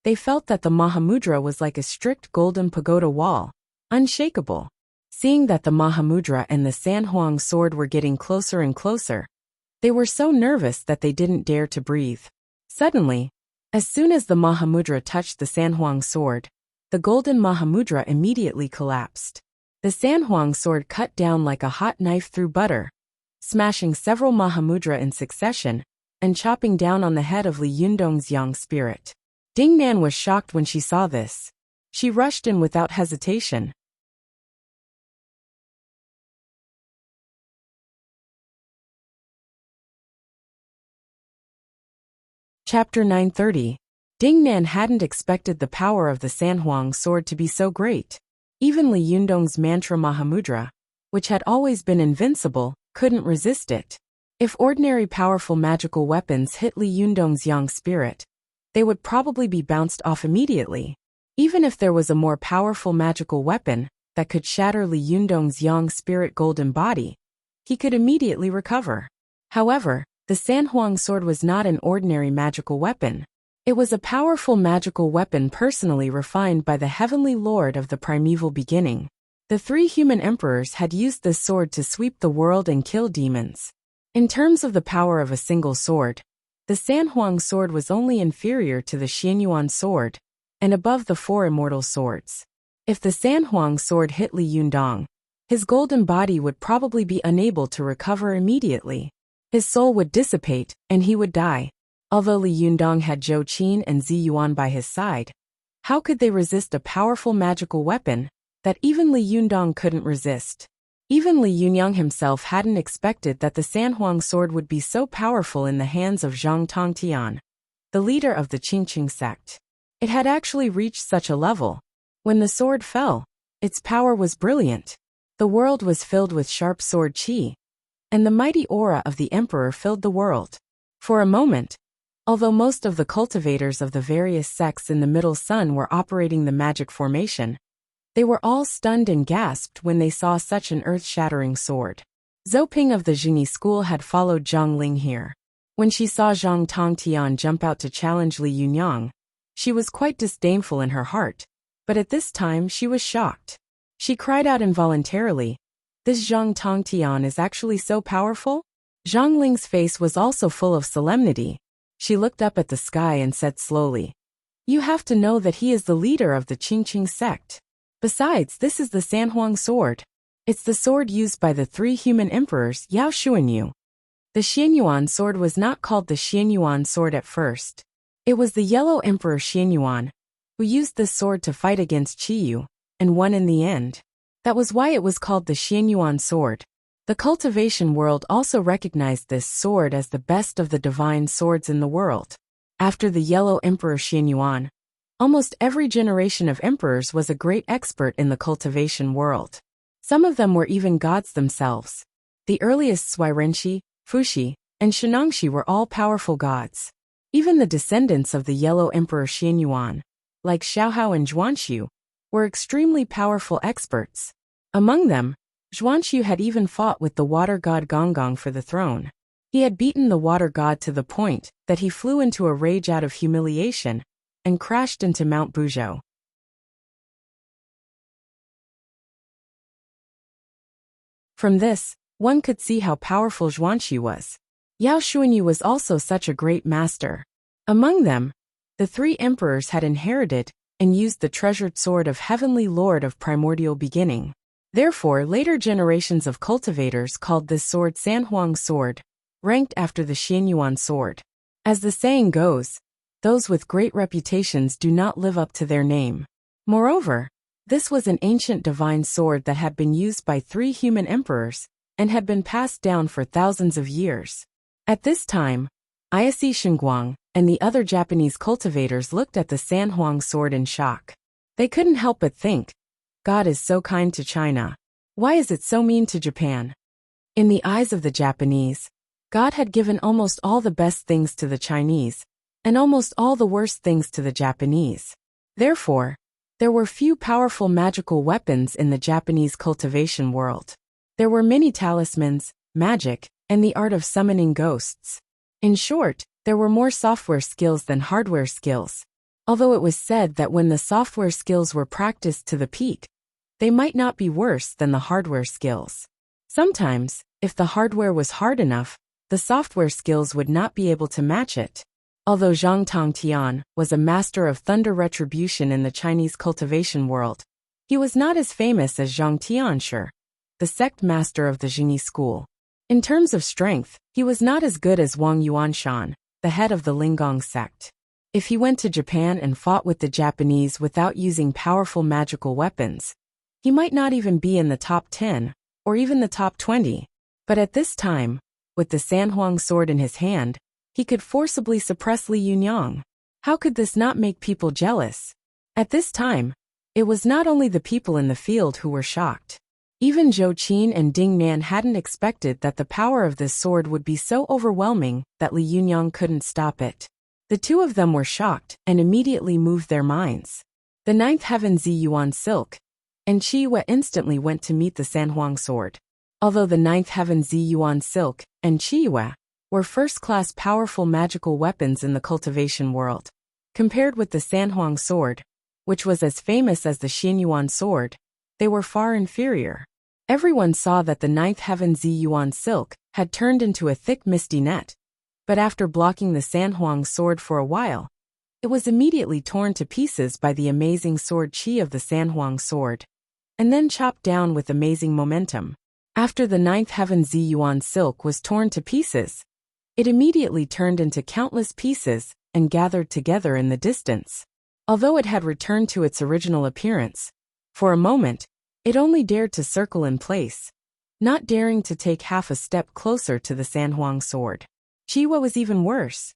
they felt that the Mahamudra was like a strict golden pagoda wall, unshakable. Seeing that the Mahamudra and the Sanhuang sword were getting closer and closer, they were so nervous that they didn't dare to breathe. Suddenly, as soon as the Mahamudra touched the Sanhuang sword, the golden Mahamudra immediately collapsed. The Sanhuang sword cut down like a hot knife through butter, smashing several Mahamudra in succession, and chopping down on the head of Li Yundong's young spirit. Ding Nan was shocked when she saw this. She rushed in without hesitation. Chapter 930. Ding Nan hadn't expected the power of the Sanhuang sword to be so great. Even Li Yundong's mantra Mahamudra, which had always been invincible, couldn't resist it. If ordinary powerful magical weapons hit Li Yundong's young spirit, they would probably be bounced off immediately. Even if there was a more powerful magical weapon that could shatter Li Yundong's young spirit golden body, he could immediately recover. However, the Sanhuang sword was not an ordinary magical weapon. It was a powerful magical weapon personally refined by the heavenly lord of the primeval beginning. The three human emperors had used this sword to sweep the world and kill demons. In terms of the power of a single sword, the Sanhuang sword was only inferior to the Xianyuan sword, and above the four immortal swords. If the Sanhuang sword hit Li Yundong, his golden body would probably be unable to recover immediately. His soul would dissipate, and he would die. Although Li Yundong had Zhou Qin and Zi Yuan by his side, how could they resist a powerful magical weapon that even Li Yundong couldn't resist? Even Li Yunyang himself hadn't expected that the Sanhuang sword would be so powerful in the hands of Zhang Tongtian, the leader of the Qingqing sect. It had actually reached such a level. When the sword fell, its power was brilliant. The world was filled with sharp sword qi, and the mighty aura of the emperor filled the world. For a moment, although most of the cultivators of the various sects in the Middle Sun were operating the magic formation, they were all stunned and gasped when they saw such an earth-shattering sword. Zhou Ping of the Jingyi school had followed Zhang Ling here. When she saw Zhang Tongtian jump out to challenge Li Yunyang, she was quite disdainful in her heart, but at this time she was shocked. She cried out involuntarily, "This Zhang Tongtian is actually so powerful?" Zhang Ling's face was also full of solemnity. She looked up at the sky and said slowly, "You have to know that he is the leader of the Qingqing sect. Besides, this is the Sanhuang sword. It's the sword used by the three human emperors Yao Xuanyu." The Xianyuan sword was not called the Xianyuan sword at first. It was the Yellow Emperor Xianyuan, who used this sword to fight against Qiyu, and won in the end. That was why it was called the Xianyuan sword. The cultivation world also recognized this sword as the best of the divine swords in the world. After the Yellow Emperor Xianyuan, almost every generation of emperors was a great expert in the cultivation world. Some of them were even gods themselves. The earliest Suirenshi, Fuxi, and Shenongshi were all powerful gods. Even the descendants of the Yellow Emperor Xianyuan, like Xiaohao and Zhuanxu, were extremely powerful experts. Among them, Zhuanxu had even fought with the water god Gonggong for the throne. He had beaten the water god to the point that he flew into a rage out of humiliation and crashed into Mount Buzhou. From this, one could see how powerful Zhuanxu was. Yao Xuanyu was also such a great master. Among them, the three emperors had inherited and used the treasured sword of Heavenly Lord of Primordial Beginning. Therefore, later generations of cultivators called this sword Sanhuang sword, ranked after the Xianyuan sword. As the saying goes, those with great reputations do not live up to their name. Moreover, this was an ancient divine sword that had been used by 3 human emperors and had been passed down for thousands of years. At this time, Ise Shengguang and the other Japanese cultivators looked at the Sanhuang sword in shock. They couldn't help but think, God is so kind to China. Why is it so mean to Japan? In the eyes of the Japanese, God had given almost all the best things to the Chinese, and almost all the worst things to the Japanese. Therefore, there were few powerful magical weapons in the Japanese cultivation world. There were many talismans, magic, and the art of summoning ghosts. In short, there were more software skills than hardware skills. Although it was said that when the software skills were practiced to the peak, they might not be worse than the hardware skills. Sometimes, if the hardware was hard enough, the software skills would not be able to match it. Although Zhang Tongtian was a master of thunder retribution in the Chinese cultivation world, he was not as famous as Zhang Tianshi, the sect master of the Jingyi school. In terms of strength, he was not as good as Wang Yuanshan, the head of the Linggong sect. If he went to Japan and fought with the Japanese without using powerful magical weapons, he might not even be in the top 10, or even the top 20. But at this time, with the Sanhuang sword in his hand, he could forcibly suppress Li Yunyang. How could this not make people jealous? At this time, it was not only the people in the field who were shocked. Even Zhou Qin and Ding Nan hadn't expected that the power of this sword would be so overwhelming that Li Yunyang couldn't stop it. The two of them were shocked and immediately moved their minds. The 9th heaven Ziyuan silk, and Qi Yue instantly went to meet the Sanhuang sword. Although the 9th heaven Ziyuan silk and Qi Yue were first-class powerful magical weapons in the cultivation world, compared with the Sanhuang sword, which was as famous as the Xianyuan sword, they were far inferior. Everyone saw that the 9th heaven Ziyuan silk had turned into a thick misty net, but after blocking the Sanhuang sword for a while, it was immediately torn to pieces by the amazing sword Qi of the Sanhuang sword, and then chopped down with amazing momentum. After the 9th heaven Ziyuan silk was torn to pieces, it immediately turned into countless pieces and gathered together in the distance. Although it had returned to its original appearance, for a moment, it only dared to circle in place, not daring to take half a step closer to the Sanhuang sword. Qi Yue was even worse.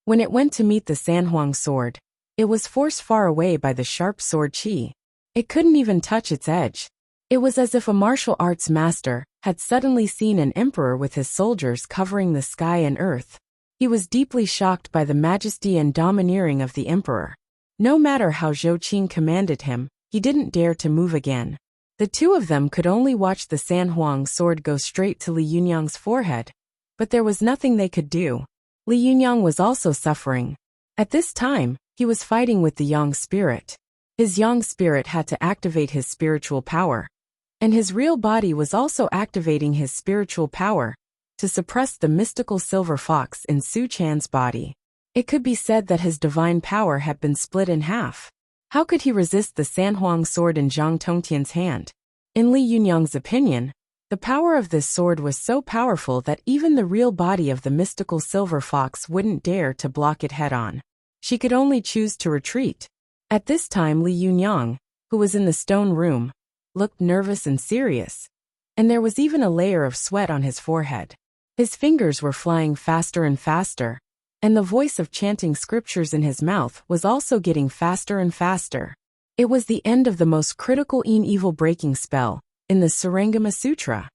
When it went to meet the Sanhuang sword, it was forced far away by the sharp sword Qi. It couldn't even touch its edge. It was as if a martial arts master had suddenly seen an emperor with his soldiers covering the sky and earth. He was deeply shocked by the majesty and domineering of the emperor. No matter how Zhou Qin commanded him, he didn't dare to move again. The two of them could only watch the Sanhuang sword go straight to Li Yunyang's forehead, but there was nothing they could do. Li Yunyang was also suffering. At this time, he was fighting with the Yang spirit. His Yang spirit had to activate his spiritual power, and his real body was also activating his spiritual power to suppress the mystical silver fox in Su Chan's body. It could be said that his divine power had been split in half. How could he resist the Sanhuang sword in Zhang Tongtian's hand? In Li Yunyang's opinion, the power of this sword was so powerful that even the real body of the mystical silver fox wouldn't dare to block it head-on. She could only choose to retreat. At this time Li Yunyang, who was in the stone room, looked nervous and serious, and there was even a layer of sweat on his forehead. His fingers were flying faster and faster, and the voice of chanting scriptures in his mouth was also getting faster and faster. It was the end of the most critical evil breaking spell in the Surangama Sutra.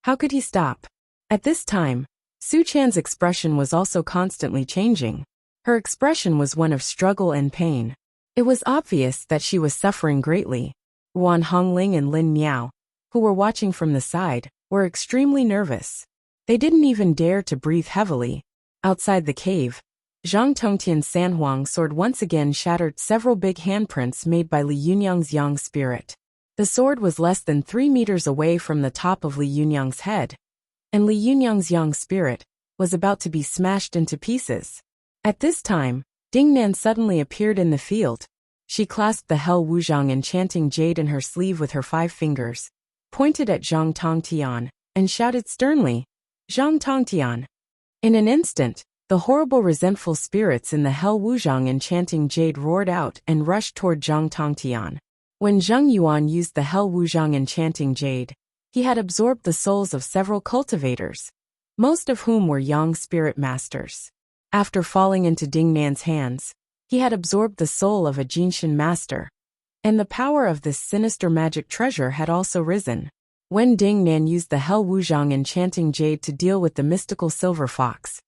How could he stop? At this time, Su Chan's expression was also constantly changing. Her expression was one of struggle and pain. It was obvious that she was suffering greatly. Wan Hongling and Lin Miao, who were watching from the side, were extremely nervous. They didn't even dare to breathe heavily. Outside the cave, Zhang Tongtian's Sanhuang sword once again shattered several big handprints made by Li Yunyang's Yang spirit. The sword was less than 3 meters away from the top of Li Yunyang's head, and Li Yunyang's Yang spirit was about to be smashed into pieces. At this time, Ding Nan suddenly appeared in the field. She clasped the Hell Wuzhang enchanting jade in her sleeve with her 5 fingers, pointed at Zhang Tongtian, and shouted sternly, "Zhang Tongtian!" In an instant, the horrible resentful spirits in the Hell Wuzhang enchanting jade roared out and rushed toward Zhang Tongtian. When Zheng Yuan used the Hell Wuzhang enchanting jade, he had absorbed the souls of several cultivators, most of whom were Yang spirit masters. After falling into Ding Nan's hands, he had absorbed the soul of a Jinshin master, and the power of this sinister magic treasure had also risen. When Ding Nan used the Hell Wuzhang enchanting jade to deal with the mystical silver fox,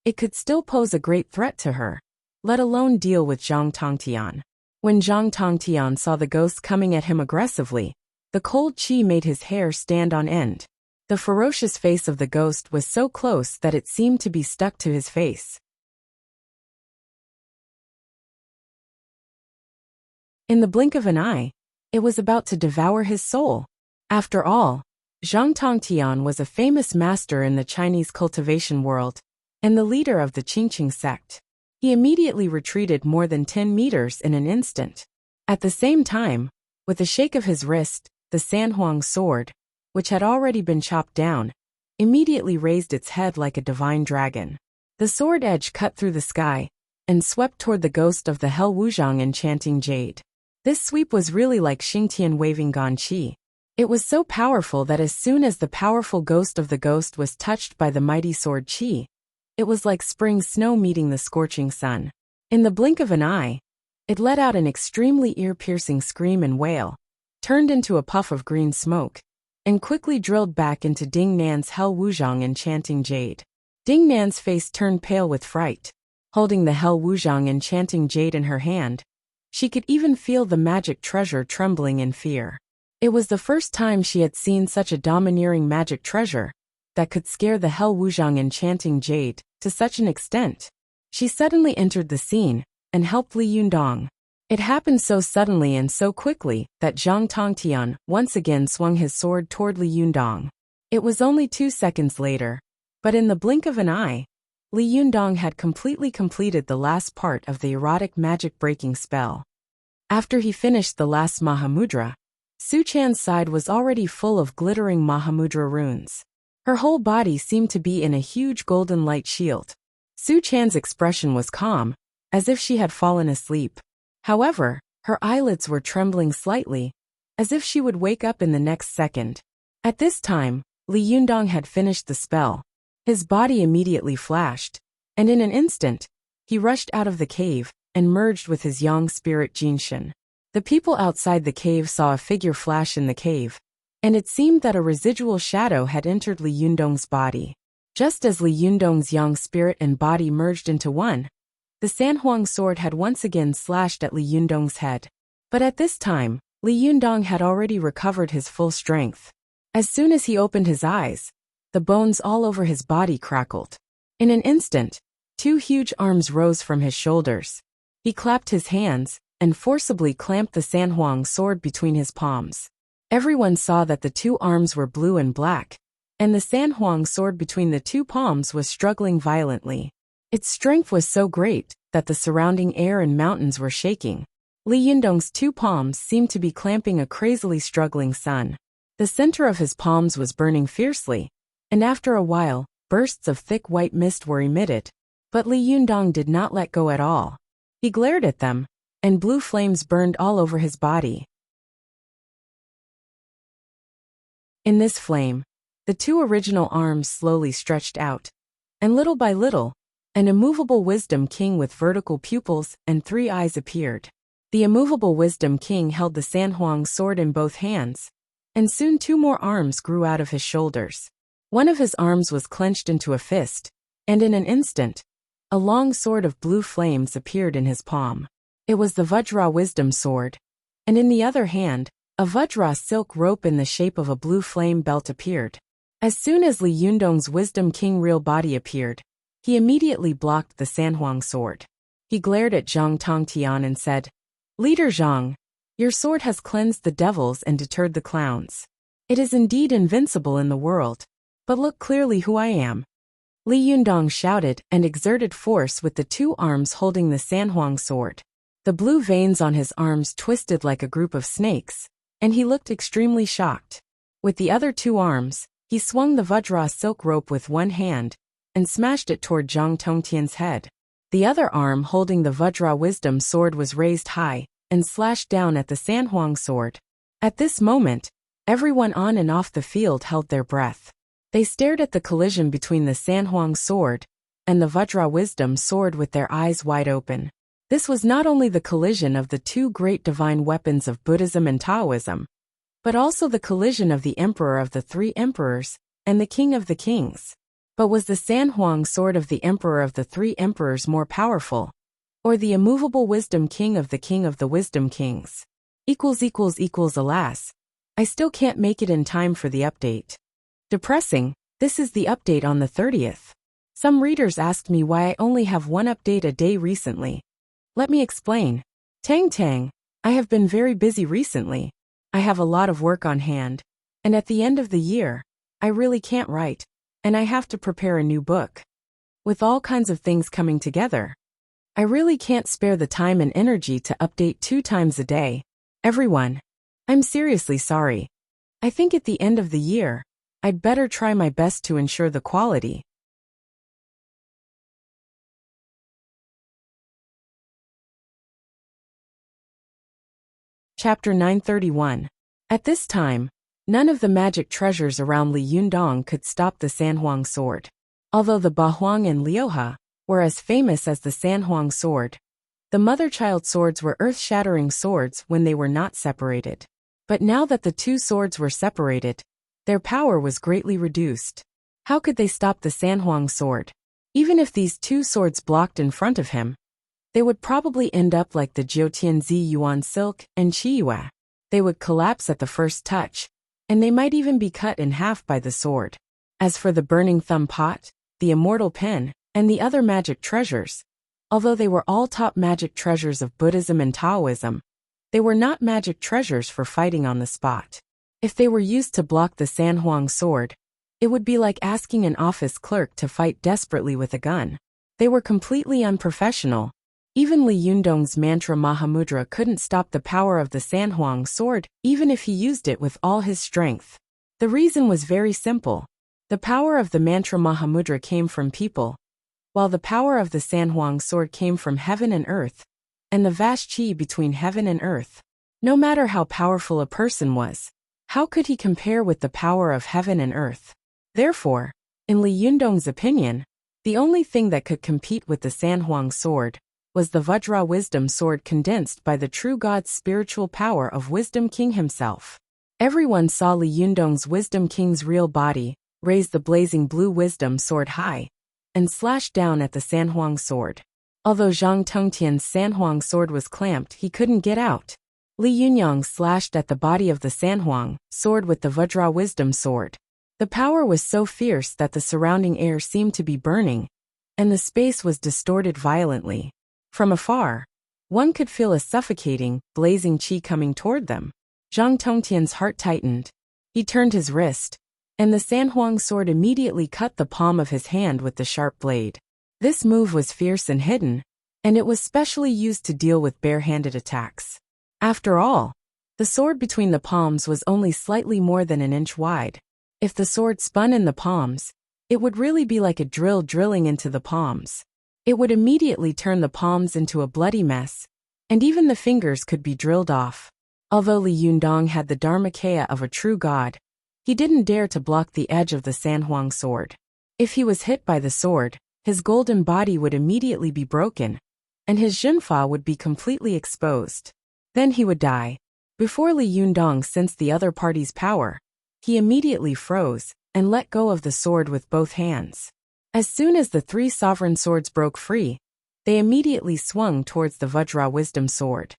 it could still pose a great threat to her, let alone deal with Zhang Tongtian. When Zhang Tongtian saw the ghost coming at him aggressively, the cold chi made his hair stand on end. The ferocious face of the ghost was so close that it seemed to be stuck to his face. In the blink of an eye, it was about to devour his soul. After all, Zhang Tongtian was a famous master in the Chinese cultivation world, and the leader of the Qingqing sect. He immediately retreated more than 10 meters in an instant. At the same time, with a shake of his wrist, the Sanhuang sword, which had already been chopped down, immediately raised its head like a divine dragon. The sword edge cut through the sky and swept toward the ghost of the Hell Wuzhang enchanting jade. This sweep was really like Xingtian waving Gan Qi. It was so powerful that as soon as the powerful ghost of the ghost was touched by the mighty sword Qi, it was like spring snow meeting the scorching sun. In the blink of an eye, it let out an extremely ear-piercing scream and wail, turned into a puff of green smoke, and quickly drilled back into Ding Nan's Hell Wuzhang enchanting jade. Ding Nan's face turned pale with fright. Holding the Hell Wuzhang enchanting jade in her hand, she could even feel the magic treasure trembling in fear. It was the first time she had seen such a domineering magic treasure that could scare the Hell Wuzhang enchanting jade to such an extent. She suddenly entered the scene and helped Li Yundong. It happened so suddenly and so quickly that Zhang Tongtian once again swung his sword toward Li Yundong. It was only 2 seconds later, but in the blink of an eye, Li Yundong had completely completed the last part of the erotic magic-breaking spell. After he finished the last Mahamudra, Su Chan's side was already full of glittering Mahamudra runes. Her whole body seemed to be in a huge golden light shield. Su Chan's expression was calm, as if she had fallen asleep. However, her eyelids were trembling slightly, as if she would wake up in the next second. At this time, Li Yundong had finished the spell. His body immediately flashed, and in an instant, he rushed out of the cave and merged with his Yang spirit Jinshin. The people outside the cave saw a figure flash in the cave, and it seemed that a residual shadow had entered Li Yundong's body. Just as Li Yundong's Yang spirit and body merged into one, the Sanhuang sword had once again slashed at Li Yundong's head. But at this time, Li Yundong had already recovered his full strength. As soon as he opened his eyes, the bones all over his body crackled. In an instant, 2 huge arms rose from his shoulders. He clapped his hands and forcibly clamped the Sanhuang sword between his palms. Everyone saw that the 2 arms were blue and black, and the Sanhuang sword between the 2 palms was struggling violently. Its strength was so great that the surrounding air and mountains were shaking. Li Yundong's 2 palms seemed to be clamping a crazily struggling sun. The center of his palms was burning fiercely, and after a while, bursts of thick white mist were emitted. But Li Yundong did not let go at all. He glared at them, and blue flames burned all over his body. In this flame, the 2 original arms slowly stretched out, and little by little, an immovable wisdom king with vertical pupils and 3 eyes appeared. The immovable wisdom king held the Sanhuang sword in both hands, and soon 2 more arms grew out of his shoulders. One of his arms was clenched into a fist, and in an instant, a long sword of blue flames appeared in his palm. It was the Vajra wisdom sword, and in the other hand, a Vajra silk rope in the shape of a blue flame belt appeared. As soon as Li Yundong's wisdom king real body appeared, he immediately blocked the Sanhuang sword. He glared at Zhang Tongtian and said, "Leader Zhang, your sword has cleansed the devils and deterred the clowns. It is indeed invincible in the world, but look clearly who I am." Li Yundong shouted and exerted force with the 2 arms holding the Sanhuang sword. The blue veins on his arms twisted like a group of snakes, and he looked extremely shocked. With the other two arms, he swung the Vajra silk rope with one hand and smashed it toward Zhang Tongtian's head. The other arm holding the Vajra wisdom sword was raised high and slashed down at the Sanhuang sword. At this moment, everyone on and off the field held their breath. They stared at the collision between the Sanhuang sword and the Vajra wisdom sword with their eyes wide open. This was not only the collision of the two great divine weapons of Buddhism and Taoism, but also the collision of the Emperor of the Three Emperors and the King of the Kings. But was the Sanhuang sword of the Emperor of the Three Emperors more powerful, or the immovable Wisdom King of the Wisdom Kings? Alas, I still can't make it in time for the update. Depressing, this is the update on the 30th. Some readers asked me why I only have one update a day recently. Let me explain. Tang, I have been very busy recently. I have a lot of work on hand, and at the end of the year, I really can't write, and I have to prepare a new book. With all kinds of things coming together, I really can't spare the time and energy to update 2 times a day. Everyone, I'm seriously sorry. I think at the end of the year, I'd better try my best to ensure the quality. Chapter 931. At this time, none of the magic treasures around Li Yundong could stop the Sanhuang sword. Although the Bahuang and Liuhe were as famous as the Sanhuang sword, the mother-child swords were earth-shattering swords when they were not separated. But now that the two swords were separated, their power was greatly reduced. How could they stop the Sanhuang sword? Even if these two swords blocked in front of him, they would probably end up like the Jiutianzi Yuan silk and Qiyue. They would collapse at the first touch, and they might even be cut in half by the sword. As for the burning thumb pot, the immortal pen, and the other magic treasures, although they were all top magic treasures of Buddhism and Taoism, they were not magic treasures for fighting on the spot. If they were used to block the Sanhuang sword, it would be like asking an office clerk to fight desperately with a gun. They were completely unprofessional. Even Li Yundong's mantra Mahamudra couldn't stop the power of the Sanhuang sword, even if he used it with all his strength. The reason was very simple. The power of the mantra Mahamudra came from people, while the power of the Sanhuang sword came from heaven and earth, and the vast qi between heaven and earth. No matter how powerful a person was, how could he compare with the power of heaven and earth? Therefore, in Li Yundong's opinion, the only thing that could compete with the Sanhuang sword was the Vajra wisdom sword condensed by the true God's spiritual power of Wisdom King himself. Everyone saw Li Yundong's Wisdom King's real body raise the blazing blue wisdom sword high and slash down at the Sanhuang sword. Although Zhang Tongtian's Sanhuang sword was clamped, he couldn't get out. Li Yunyang slashed at the body of the Sanhuang sword with the Vajra wisdom sword. The power was so fierce that the surrounding air seemed to be burning, and the space was distorted violently. From afar, one could feel a suffocating, blazing qi coming toward them. Zhang Tongtian's heart tightened. He turned his wrist, and the Sanhuang sword immediately cut the palm of his hand with the sharp blade. This move was fierce and hidden, and it was specially used to deal with bare-handed attacks. After all, the sword between the palms was only slightly more than an inch wide. If the sword spun in the palms, it would really be like a drill drilling into the palms. It would immediately turn the palms into a bloody mess, and even the fingers could be drilled off. Although Li Yundong had the Dharmakaya of a true god, he didn't dare to block the edge of the Sanhuang sword. If he was hit by the sword, his golden body would immediately be broken, and his Zhenfa would be completely exposed. Then he would die. Before Li Yundong sensed the other party's power, he immediately froze and let go of the sword with both hands. As soon as the 3 sovereign swords broke free, they immediately swung towards the Vajra wisdom sword.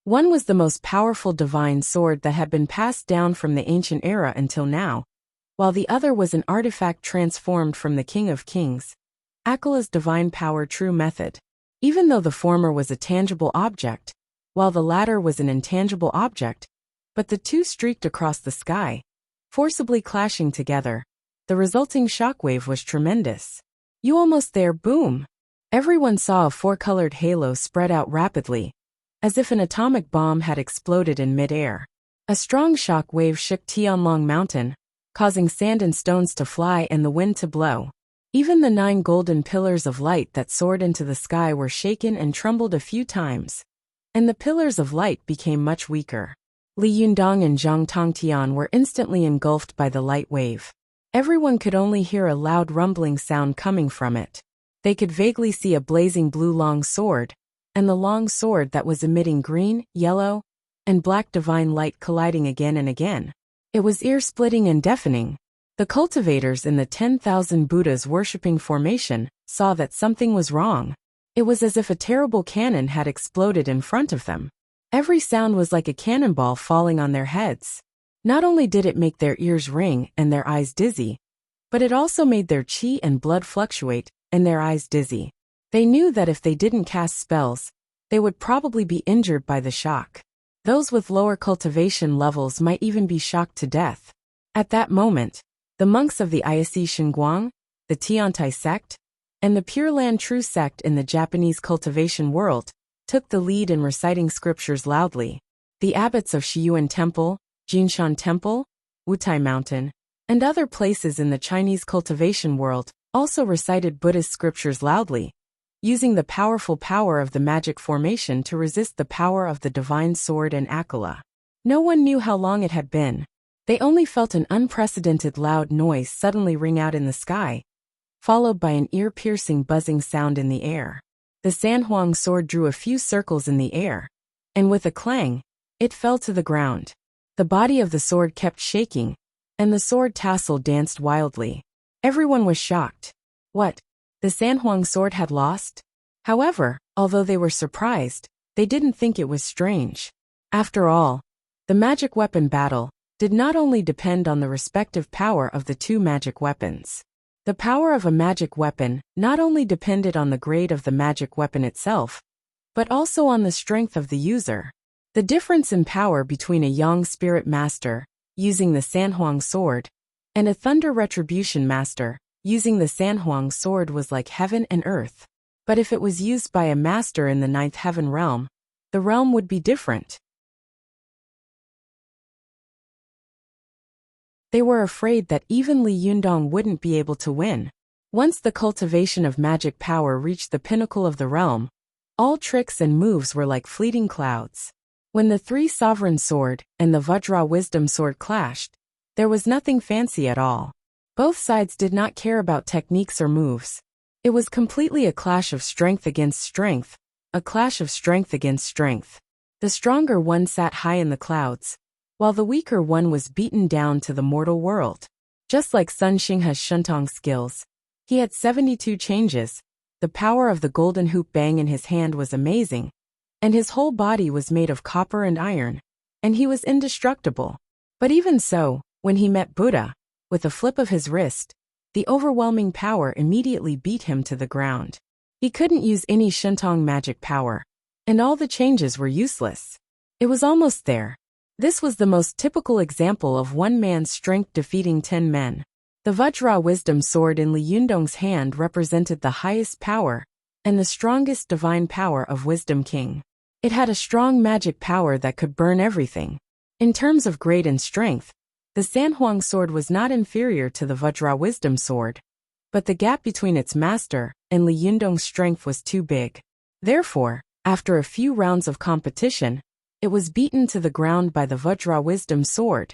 One was the most powerful divine sword that had been passed down from the ancient era until now, while the other was an artifact transformed from the King of Kings, Akala's divine power true method. Even though the former was a tangible object, while the latter was an intangible object, but the two streaked across the sky, forcibly clashing together. The resulting shockwave was tremendous. You almost there, boom! Everyone saw a four-colored halo spread out rapidly, as if an atomic bomb had exploded in mid-air. A strong shock wave shook Tianlong Mountain, causing sand and stones to fly and the wind to blow. Even the 9 golden pillars of light that soared into the sky were shaken and trembled a few times, and the pillars of light became much weaker. Li Yundong and Zhang Tongtian were instantly engulfed by the light wave. Everyone could only hear a loud rumbling sound coming from it. They could vaguely see a blazing blue long sword, and the long sword that was emitting green, yellow, and black divine light colliding again and again. It was ear-splitting and deafening. The cultivators in the 10,000 Buddhas worshipping formation saw that something was wrong. It was as if a terrible cannon had exploded in front of them. Every sound was like a cannonball falling on their heads. Not only did it make their ears ring and their eyes dizzy, but it also made their qi and blood fluctuate and their eyes dizzy. They knew that if they didn't cast spells, they would probably be injured by the shock. Those with lower cultivation levels might even be shocked to death. At that moment, the monks of the Ayase Shinguang, the Tiantai sect, and the Pure Land True sect in the Japanese cultivation world took the lead in reciting scriptures loudly. The abbots of Shiyuan Temple, Jinshan Temple, Wutai Mountain, and other places in the Chinese cultivation world also recited Buddhist scriptures loudly, using the powerful power of the magic formation to resist the power of the divine sword and Akala. No one knew how long it had been. They only felt an unprecedented loud noise suddenly ring out in the sky, followed by an ear-piercing buzzing sound in the air. The Sanhuang sword drew a few circles in the air, and with a clang, it fell to the ground. The body of the sword kept shaking, and the sword tassel danced wildly. Everyone was shocked. What? The Sanhuang sword had lost? However, although they were surprised, they didn't think it was strange. After all, the magic weapon battle did not only depend on the respective power of the two magic weapons. The power of a magic weapon not only depended on the grade of the magic weapon itself, but also on the strength of the user. The difference in power between a Yang Spirit Master, using the Sanhuang sword, and a Thunder Retribution Master, using the Sanhuang sword was like heaven and earth. But if it was used by a master in the 9th heaven realm, the realm would be different. They were afraid that even Li Yundong wouldn't be able to win. Once the cultivation of magic power reached the pinnacle of the realm, all tricks and moves were like fleeting clouds. When the 3 sovereign sword and the Vajra wisdom sword clashed, there was nothing fancy at all. Both sides did not care about techniques or moves. It was completely a clash of strength against strength, a clash of strength against strength. The stronger one sat high in the clouds, while the weaker one was beaten down to the mortal world. Just like Sun Xinghe's Shuntong skills, he had 72 changes. The power of the golden hoop bang in his hand was amazing, and his whole body was made of copper and iron, and he was indestructible. But even so, when he met Buddha, with a flip of his wrist, the overwhelming power immediately beat him to the ground. He couldn't use any Shuntong magic power, and all the changes were useless. It was almost there. This was the most typical example of one man's strength defeating 10 men. The Vajra wisdom sword in Li Yundong's hand represented the highest power and the strongest divine power of Wisdom King. It had a strong magic power that could burn everything. In terms of grade and strength, the Sanhuang sword was not inferior to the Vajra wisdom sword, but the gap between its master and Li Yundong's strength was too big. Therefore, after a few rounds of competition, it was beaten to the ground by the Vajra wisdom sword,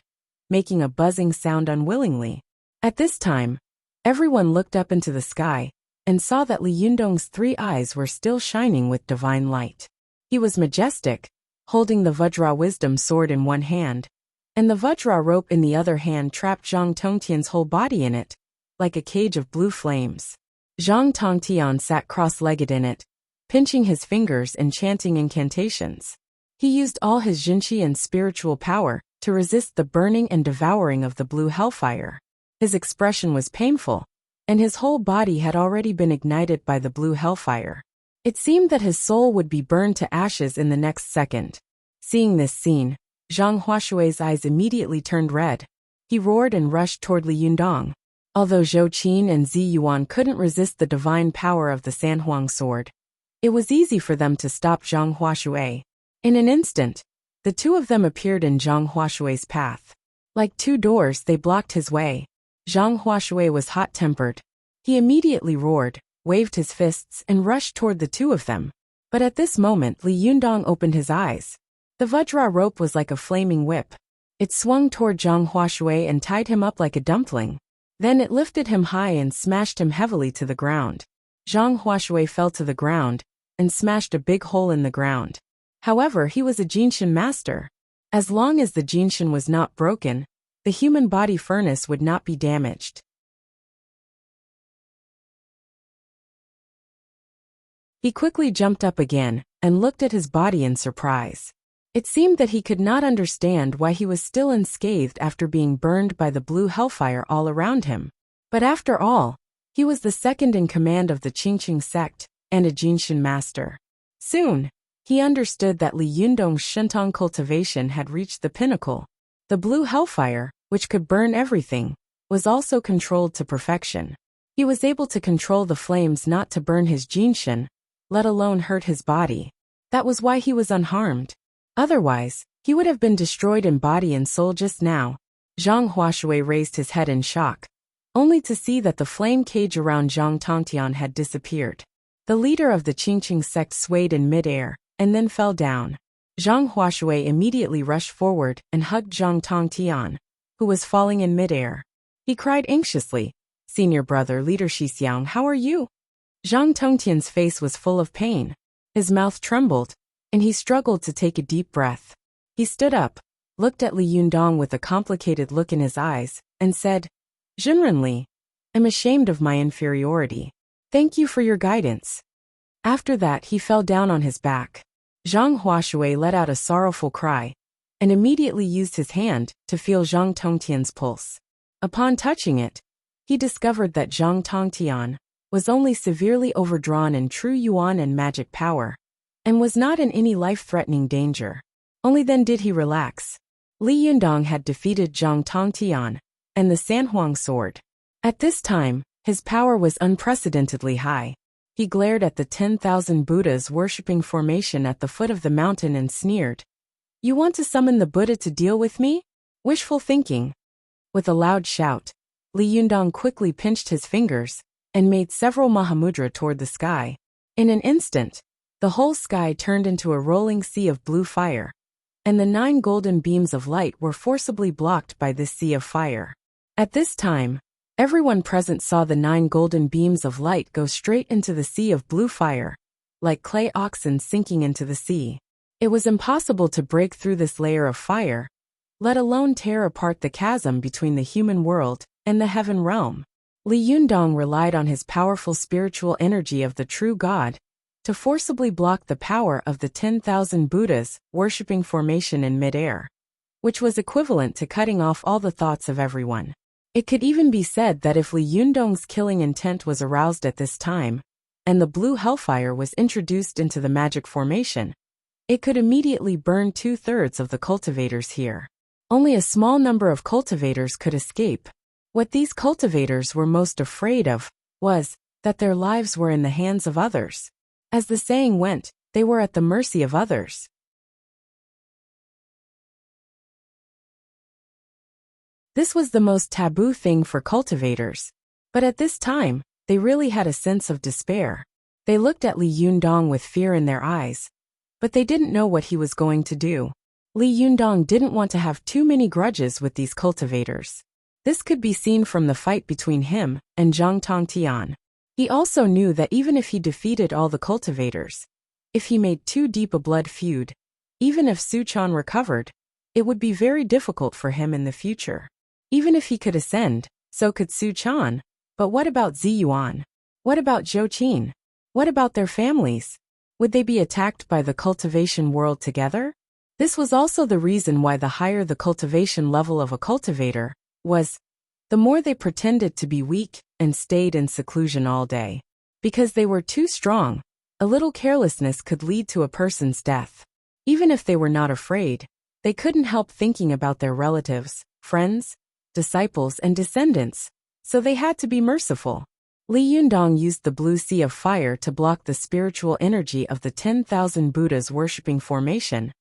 making a buzzing sound unwillingly. At this time, everyone looked up into the sky and saw that Li Yundong's 3 eyes were still shining with divine light. He was majestic, holding the Vajra wisdom sword in one hand, and the Vajra rope in the other hand trapped Zhang Tongtian's whole body in it, like a cage of blue flames. Zhang Tongtian sat cross-legged in it, pinching his fingers and chanting incantations. He used all his jinqi and spiritual power to resist the burning and devouring of the blue hellfire. His expression was painful, and his whole body had already been ignited by the blue hellfire. It seemed that his soul would be burned to ashes in the next second. Seeing this scene, Zhang Huashui's eyes immediately turned red. He roared and rushed toward Li Yundong. Although Zhou Qin and Zi Yuan couldn't resist the divine power of the Sanhuang sword, it was easy for them to stop Zhang Huashui. In an instant, the two of them appeared in Zhang Huashui's path. Like two doors, they blocked his way. Zhang Huashui was hot-tempered. He immediately roared, waved his fists, and rushed toward the two of them. But at this moment, Li Yundong opened his eyes. The Vajra rope was like a flaming whip. It swung toward Zhang Huashui and tied him up like a dumpling. Then it lifted him high and smashed him heavily to the ground. Zhang Huashui fell to the ground and smashed a big hole in the ground. However, he was a Jinshin master. As long as the Jinshin was not broken, the human body furnace would not be damaged. He quickly jumped up again and looked at his body in surprise. It seemed that he could not understand why he was still unscathed after being burned by the blue hellfire all around him. But after all, he was the second in command of the Qingqing sect and a Jinshin master. Soon, he understood that Li Yundong's Shentong cultivation had reached the pinnacle. The blue hellfire, which could burn everything, was also controlled to perfection. He was able to control the flames not to burn his Jinshin, let alone hurt his body. That was why he was unharmed. Otherwise, he would have been destroyed in body and soul just now. Zhang Huashui raised his head in shock, only to see that the flame cage around Zhang Tongtian had disappeared. The leader of the Qingqing sect swayed in midair and then fell down. Zhang Huashui immediately rushed forward and hugged Zhang Tongtian, who was falling in midair. He cried anxiously, "Senior brother, Leader Shixiang, how are you?" Zhang Tongtian's face was full of pain. His mouth trembled, and he struggled to take a deep breath. He stood up, looked at Li Yundong with a complicated look in his eyes, and said, "Jinrenli, I'm ashamed of my inferiority. Thank you for your guidance." After that, he fell down on his back. Zhang Huashui let out a sorrowful cry, and immediately used his hand to feel Zhang Tongtian's pulse. Upon touching it, he discovered that Zhang Tongtian was only severely overdrawn in true yuan and magic power, and was not in any life-threatening danger. Only then did he relax. Li Yundong had defeated Zhang Tongtian and the Sanhuang sword. At this time, his power was unprecedentedly high. He glared at the 10,000 Buddhas worshipping formation at the foot of the mountain and sneered, "You want to summon the Buddha to deal with me? Wishful thinking." With a loud shout, Li Yundong quickly pinched his fingers and made several Mahamudra toward the sky. In an instant, the whole sky turned into a rolling sea of blue fire, and the 9 golden beams of light were forcibly blocked by this sea of fire. At this time, everyone present saw the 9 golden beams of light go straight into the sea of blue fire, like clay oxen sinking into the sea. It was impossible to break through this layer of fire, let alone tear apart the chasm between the human world and the heaven realm. Li Yundong relied on his powerful spiritual energy of the true God to forcibly block the power of the 10,000 Buddhas worshipping formation in midair, which was equivalent to cutting off all the thoughts of everyone. It could even be said that if Li Yundong's killing intent was aroused at this time, and the blue hellfire was introduced into the magic formation, it could immediately burn 2/3 of the cultivators here. Only a small number of cultivators could escape. What these cultivators were most afraid of was that their lives were in the hands of others. As the saying went, they were at the mercy of others. This was the most taboo thing for cultivators, but at this time, they really had a sense of despair. They looked at Li Yundong with fear in their eyes, but they didn't know what he was going to do. Li Yundong didn't want to have too many grudges with these cultivators. This could be seen from the fight between him and Zhang Tongtian. He also knew that even if he defeated all the cultivators, if he made too deep a blood feud, even if Su Chan recovered, it would be very difficult for him in the future. Even if he could ascend, so could Su Chan. But what about Zi Yuan? What about Zhou Qin? What about their families? Would they be attacked by the cultivation world together? This was also the reason why the higher the cultivation level of a cultivator was, the more they pretended to be weak and stayed in seclusion all day. Because they were too strong, a little carelessness could lead to a person's death. Even if they were not afraid, they couldn't help thinking about their relatives, friends, disciples, and descendants, so they had to be merciful. Li Yundong used the blue sea of fire to block the spiritual energy of the 10,000 Buddhas worshipping formation,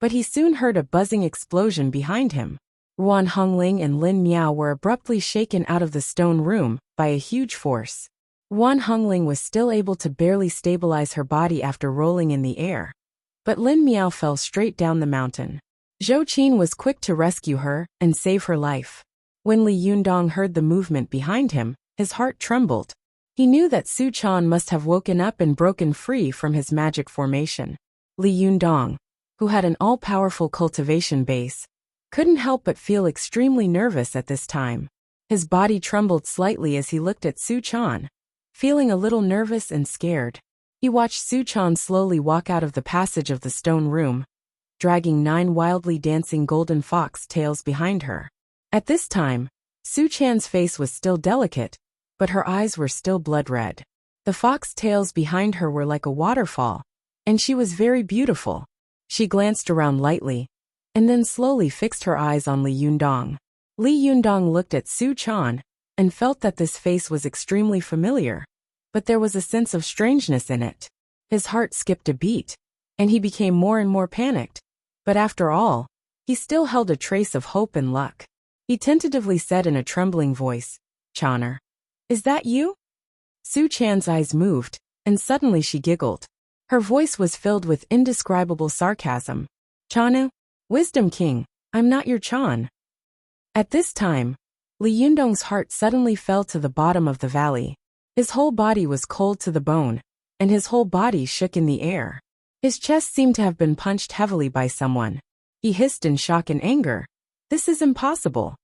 but he soon heard a buzzing explosion behind him. Ruan Hongling and Lin Miao were abruptly shaken out of the stone room by a huge force. Ruan Hongling was still able to barely stabilize her body after rolling in the air, but Lin Miao fell straight down the mountain. Zhou Qin was quick to rescue her and save her life. When Li Yundong heard the movement behind him, his heart trembled. He knew that Su Chan must have woken up and broken free from his magic formation. Li Yundong, who had an all-powerful cultivation base, couldn't help but feel extremely nervous at this time. His body trembled slightly as he looked at Su Chan, feeling a little nervous and scared. He watched Su Chan slowly walk out of the passage of the stone room, dragging 9 wildly dancing golden fox tails behind her. At this time, Su Chan's face was still delicate, but her eyes were still blood-red. The fox tails behind her were like a waterfall, and she was very beautiful. She glanced around lightly, and then slowly fixed her eyes on Li Yundong. Li Yundong looked at Su Chan, and felt that this face was extremely familiar, but there was a sense of strangeness in it. His heart skipped a beat, and he became more and more panicked. But after all, he still held a trace of hope and luck. He tentatively said in a trembling voice, "Channer, is that you?" Su Chan's eyes moved, and suddenly she giggled. Her voice was filled with indescribable sarcasm. "Chanu, Wisdom King, I'm not your Chan." At this time, Li Yundong's heart suddenly fell to the bottom of the valley. His whole body was cold to the bone, and his whole body shook in the air. His chest seemed to have been punched heavily by someone. He hissed in shock and anger. "This is impossible."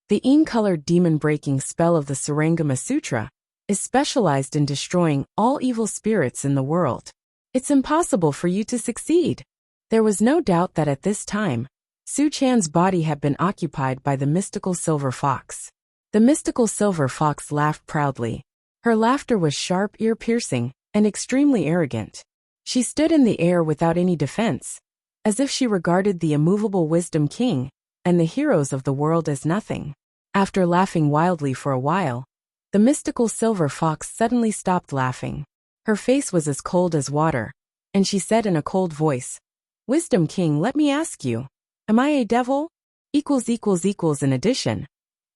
The ink-colored demon-breaking spell of the Sarangama Sutra is specialized in destroying all evil spirits in the world. It's impossible for you to succeed. There was no doubt that at this time, Su Chan's body had been occupied by the mystical silver fox. The mystical silver fox laughed proudly. Her laughter was sharp, ear-piercing, and extremely arrogant. She stood in the air without any defense, as if she regarded the immovable Wisdom King and the heroes of the world as nothing. After laughing wildly for a while, the mystical silver fox suddenly stopped laughing. Her face was as cold as water, and she said in a cold voice, "Wisdom King, let me ask you, am I a devil?" In addition,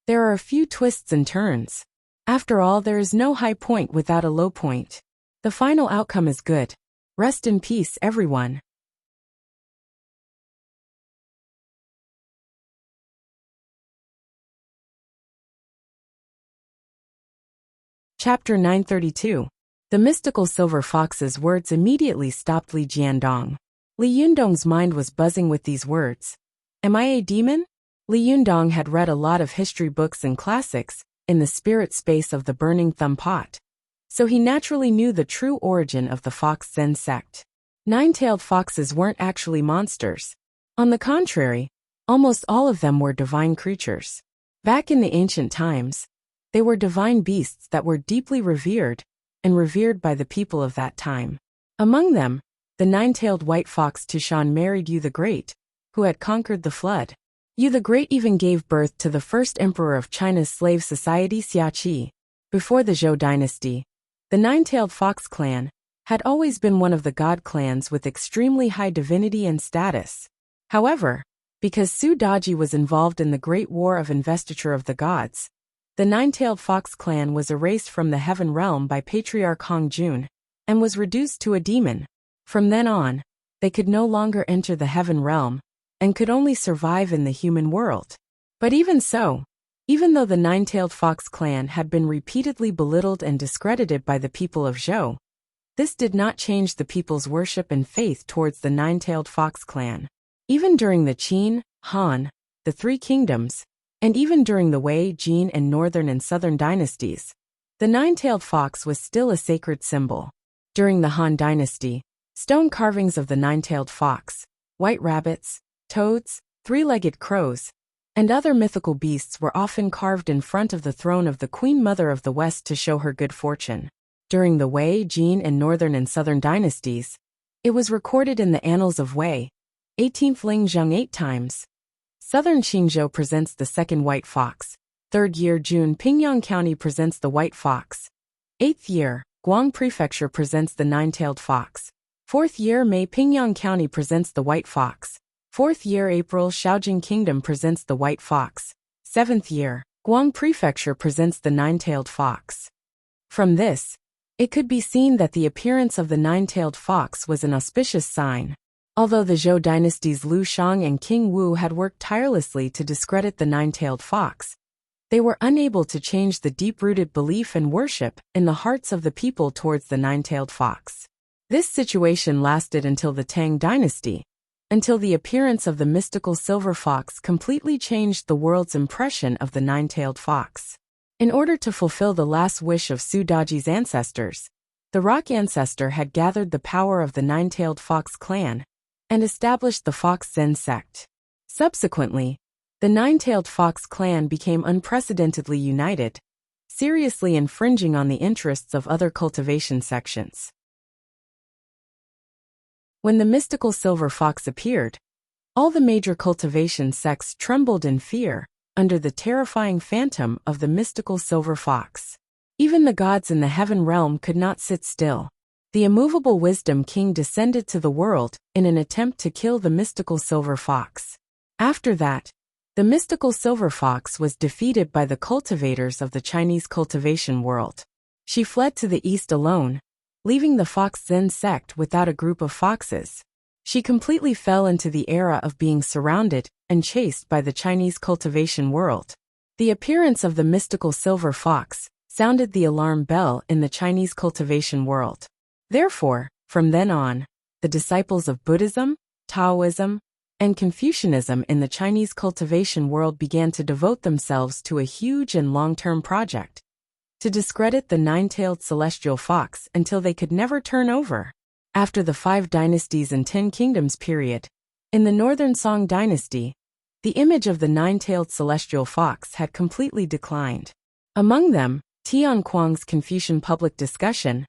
there are a few twists and turns. After all, there is no high point without a low point. The final outcome is good. Rest in peace, everyone. Chapter 932. The mystical silver fox's words immediately stopped Li Jiandong. Li Yundong's mind was buzzing with these words. Am I a demon? Li Yundong had read a lot of history books and classics in the spirit space of the Burning Thumb Pot, so he naturally knew the true origin of the Fox Zen sect. 9-tailed foxes weren't actually monsters. On the contrary, almost all of them were divine creatures. Back in the ancient times, they were divine beasts that were deeply revered and revered by the people of that time. Among them, the 9-tailed white fox Tushan married Yu the Great, who had conquered the flood. Yu the Great even gave birth to the first emperor of China's slave society, Xia Qi. Before the Zhou dynasty, the 9-tailed fox clan had always been one of the god clans with extremely high divinity and status. However, because Su Daji was involved in the Great War of Investiture of the Gods, the 9-tailed fox clan was erased from the heaven realm by Patriarch Hong Jun, and was reduced to a demon. From then on, they could no longer enter the heaven realm, and could only survive in the human world. But even so, even though the 9-tailed fox clan had been repeatedly belittled and discredited by the people of Zhou, this did not change the people's worship and faith towards the 9-tailed fox clan. Even during the Qin, Han, the Three Kingdoms, and even during the Wei, Jin, and Northern and Southern dynasties, the 9-tailed fox was still a sacred symbol. During the Han dynasty, stone carvings of the 9-tailed fox, white rabbits, toads, three-legged crows, and other mythical beasts were often carved in front of the throne of the Queen Mother of the West to show her good fortune. During the Wei, Jin, and Northern and Southern dynasties, it was recorded in the Annals of Wei, 18th Ling Zheng 8 times, Southern Qingzhou presents the second white fox. 3rd year June Pingyang County presents the white fox. 8th year, Guang Prefecture presents the nine-tailed fox. 4th year May Pingyang County presents the white fox. 4th year April Shaojing Kingdom presents the white fox. 7th year, Guang Prefecture presents the nine-tailed fox. From this, it could be seen that the appearance of the nine-tailed fox was an auspicious sign. Although the Zhou dynasties Liu Shang and King Wu had worked tirelessly to discredit the nine-tailed fox, they were unable to change the deep-rooted belief and worship in the hearts of the people towards the nine-tailed fox. This situation lasted until the Tang dynasty, until the appearance of the mystical silver fox completely changed the world's impression of the nine-tailed fox. In order to fulfill the last wish of Su Daji's ancestors, the rock ancestor had gathered the power of the nine-tailed fox clan and established the Fox Zen sect. Subsequently, the nine-tailed fox clan became unprecedentedly united, seriously infringing on the interests of other cultivation sections. When the mystical silver fox appeared, all the major cultivation sects trembled in fear under the terrifying phantom of the mystical silver fox. Even the gods in the heaven realm could not sit still. The immovable wisdom king descended to the world in an attempt to kill the mystical silver fox. After that, the mystical silver fox was defeated by the cultivators of the Chinese cultivation world. She fled to the east alone, leaving the Fox Zen sect without a group of foxes. She completely fell into the era of being surrounded and chased by the Chinese cultivation world. The appearance of the mystical silver fox sounded the alarm bell in the Chinese cultivation world. Therefore, from then on, the disciples of Buddhism, Taoism, and Confucianism in the Chinese cultivation world began to devote themselves to a huge and long-term project to discredit the nine-tailed celestial fox until they could never turn over. After the 5 dynasties and 10 kingdoms period, in the northern Song dynasty, the image of the nine-tailed celestial fox had completely declined. Among them, Tian Kuang's Confucian public discussion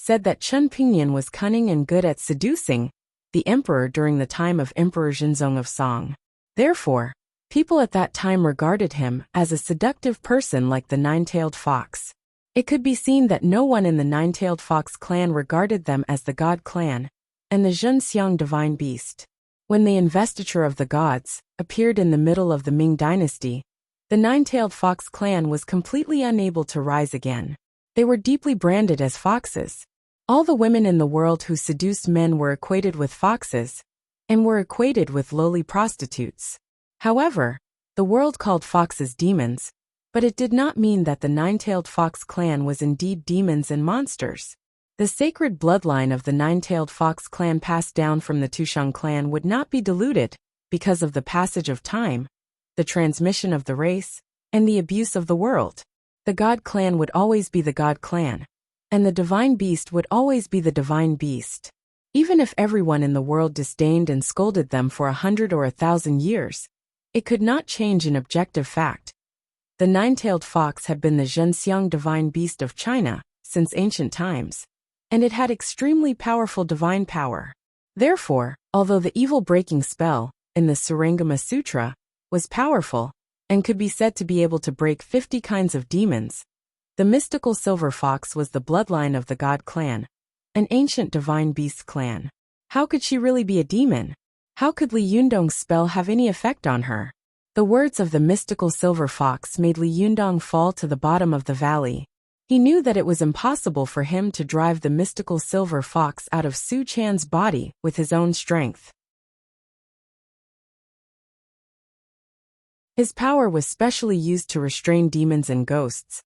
said that Chen Pingyan was cunning and good at seducing the emperor during the time of Emperor Zhenzong of Song. Therefore, people at that time regarded him as a seductive person like the nine-tailed fox. It could be seen that no one in the nine-tailed fox clan regarded them as the god clan and the Zhenxiang divine beast. When the investiture of the gods appeared in the middle of the Ming dynasty, the nine-tailed fox clan was completely unable to rise again. They were deeply branded as foxes. All the women in the world who seduced men were equated with foxes and were equated with lowly prostitutes. However, the world called foxes demons, but it did not mean that the nine-tailed fox clan was indeed demons and monsters. The sacred bloodline of the nine-tailed fox clan passed down from the Tushang clan would not be diluted because of the passage of time, the transmission of the race, and the abuse of the world. The god clan would always be the god clan, and the divine beast would always be the divine beast. Even if everyone in the world disdained and scolded them for 100 or 1,000 years, it could not change an objective fact. The nine-tailed fox had been the Zhenxiang divine beast of China since ancient times, and it had extremely powerful divine power. Therefore, although the evil-breaking spell in the Surangama Sutra was powerful and could be said to be able to break 50 kinds of demons, the mystical silver fox was the bloodline of the god clan, an ancient divine beast clan. How could she really be a demon? How could Li Yundong's spell have any effect on her? The words of the mystical silver fox made Li Yundong fall to the bottom of the valley. He knew that it was impossible for him to drive the mystical silver fox out of Su Chan's body with his own strength. His power was specially used to restrain demons and ghosts.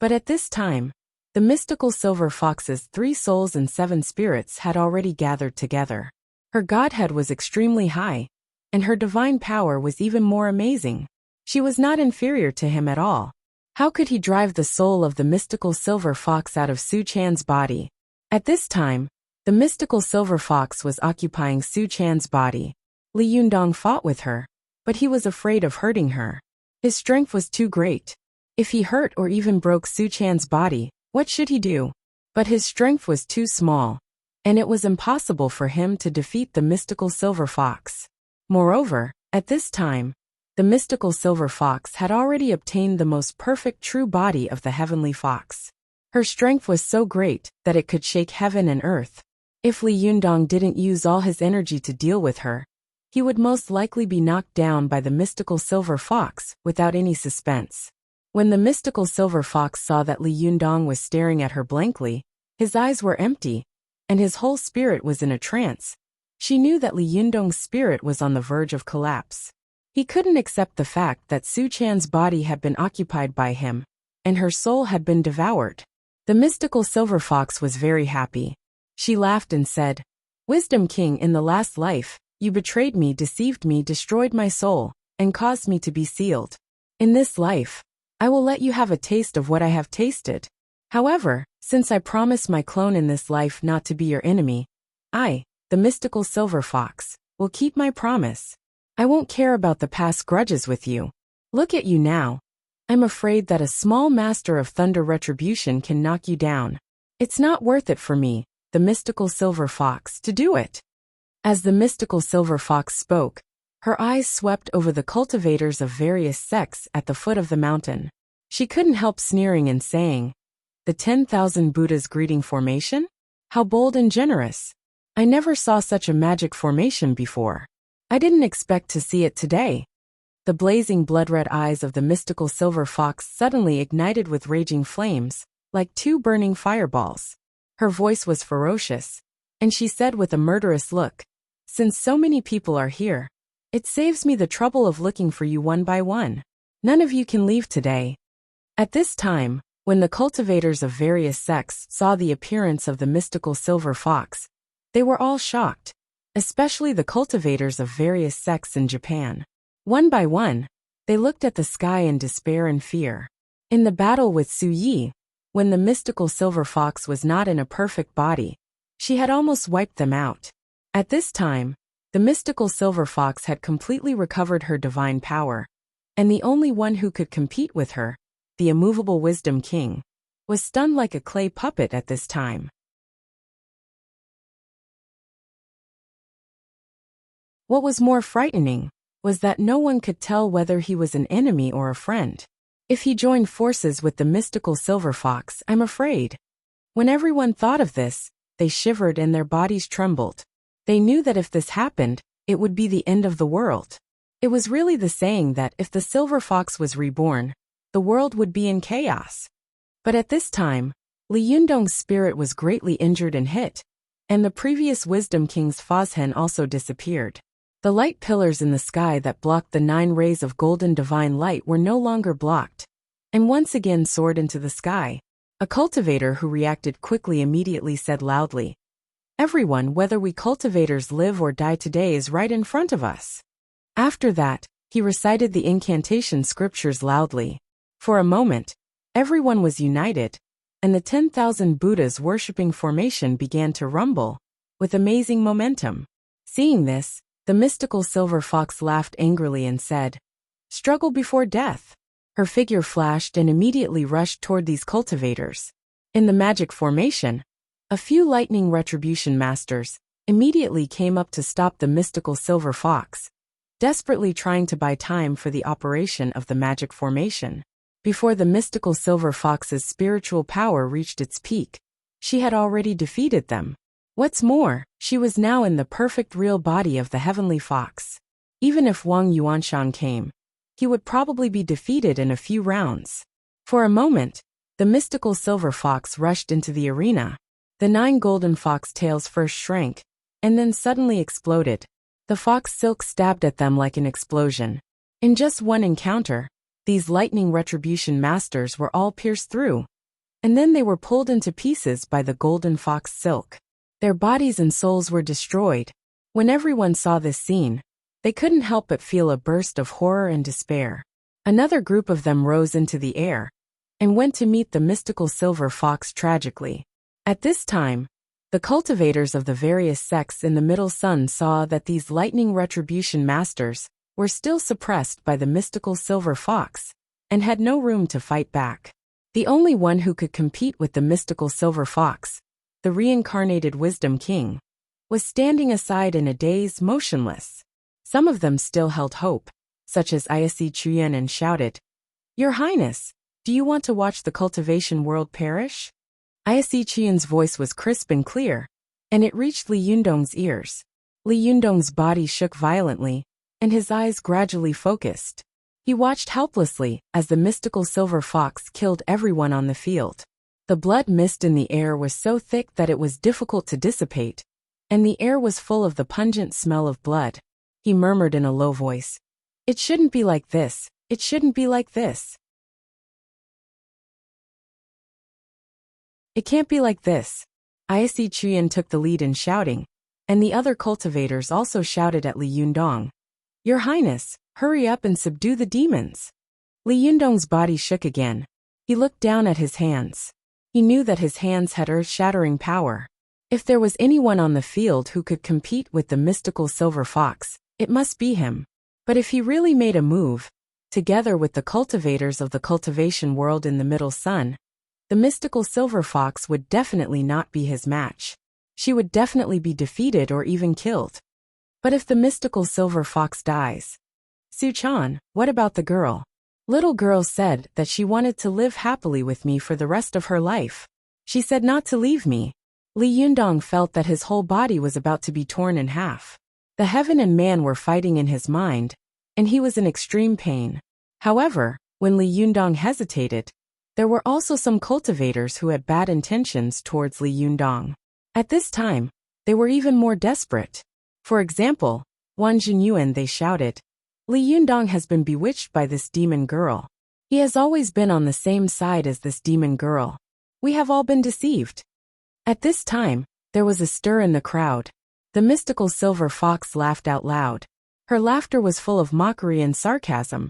But at this time, the mystical silver fox's 3 souls and 7 spirits had already gathered together. Her godhead was extremely high, and her divine power was even more amazing. She was not inferior to him at all. How could he drive the soul of the mystical silver fox out of Su Chan's body? At this time, the mystical silver fox was occupying Su Chan's body. Li Yundong fought with her, but he was afraid of hurting her. His strength was too great. If he hurt or even broke Su Chan's body, what should he do? But his strength was too small, and it was impossible for him to defeat the mystical silver fox. Moreover, at this time, The mystical silver fox had already obtained the most perfect true body of the heavenly fox. Her strength was so great that it could shake heaven and earth. If Li Yundong didn't use all his energy to deal with her, he would most likely be knocked down by the mystical silver fox without any suspense. When the mystical silver fox saw that Li Yundong was staring at her blankly, his eyes were empty, and his whole spirit was in a trance. She knew that Li Yundong's spirit was on the verge of collapse. He couldn't accept the fact that Su Chan's body had been occupied by him, and her soul had been devoured. The mystical silver fox was very happy. She laughed and said, "Wisdom King, in the last life, you betrayed me, deceived me, destroyed my soul, and caused me to be sealed. In this life, I will let you have a taste of what I have tasted. However, since I promised my clone in this life not to be your enemy, I, the mystical silver fox, will keep my promise. I won't care about the past grudges with you. Look at you now. I'm afraid that a small master of thunder retribution can knock you down. It's not worth it for me, the mystical silver fox, to do it." As the mystical silver fox spoke, her eyes swept over the cultivators of various sects at the foot of the mountain. She couldn't help sneering and saying, "The 10,000 Buddhas greeting formation? How bold and generous. I never saw such a magic formation before. I didn't expect to see it today." The blazing blood-red eyes of the mystical silver fox suddenly ignited with raging flames, like two burning fireballs. Her voice was ferocious, and she said with a murderous look, "Since so many people are here, it saves me the trouble of looking for you one by one. None of you can leave today." At this time, when the cultivators of various sects saw the appearance of the mystical silver fox, they were all shocked, especially the cultivators of various sects in Japan. One by one, they looked at the sky in despair and fear. In the battle with Su Yi, when the mystical silver fox was not in a perfect body, she had almost wiped them out. At this time, the mystical silver fox had completely recovered her divine power, and the only one who could compete with her, the immovable Wisdom King, was stunned like a clay puppet at this time. What was more frightening was that no one could tell whether he was an enemy or a friend. If he joined forces with the mystical silver fox, I'm afraid. When everyone thought of this, they shivered and their bodies trembled. They knew that if this happened, it would be the end of the world. It was really the saying that if the silver fox was reborn, the world would be in chaos. But at this time, Li Yundong's spirit was greatly injured and hit, and the previous Wisdom King's Fozhen also disappeared. The light pillars in the sky that blocked the 9 rays of golden divine light were no longer blocked, and once again soared into the sky. A cultivator who reacted quickly immediately said loudly, "Everyone, whether we cultivators live or die today, is right in front of us." After that, he recited the incantation scriptures loudly. For a moment, everyone was united, and the 10,000 Buddhas worshipping formation began to rumble, with amazing momentum. Seeing this, the mystical silver fox laughed angrily and said, "Struggle before death." Her figure flashed and immediately rushed toward these cultivators. In the magic formation, a few lightning retribution masters immediately came up to stop the mystical silver fox, desperately trying to buy time for the operation of the magic formation. Before the mystical silver fox's spiritual power reached its peak, she had already defeated them. What's more, she was now in the perfect real body of the heavenly fox. Even if Wang Yuanshan came, he would probably be defeated in a few rounds. For a moment, the mystical silver fox rushed into the arena. The 9 golden fox tails first shrank, and then suddenly exploded. The fox silk stabbed at them like an explosion. In just one encounter, these lightning retribution masters were all pierced through, and then they were pulled into pieces by the golden fox silk. Their bodies and souls were destroyed. When everyone saw this scene, they couldn't help but feel a burst of horror and despair. Another group of them rose into the air and went to meet the mystical silver fox tragically. At this time, the cultivators of the various sects in the Middle Sun saw that these lightning retribution masters were still suppressed by the mystical silver fox and had no room to fight back. The only one who could compete with the mystical silver fox, the reincarnated Wisdom King, was standing aside in a daze, motionless. Some of them still held hope. such as Ise Chuyan, and shouted, "Your Highness, do you want to watch the cultivation world perish?" Ise Chuyan's voice was crisp and clear, and it reached Li Yundong's ears. Li Yundong's body shook violently, and his eyes gradually focused. He watched helplessly as the mystical silver fox killed everyone on the field. The blood mist in the air was so thick that it was difficult to dissipate, and the air was full of the pungent smell of blood. He murmured in a low voice, "It shouldn't be like this, it shouldn't be like this. It can't be like this." Ise Chuyan took the lead in shouting, and the other cultivators also shouted at Li Yundong, "Your Highness, hurry up and subdue the demons." Li Yundong's body shook again. He looked down at his hands. He knew that his hands had earth-shattering power. If there was anyone on the field who could compete with the mystical silver fox, it must be him. But if he really made a move, together with the cultivators of the cultivation world in the Middle Sun, the mystical silver fox would definitely not be his match. She would definitely be defeated or even killed. But if the mystical silver fox dies... Su-chan, what about the girl? Little girl said that she wanted to live happily with me for the rest of her life. She said not to leave me. Li Yundong felt that his whole body was about to be torn in half. The heaven and man were fighting in his mind, and he was in extreme pain. However, when Li Yundong hesitated, there were also some cultivators who had bad intentions towards Li Yundong. At this time, they were even more desperate. For example, Wan Jinyuan, they shouted, "Li Yundong has been bewitched by this demon girl. He has always been on the same side as this demon girl. We have all been deceived." At this time, there was a stir in the crowd. The mystical silver fox laughed out loud. Her laughter was full of mockery and sarcasm.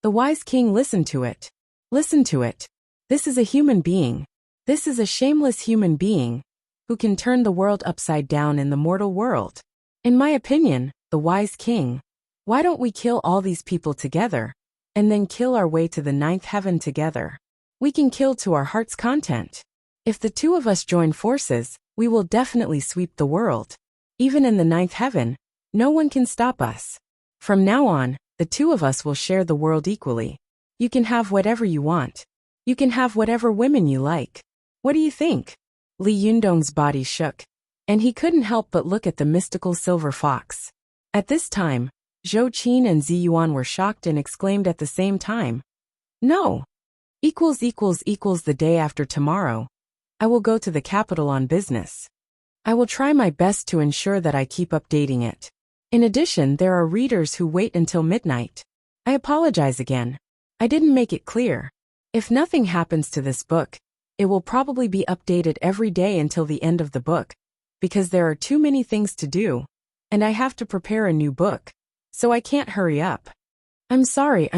The wise king listened to it. Listen to it. This is a human being. This is a shameless human being who can turn the world upside down in the mortal world. In my opinion, the wise king, why don't we kill all these people together, and then kill our way to the ninth heaven together? We can kill to our heart's content. If the two of us join forces, we will definitely sweep the world. Even in the ninth heaven, no one can stop us. From now on, the two of us will share the world equally. You can have whatever you want. You can have whatever women you like. What do you think? Li Yundong's body shook, and he couldn't help but look at the mystical silver fox. At this time, Zhou Qin and Ziyuan were shocked and exclaimed at the same time, "No! The day after tomorrow, I will go to the capital on business. I will try my best to ensure that I keep updating it. In addition, there are readers who wait until midnight. I apologize again. I didn't make it clear. If nothing happens to this book, it will probably be updated every day until the end of the book, because there are too many things to do, and I have to prepare a new book, so I can't hurry up. I'm sorry.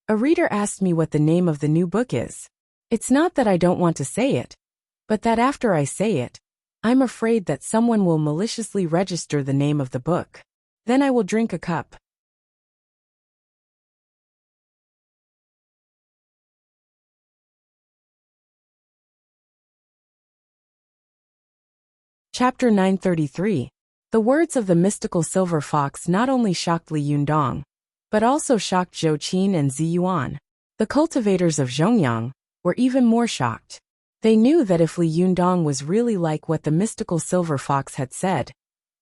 A reader asked me what the name of the new book is. It's not that I don't want to say it, but that after I say it, I'm afraid that someone will maliciously register the name of the book. Then I will drink a cup." Chapter 933. The words of the mystical silver fox not only shocked Li Yundong, but also shocked Zhou Qin and Ziyuan. The cultivators of Zhongyang were even more shocked. They knew that if Li Yundong was really like what the mystical silver fox had said,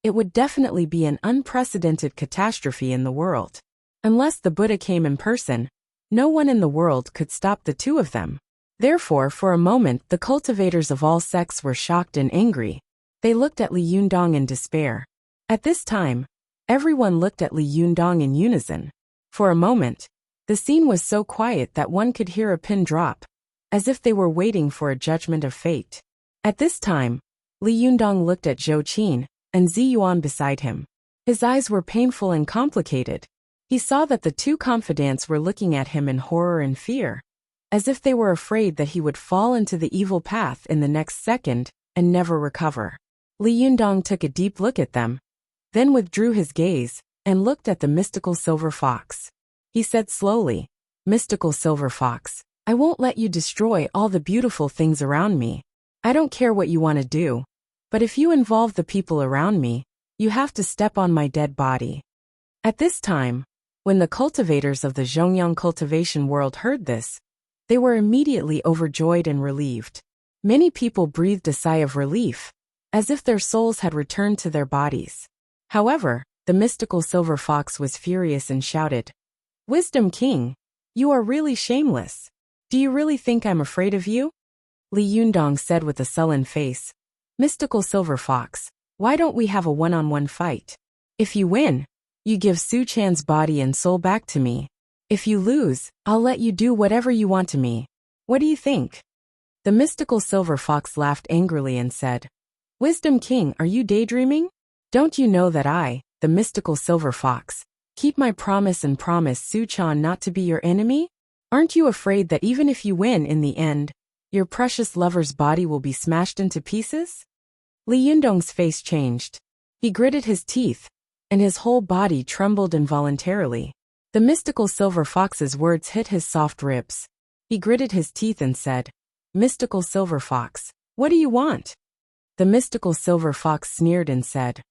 it would definitely be an unprecedented catastrophe in the world. Unless the Buddha came in person, no one in the world could stop the two of them. Therefore, for a moment, the cultivators of all sects were shocked and angry. They looked at Li Yundong in despair. At this time, everyone looked at Li Yundong in unison. For a moment, the scene was so quiet that one could hear a pin drop, as if they were waiting for a judgment of fate. At this time, Li Yundong looked at Zhou Qin and Ziyuan beside him. His eyes were painful and complicated. He saw that the two confidants were looking at him in horror and fear, as if they were afraid that he would fall into the evil path in the next second and never recover. Li Yundong took a deep look at them, then withdrew his gaze and looked at the mystical silver fox. He said slowly, "Mystical silver fox, I won't let you destroy all the beautiful things around me. I don't care what you want to do, but if you involve the people around me, you have to step on my dead body." At this time, When the cultivators of the Zhongyang cultivation world heard this, they were immediately overjoyed and relieved. Many people breathed a sigh of relief, as if their souls had returned to their bodies. However, the mystical silver fox was furious and shouted, "Wisdom King, you are really shameless. Do you really think I'm afraid of you?" Li Yundong said with a sullen face, "Mystical silver fox, why don't we have a one-on-one fight? If you win, you give Su Chan's body and soul back to me. If you lose, I'll let you do whatever you want to me. What do you think?" The mystical silver fox laughed angrily and said, "Wisdom King, are you daydreaming? Don't you know that I, the mystical silver fox, keep my promise and promise Su Chan not to be your enemy? Aren't you afraid that even if you win in the end, your precious lover's body will be smashed into pieces?" Li Yundong's face changed. He gritted his teeth, and his whole body trembled involuntarily. The mystical silver fox's words hit his soft ribs. He gritted his teeth and said, "Mystical silver fox, what do you want?" The mystical silver fox sneered and said,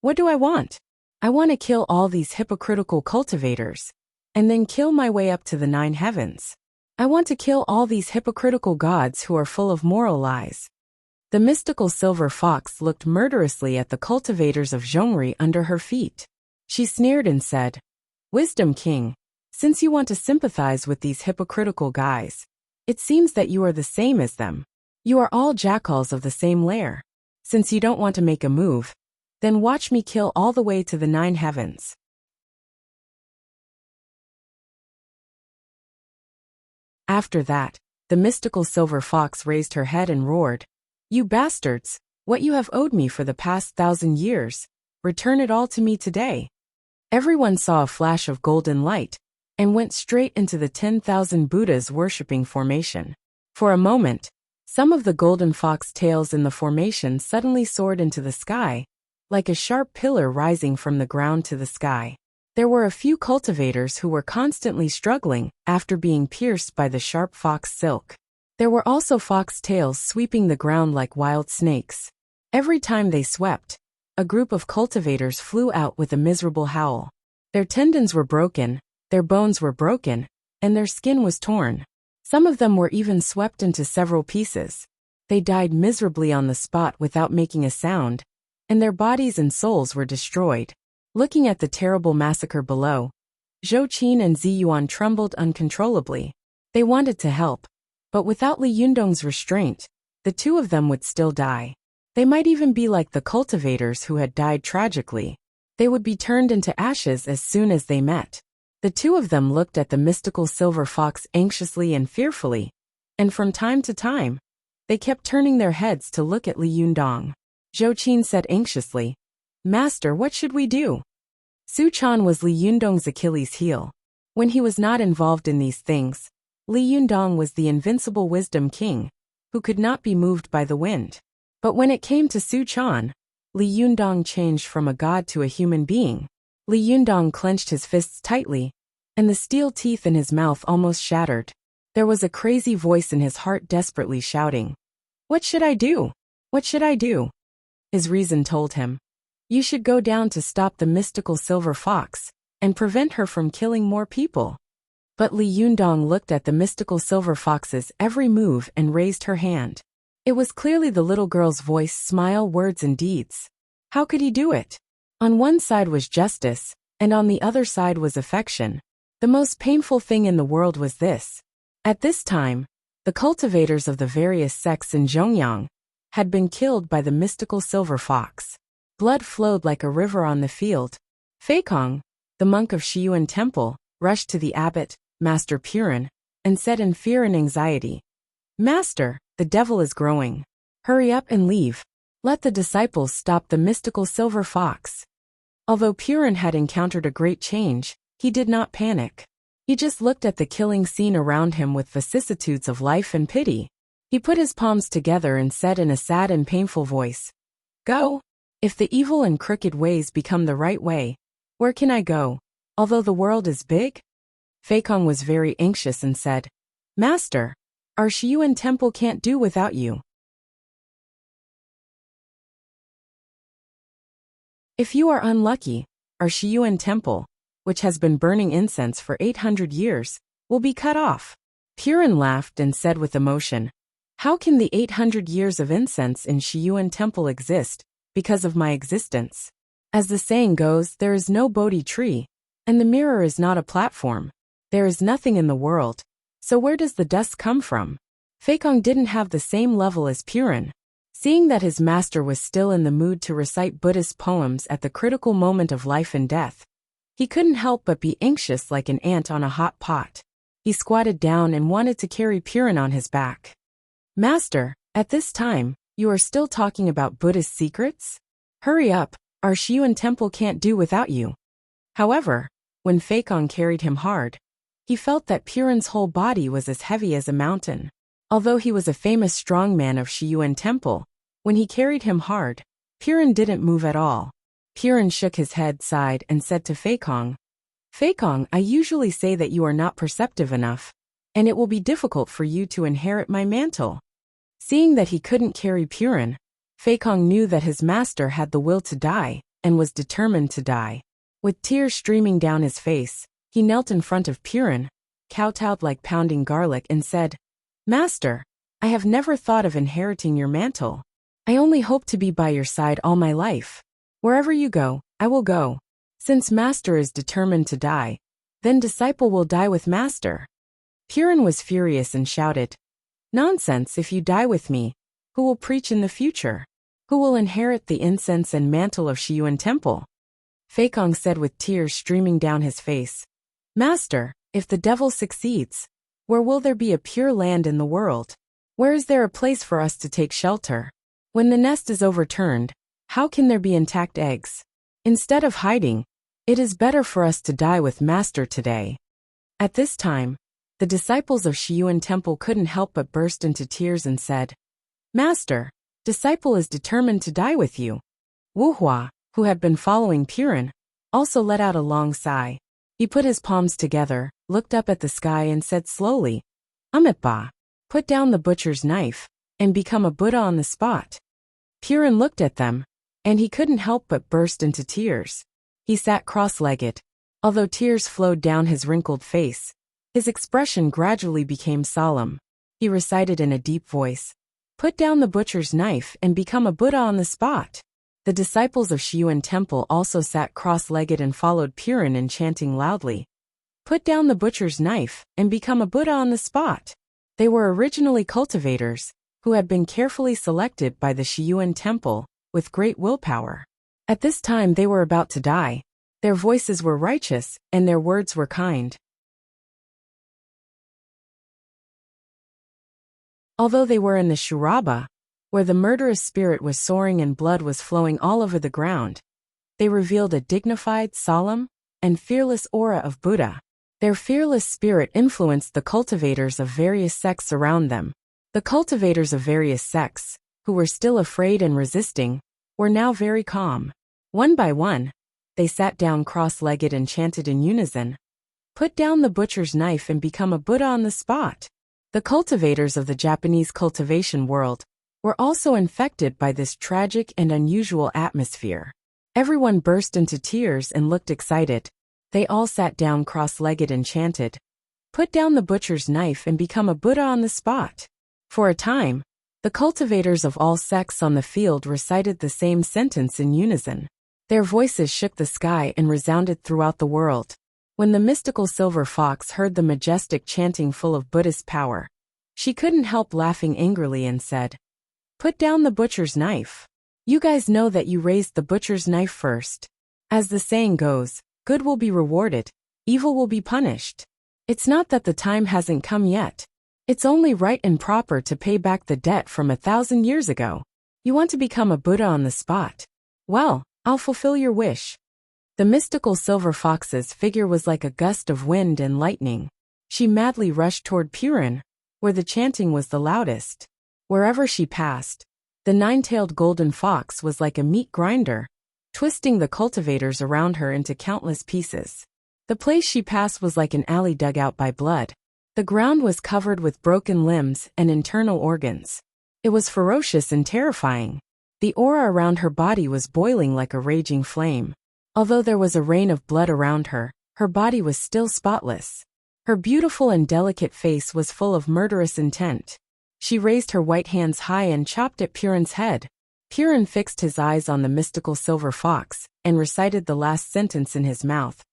"What do I want? I want to kill all these hypocritical cultivators, and then kill my way up to the 9 heavens. I want to kill all these hypocritical gods who are full of moral lies." The mystical silver fox looked murderously at the cultivators of Zhongri under her feet. She sneered and said, "Wisdom King, since you want to sympathize with these hypocritical guys, it seems that you are the same as them. You are all jackals of the same lair. Since you don't want to make a move, then watch me kill all the way to the 9 heavens." After that, the mystical silver fox raised her head and roared, "You bastards, what you have owed me for the past 1,000 years, return it all to me today." Everyone saw a flash of golden light, and went straight into the 10,000 Buddhas worshipping formation. For a moment, some of the golden fox tails in the formation suddenly soared into the sky, like a sharp pillar rising from the ground to the sky. There were a few cultivators who were constantly struggling after being pierced by the sharp fox silk. There were also fox tails sweeping the ground like wild snakes. Every time they swept, a group of cultivators flew out with a miserable howl. Their tendons were broken, their bones were broken, and their skin was torn. Some of them were even swept into several pieces. They died miserably on the spot without making a sound, and their bodies and souls were destroyed. Looking at the terrible massacre below, Zhou Qin and Ziyuan trembled uncontrollably. They wanted to help, but without Li Yundong's restraint, the two of them would still die. They might even be like the cultivators who had died tragically. They would be turned into ashes as soon as they met. The two of them looked at the mystical silver fox anxiously and fearfully, and from time to time, they kept turning their heads to look at Li Yundong. Zhou Qin said anxiously, "Master, what should we do?" Su Chan was Li Yundong's Achilles heel. When he was not involved in these things, Li Yundong was the invincible wisdom king, who could not be moved by the wind. But when it came to Su Chan, Li Yundong changed from a god to a human being. Li Yundong clenched his fists tightly, and the steel teeth in his mouth almost shattered. There was a crazy voice in his heart desperately shouting, "What should I do? What should I do?" His reason told him, "You should go down to stop the mystical silver fox, and prevent her from killing more people." But Li Yundong looked at the mystical silver fox's every move and raised her hand. It was clearly the little girl's voice, smile, words, and deeds. How could he do it? On one side was justice, and on the other side was affection. The most painful thing in the world was this. At this time, the cultivators of the various sects in Zhongyang had been killed by the mystical silver fox. Blood flowed like a river on the field. Feikong, the monk of Shiyuan Temple, rushed to the abbot, Master Purin, and said in fear and anxiety, "Master, the devil is growing. Hurry up and leave. Let the disciples stop the mystical silver fox." Although Purin had encountered a great change, he did not panic. He just looked at the killing scene around him with vicissitudes of life and pity. He put his palms together and said in a sad and painful voice, "Go. If the evil and crooked ways become the right way, where can I go, although the world is big?" Feikong was very anxious and said, "Master, our Shiyuan Temple can't do without you. If you are unlucky, our Shiyuan Temple, which has been burning incense for 800 years, will be cut off. Purin laughed and said with emotion, "How can the 800 years of incense in Shiyuan Temple exist, because of my existence? As the saying goes, there is no Bodhi tree, and the mirror is not a platform. There is nothing in the world, so where does the dust come from?" Feikong didn't have the same level as Purin. Seeing that his master was still in the mood to recite Buddhist poems at the critical moment of life and death, he couldn't help but be anxious like an ant on a hot pot. He squatted down and wanted to carry Purin on his back. "Master, at this time, you are still talking about Buddhist secrets? Hurry up, our Shiyuan Temple can't do without you." However, when Feikong carried him hard, he felt that Purin's whole body was as heavy as a mountain. Although he was a famous strongman of Shiyuan Temple, when he carried him hard, Purin didn't move at all. Purin shook his head, sighed, and said to Feikong, "Feikong, I usually say that you are not perceptive enough, and it will be difficult for you to inherit my mantle." Seeing that he couldn't carry Purin, Feikong knew that his master had the will to die, and was determined to die. With tears streaming down his face, he knelt in front of Purin, kowtowed like pounding garlic, and said, "Master, I have never thought of inheriting your mantle. I only hope to be by your side all my life. Wherever you go, I will go. Since Master is determined to die, then disciple will die with Master." Purin was furious and shouted, "Nonsense! If you die with me, who will preach in the future? Who will inherit the incense and mantle of Shiyuan Temple?" Feikong said with tears streaming down his face, "Master, if the devil succeeds, where will there be a pure land in the world? Where is there a place for us to take shelter? When the nest is overturned, how can there be intact eggs? Instead of hiding, it is better for us to die with Master today." At this time, the disciples of Shiyuan Temple couldn't help but burst into tears and said, "Master, disciple is determined to die with you." Wu Hua, who had been following Purin, also let out a long sigh. He put his palms together, looked up at the sky, and said slowly, "Amitabha, put down the butcher's knife, and become a Buddha on the spot." Purin looked at them, and he couldn't help but burst into tears. He sat cross-legged. Although tears flowed down his wrinkled face, his expression gradually became solemn. He recited in a deep voice, "Put down the butcher's knife and become a Buddha on the spot." The disciples of Shiyuan Temple also sat cross-legged and followed Purin in chanting loudly, "Put down the butcher's knife and become a Buddha on the spot." They were originally cultivators, who had been carefully selected by the Shiyuan Temple, with great willpower. At this time they were about to die. Their voices were righteous, and their words were kind. Although they were in the Shuraba, where the murderous spirit was soaring and blood was flowing all over the ground, they revealed a dignified, solemn, and fearless aura of Buddha. Their fearless spirit influenced the cultivators of various sects around them. The cultivators of various sects, who were still afraid and resisting, were now very calm. One by one, they sat down cross-legged and chanted in unison, "Put down the butcher's knife and become a Buddha on the spot." The cultivators of the Japanese cultivation world were also infected by this tragic and unusual atmosphere. Everyone burst into tears and looked excited. They all sat down cross-legged and chanted, "Put down the butcher's knife and become a Buddha on the spot." For a time, the cultivators of all sects on the field recited the same sentence in unison. Their voices shook the sky and resounded throughout the world. When the mystical silver fox heard the majestic chanting full of Buddhist power, she couldn't help laughing angrily and said, "Put down the butcher's knife. You guys know that you raised the butcher's knife first. As the saying goes, good will be rewarded, evil will be punished. It's not that the time hasn't come yet. It's only right and proper to pay back the debt from 1,000 years ago. You want to become a Buddha on the spot? Well, I'll fulfill your wish." The mystical silver fox's figure was like a gust of wind and lightning. She madly rushed toward Purin, where the chanting was the loudest. Wherever she passed, the nine-tailed golden fox was like a meat grinder, twisting the cultivators around her into countless pieces. The place she passed was like an alley dug out by blood. The ground was covered with broken limbs and internal organs. It was ferocious and terrifying. The aura around her body was boiling like a raging flame. Although there was a rain of blood around her, Her body was still spotless. Her beautiful and delicate face was full of murderous intent. She raised her white hands high and chopped at Purin's head. Purin fixed his eyes on the mystical silver fox and recited the last sentence in his mouth.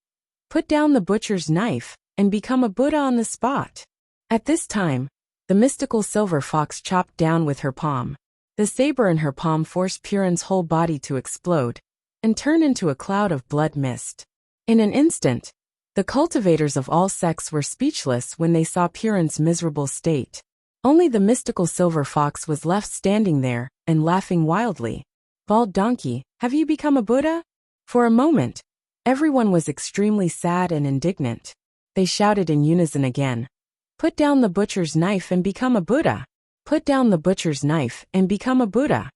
Put down the butcher's knife and become a Buddha on the spot. At this time, the mystical silver fox chopped down with her palm. The saber in her palm forced Purin's whole body to explode and turn into a cloud of blood mist. In an instant, the cultivators of all sects were speechless when they saw Purin's miserable state. Only the mystical silver fox was left standing there and laughing wildly. Bald donkey, have you become a Buddha? For a moment, everyone was extremely sad and indignant. They shouted in unison again. Put down the butcher's knife and become a Buddha. Put down the butcher's knife and become a Buddha.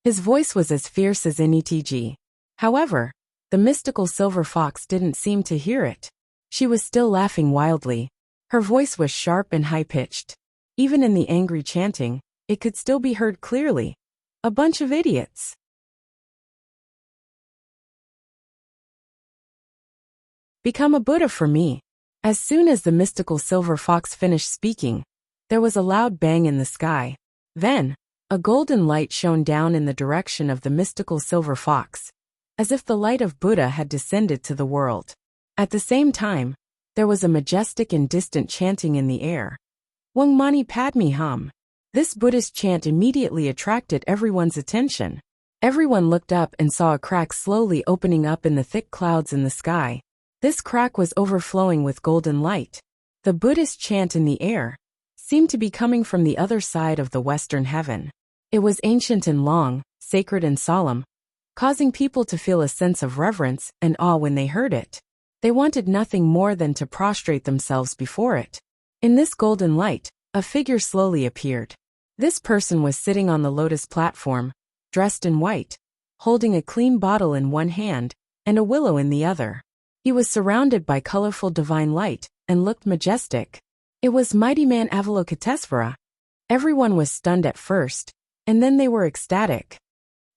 His voice was as fierce as an ETG. However, the mystical silver fox didn't seem to hear it. She was still laughing wildly. Her voice was sharp and high-pitched. Even in the angry chanting, it could still be heard clearly. A bunch of idiots. Become a Buddha for me. As soon as the mystical silver fox finished speaking, there was a loud bang in the sky. Then, a golden light shone down in the direction of the mystical silver fox, as if the light of Buddha had descended to the world. At the same time, there was a majestic and distant chanting in the air. Wang Mani Padme Hum. This Buddhist chant immediately attracted everyone's attention. Everyone looked up and saw a crack slowly opening up in the thick clouds in the sky. This crack was overflowing with golden light. The Buddhist chant in the air seemed to be coming from the other side of the western heaven. It was ancient and long, sacred and solemn, causing people to feel a sense of reverence and awe when they heard it. They wanted nothing more than to prostrate themselves before it. In this golden light, a figure slowly appeared. This person was sitting on the lotus platform, dressed in white, holding a clean bottle in one hand and a willow in the other. He was surrounded by colorful divine light and looked majestic. It was mighty man Avalokitesvara. Everyone was stunned at first, and then they were ecstatic.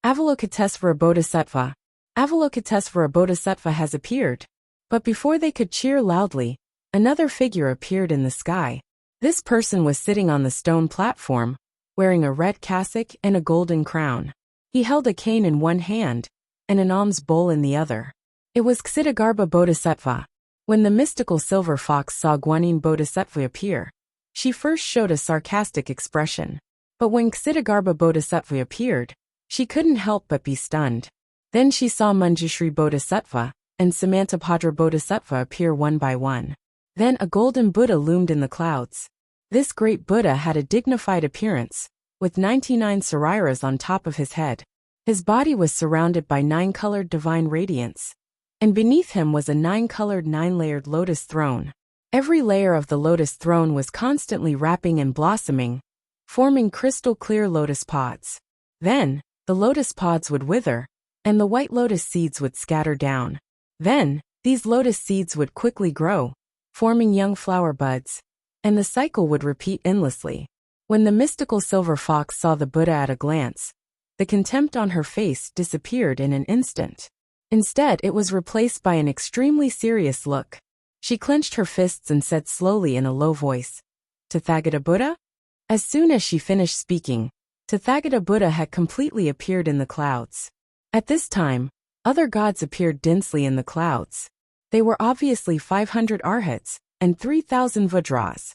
Avalokitesvara Bodhisattva. Avalokitesvara Bodhisattva has appeared. But before they could cheer loudly, another figure appeared in the sky. This person was sitting on the stone platform, wearing a red cassock and a golden crown. He held a cane in one hand and an alms bowl in the other. It was Ksitigarbha Bodhisattva. When the mystical silver fox saw Guanyin Bodhisattva appear, she first showed a sarcastic expression. But when Ksitigarbha Bodhisattva appeared, she couldn't help but be stunned. Then she saw Manjushri Bodhisattva and Samantabhadra Bodhisattva appear one by one. Then a golden Buddha loomed in the clouds. This great Buddha had a dignified appearance, with 99 sariras on top of his head. His body was surrounded by 9-colored divine radiance, and beneath him was a 9-colored 9-layered lotus throne. Every layer of the lotus throne was constantly wrapping and blossoming, forming crystal-clear lotus pods. Then, the lotus pods would wither, and the white lotus seeds would scatter down. Then, these lotus seeds would quickly grow, forming young flower buds, and the cycle would repeat endlessly. When the mystical silver fox saw the Buddha at a glance, the contempt on her face disappeared in an instant. Instead, it was replaced by an extremely serious look. She clenched her fists and said slowly in a low voice, "Tathagata Buddha?" As soon as she finished speaking, Tathagata Buddha had completely appeared in the clouds. At this time, other gods appeared densely in the clouds. They were obviously 500 arhats and 3,000 vajras.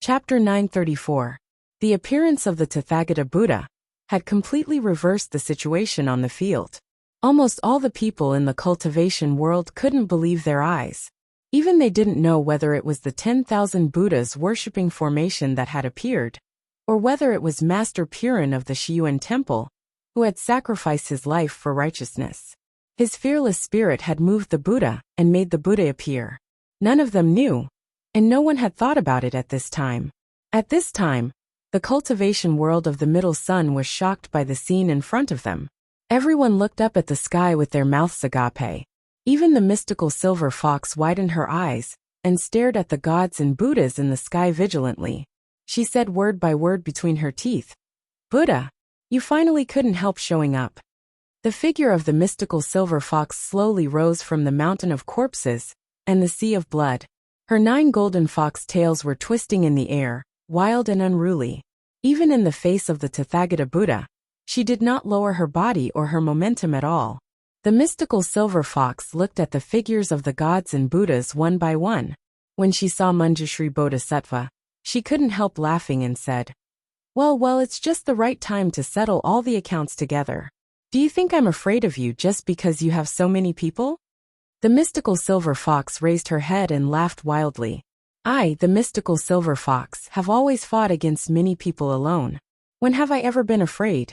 Chapter 934. The appearance of the Tathagata Buddha had completely reversed the situation on the field. Almost all the people in the cultivation world couldn't believe their eyes. Even they didn't know whether it was the 10,000 Buddhas worshipping formation that had appeared, or whether it was Master Purin of the Shiyuan Temple, who had sacrificed his life for righteousness. His fearless spirit had moved the Buddha and made the Buddha appear. None of them knew, and no one had thought about it at this time. At this time, the cultivation world of the Middle Sun was shocked by the scene in front of them. Everyone looked up at the sky with their mouths agape. Even the mystical silver fox widened her eyes and stared at the gods and Buddhas in the sky vigilantly. She said word by word between her teeth. Buddha, you finally couldn't help showing up. The figure of the mystical silver fox slowly rose from the mountain of corpses and the sea of blood. Her 9 golden fox tails were twisting in the air, wild and unruly. Even in the face of the Tathagata Buddha, she did not lower her body or her momentum at all. The mystical silver fox looked at the figures of the gods and Buddhas one by one. When she saw Manjushri Bodhisattva, she couldn't help laughing and said, Well, it's just the right time to settle all the accounts together. Do you think I'm afraid of you just because you have so many people? The mystical silver fox raised her head and laughed wildly. I, the mystical silver fox, have always fought against many people alone. When have I ever been afraid?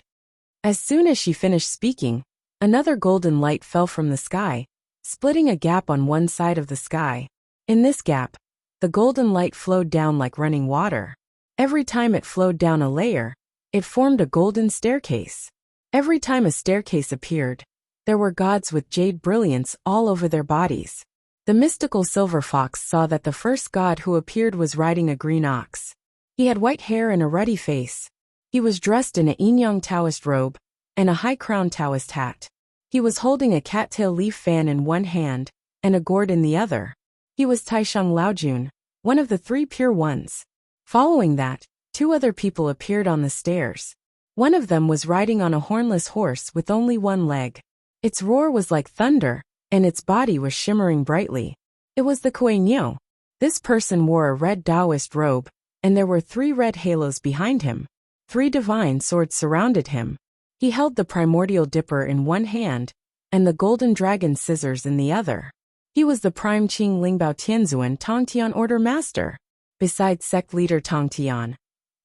As soon as she finished speaking, another golden light fell from the sky, splitting a gap on one side of the sky. In this gap, the golden light flowed down like running water. Every time it flowed down a layer, it formed a golden staircase. Every time a staircase appeared, there were gods with jade brilliance all over their bodies. The mystical silver fox saw that the first god who appeared was riding a green ox. He had white hair and a ruddy face. He was dressed in a yin-yang Taoist robe and a high-crowned Taoist hat. He was holding a cattail leaf fan in one hand and a gourd in the other. He was Taisheng Laojun, one of the 3 pure ones. Following that, 2 other people appeared on the stairs. One of them was riding on a hornless horse with only 1 leg. Its roar was like thunder, and its body was shimmering brightly. It was the Kuei Nyo. This person wore a red Taoist robe, and there were 3 red halos behind him. 3 divine swords surrounded him. He held the primordial dipper in one hand, and the golden dragon scissors in the other. He was the prime Qing Lingbao Tianzuan Tongtian order master. Beside sect leader Tongtian,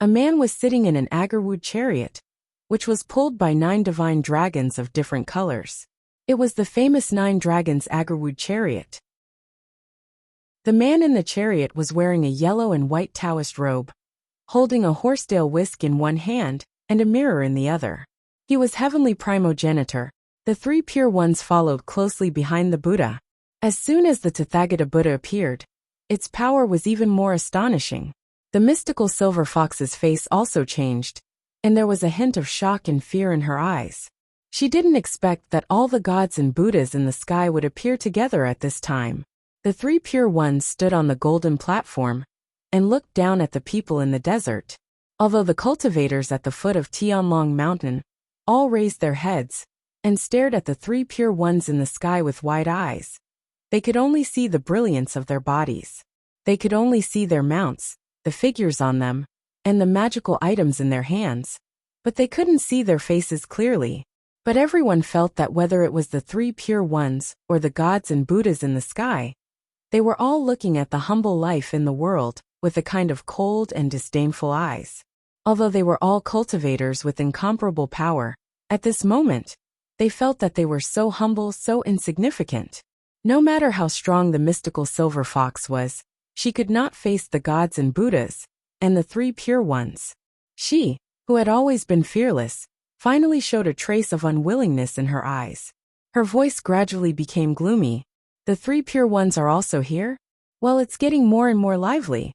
a man was sitting in an agarwood chariot, which was pulled by 9 divine dragons of different colors. It was the famous 9 dragons agarwood chariot. The man in the chariot was wearing a yellow and white Taoist robe, holding a horsetail whisk in one hand and a mirror in the other. He was heavenly primogenitor. The 3 pure ones followed closely behind the Buddha. As soon as the Tathagata Buddha appeared, its power was even more astonishing. The mystical silver fox's face also changed, and there was a hint of shock and fear in her eyes. She didn't expect that all the gods and Buddhas in the sky would appear together at this time. The 3 pure ones stood on the golden platform and looked down at the people in the desert. Although the cultivators at the foot of Tianlong Mountain all raised their heads and stared at the 3 pure ones in the sky with wide eyes, they could only see the brilliance of their bodies. They could only see their mounts, the figures on them, and the magical items in their hands, but they couldn't see their faces clearly. But everyone felt that whether it was the 3 pure ones or the gods and Buddhas in the sky, they were all looking at the humble life in the world with a kind of cold and disdainful eyes. Although they were all cultivators with incomparable power, at this moment, they felt that they were so humble, so insignificant. No matter how strong the mystical silver fox was, she could not face the gods and Buddhas and the 3 pure ones. She, who had always been fearless, finally showed a trace of unwillingness in her eyes. Her voice gradually became gloomy. The 3 pure ones are also here? Well, it's getting more and more lively.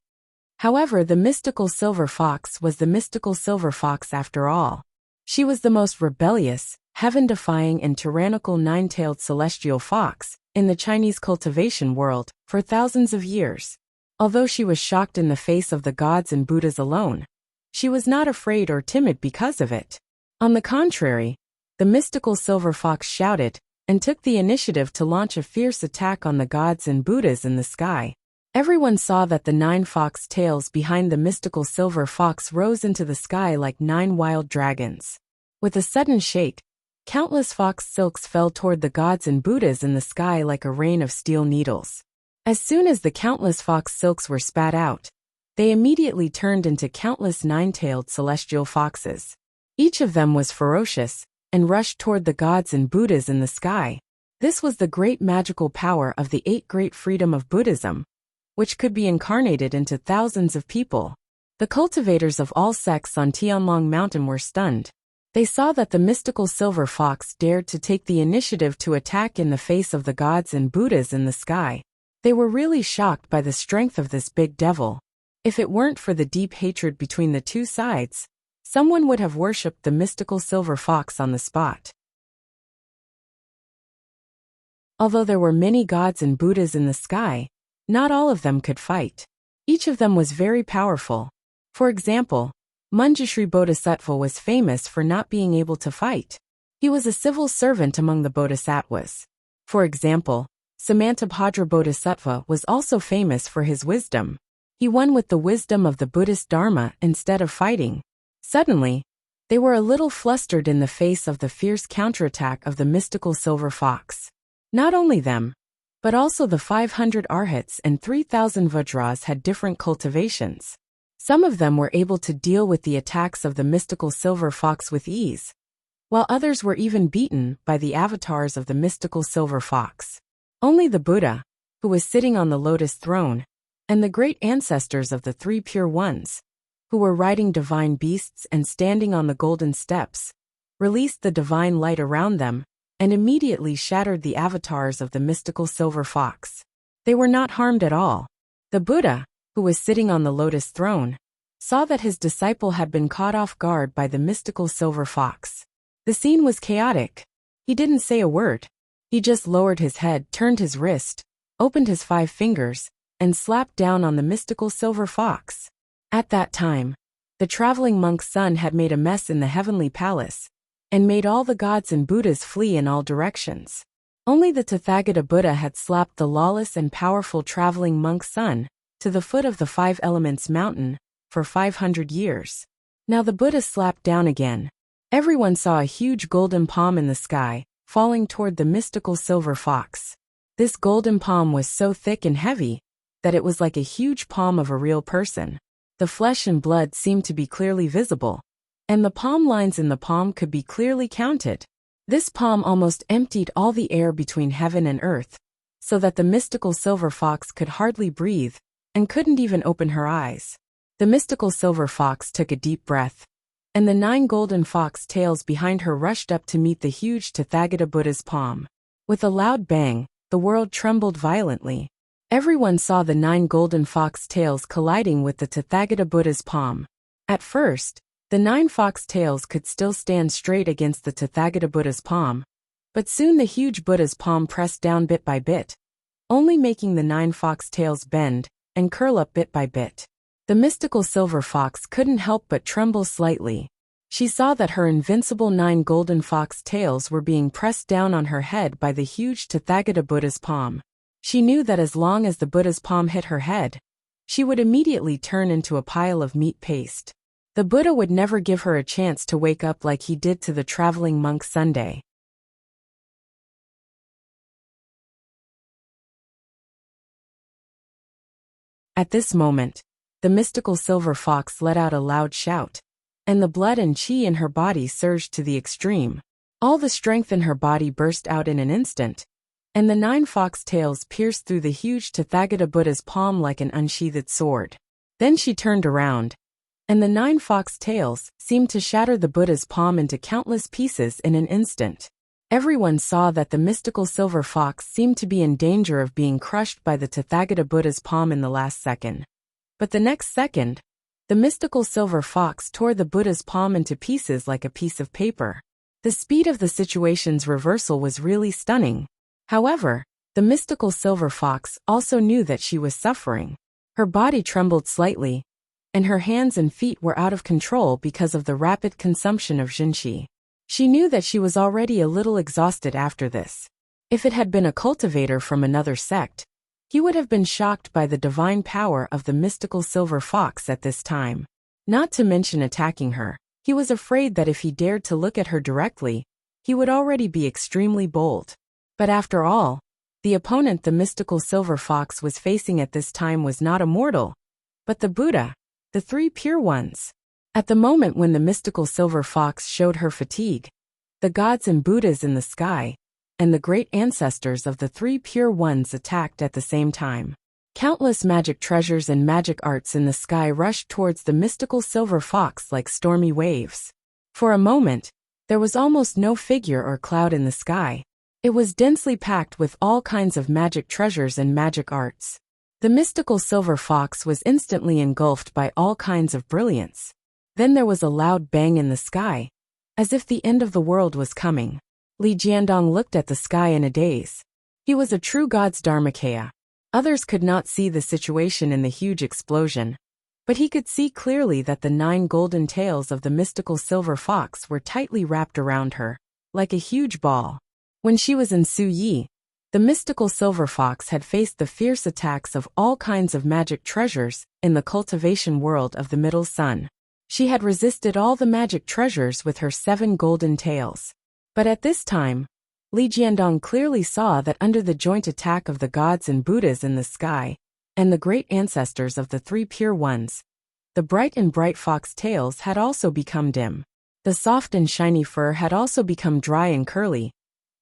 However, the mystical silver fox was the mystical silver fox after all. She was the most rebellious, heaven-defying and tyrannical 9-tailed celestial fox in the Chinese cultivation world for thousands of years. Although she was shocked in the face of the gods and Buddhas alone, she was not afraid or timid because of it. On the contrary, the mystical silver fox shouted and took the initiative to launch a fierce attack on the gods and Buddhas in the sky. Everyone saw that the 9 fox tails behind the mystical silver fox rose into the sky like 9 wild dragons. With a sudden shake, countless fox silks fell toward the gods and Buddhas in the sky like a rain of steel needles. As soon as the countless fox silks were spat out, they immediately turned into countless 9-tailed celestial foxes. Each of them was ferocious and rushed toward the gods and Buddhas in the sky. This was the great magical power of the 8 great freedom of Buddhism, which could be incarnated into thousands of people. The cultivators of all sects on Tianlong Mountain were stunned. They saw that the mystical silver fox dared to take the initiative to attack in the face of the gods and Buddhas in the sky. They were really shocked by the strength of this big devil. If it weren't for the deep hatred between the two sides, someone would have worshipped the mystical silver fox on the spot. Although there were many gods and Buddhas in the sky, not all of them could fight. Each of them was very powerful. For example, Manjushri Bodhisattva was famous for not being able to fight. He was a civil servant among the bodhisattvas. For example, Samantabhadra Bodhisattva was also famous for his wisdom. He won with the wisdom of the Buddhist Dharma instead of fighting. Suddenly, they were a little flustered in the face of the fierce counterattack of the mystical silver fox. Not only them, but also the 500 arhats and 3,000 vajras had different cultivations. Some of them were able to deal with the attacks of the mystical silver fox with ease, while others were even beaten by the avatars of the mystical silver fox. Only the Buddha, who was sitting on the lotus throne, and the great ancestors of the three pure ones, who were riding divine beasts and standing on the golden steps, released the divine light around them, and immediately shattered the avatars of the mystical silver fox. They were not harmed at all. The Buddha, who was sitting on the lotus throne, saw that his disciple had been caught off guard by the mystical silver fox. The scene was chaotic. He didn't say a word. He just lowered his head, turned his wrist, opened his 5 fingers, and slapped down on the mystical silver fox. At that time, the traveling monk's son had made a mess in the heavenly palace, and made all the gods and Buddhas flee in all directions. Only the Tathagata Buddha had slapped the lawless and powerful traveling monk's son to the foot of the 5 elements mountain for 500 years. Now the Buddha slapped down again. Everyone saw a huge golden palm in the sky, falling toward the mystical silver fox. This golden palm was so thick and heavy that it was like a huge palm of a real person. The flesh and blood seemed to be clearly visible, and the palm lines in the palm could be clearly counted. This palm almost emptied all the air between heaven and earth, so that the mystical silver fox could hardly breathe, and couldn't even open her eyes. The mystical silver fox took a deep breath, and the 9 golden fox tails behind her rushed up to meet the huge Tathagata Buddha's palm. With a loud bang, the world trembled violently. Everyone saw the 9 golden fox tails colliding with the Tathagata Buddha's palm. At first, the 9 fox tails could still stand straight against the Tathagata Buddha's palm, but soon the huge Buddha's palm pressed down bit by bit, only making the 9 fox tails bend and curl up bit by bit. The mystical silver fox couldn't help but tremble slightly. She saw that her invincible 9 golden fox tails were being pressed down on her head by the huge Tathagata Buddha's palm. She knew that as long as the Buddha's palm hit her head, she would immediately turn into a pile of meat paste. The Buddha would never give her a chance to wake up like he did to the traveling monk Sunday. At this moment, the mystical silver fox let out a loud shout, and the blood and chi in her body surged to the extreme. All the strength in her body burst out in an instant, and the 9 fox tails pierced through the huge Tathagata Buddha's palm like an unsheathed sword. Then she turned around, and the 9 fox tails seemed to shatter the Buddha's palm into countless pieces in an instant. Everyone saw that the mystical silver fox seemed to be in danger of being crushed by the Tathagata Buddha's palm in the last second. But the next second, the mystical silver fox tore the Buddha's palm into pieces like a piece of paper. The speed of the situation's reversal was really stunning. However, the mystical silver fox also knew that she was suffering. Her body trembled slightly, and her hands and feet were out of control because of the rapid consumption of Jinqi. She knew that she was already a little exhausted after this. If it had been a cultivator from another sect, he would have been shocked by the divine power of the mystical silver fox at this time. Not to mention attacking her, he was afraid that if he dared to look at her directly, he would already be extremely bold. But after all, the opponent the mystical silver fox was facing at this time was not a mortal, but the Buddha, the 3 pure ones. At the moment when the mystical silver fox showed her fatigue, the gods and Buddhas in the sky, and the great ancestors of the 3 pure ones attacked at the same time. Countless magic treasures and magic arts in the sky rushed towards the mystical silver fox like stormy waves. For a moment, there was almost no figure or cloud in the sky. It was densely packed with all kinds of magic treasures and magic arts. The mystical silver fox was instantly engulfed by all kinds of brilliance. Then there was a loud bang in the sky, as if the end of the world was coming. Li Jiandong looked at the sky in a daze. He was a true god's dharmakaya. Others could not see the situation in the huge explosion, but he could see clearly that the 9 golden tails of the mystical silver fox were tightly wrapped around her, like a huge ball. When she was in Su Yi, the mystical silver fox had faced the fierce attacks of all kinds of magic treasures in the cultivation world of the Middle Sun. She had resisted all the magic treasures with her 7 golden tails. But at this time, Li Jiandong clearly saw that under the joint attack of the gods and Buddhas in the sky, and the great ancestors of the 3 pure ones, the bright and bright fox tails had also become dim. The soft and shiny fur had also become dry and curly,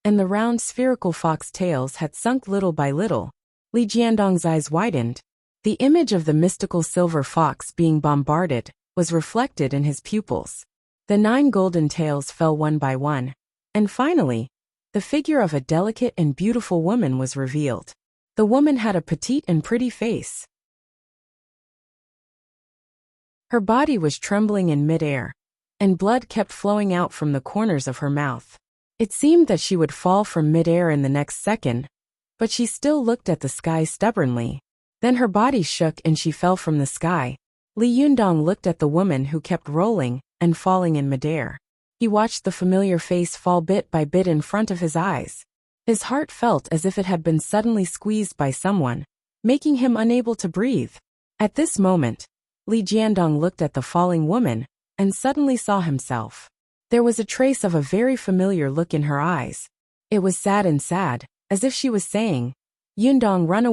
and the round spherical fox tails had sunk little by little. Li Jiandong's eyes widened. The image of the mystical silver fox being bombarded was reflected in his pupils. The 9 golden tails fell one by one, and finally, the figure of a delicate and beautiful woman was revealed. The woman had a petite and pretty face. Her body was trembling in mid-air, and blood kept flowing out from the corners of her mouth. It seemed that she would fall from mid-air in the next second, but she still looked at the sky stubbornly. Then her body shook and she fell from the sky. Li Yundong looked at the woman who kept rolling and falling in mid-air. He watched the familiar face fall bit by bit in front of his eyes. His heart felt as if it had been suddenly squeezed by someone, making him unable to breathe. At this moment, Li Jiandong looked at the falling woman and suddenly saw himself. There was a trace of a very familiar look in her eyes. It was sad and sad, as if she was saying, "Yundong, run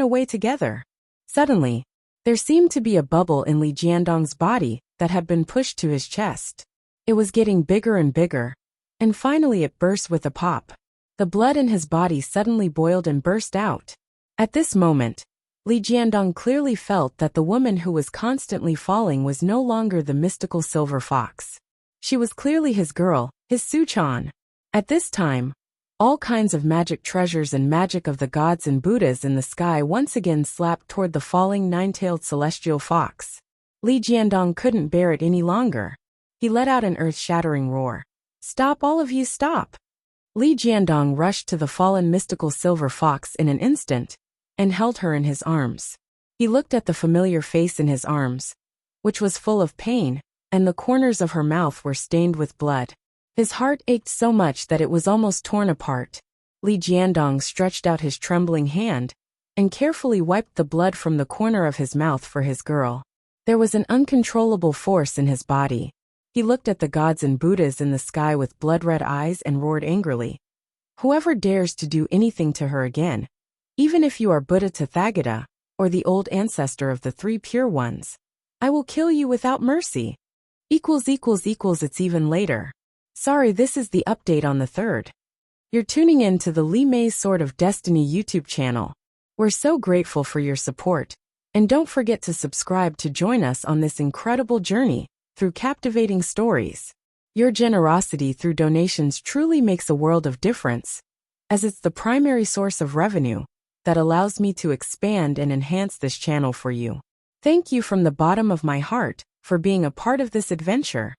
away together." Suddenly, there seemed to be a bubble in Li Jiandong's body that had been pushed to his chest. It was getting bigger and bigger, and finally it burst with a pop. The blood in his body suddenly boiled and burst out. At this moment, Li Jiandong clearly felt that the woman who was constantly falling was no longer the mystical silver fox. She was clearly his girl, his Suchan. At this time, all kinds of magic treasures and magic of the gods and Buddhas in the sky once again slapped toward the falling 9-tailed celestial fox. Li Jiandong couldn't bear it any longer. He let out an earth-shattering roar. "Stop, all of you, stop!" Li Jiandong rushed to the fallen mystical silver fox in an instant and held her in his arms. He looked at the familiar face in his arms, which was full of pain, and the corners of her mouth were stained with blood. His heart ached so much that it was almost torn apart. Li Jiandong stretched out his trembling hand and carefully wiped the blood from the corner of his mouth for his girl. There was an uncontrollable force in his body. He looked at the gods and Buddhas in the sky with blood-red eyes and roared angrily. "Whoever dares to do anything to her again, even if you are Buddha Tathagata, or the old ancestor of the 3 pure ones, I will kill you without mercy." It's even later. Sorry, this is the update on the 3rd. You're tuning in to the Li Mei's Sword of Destiny YouTube channel. We're so grateful for your support, and don't forget to subscribe to join us on this incredible journey through captivating stories. Your generosity through donations truly makes a world of difference, as it's the primary source of revenue that allows me to expand and enhance this channel for you. Thank you from the bottom of my heart for being a part of this adventure.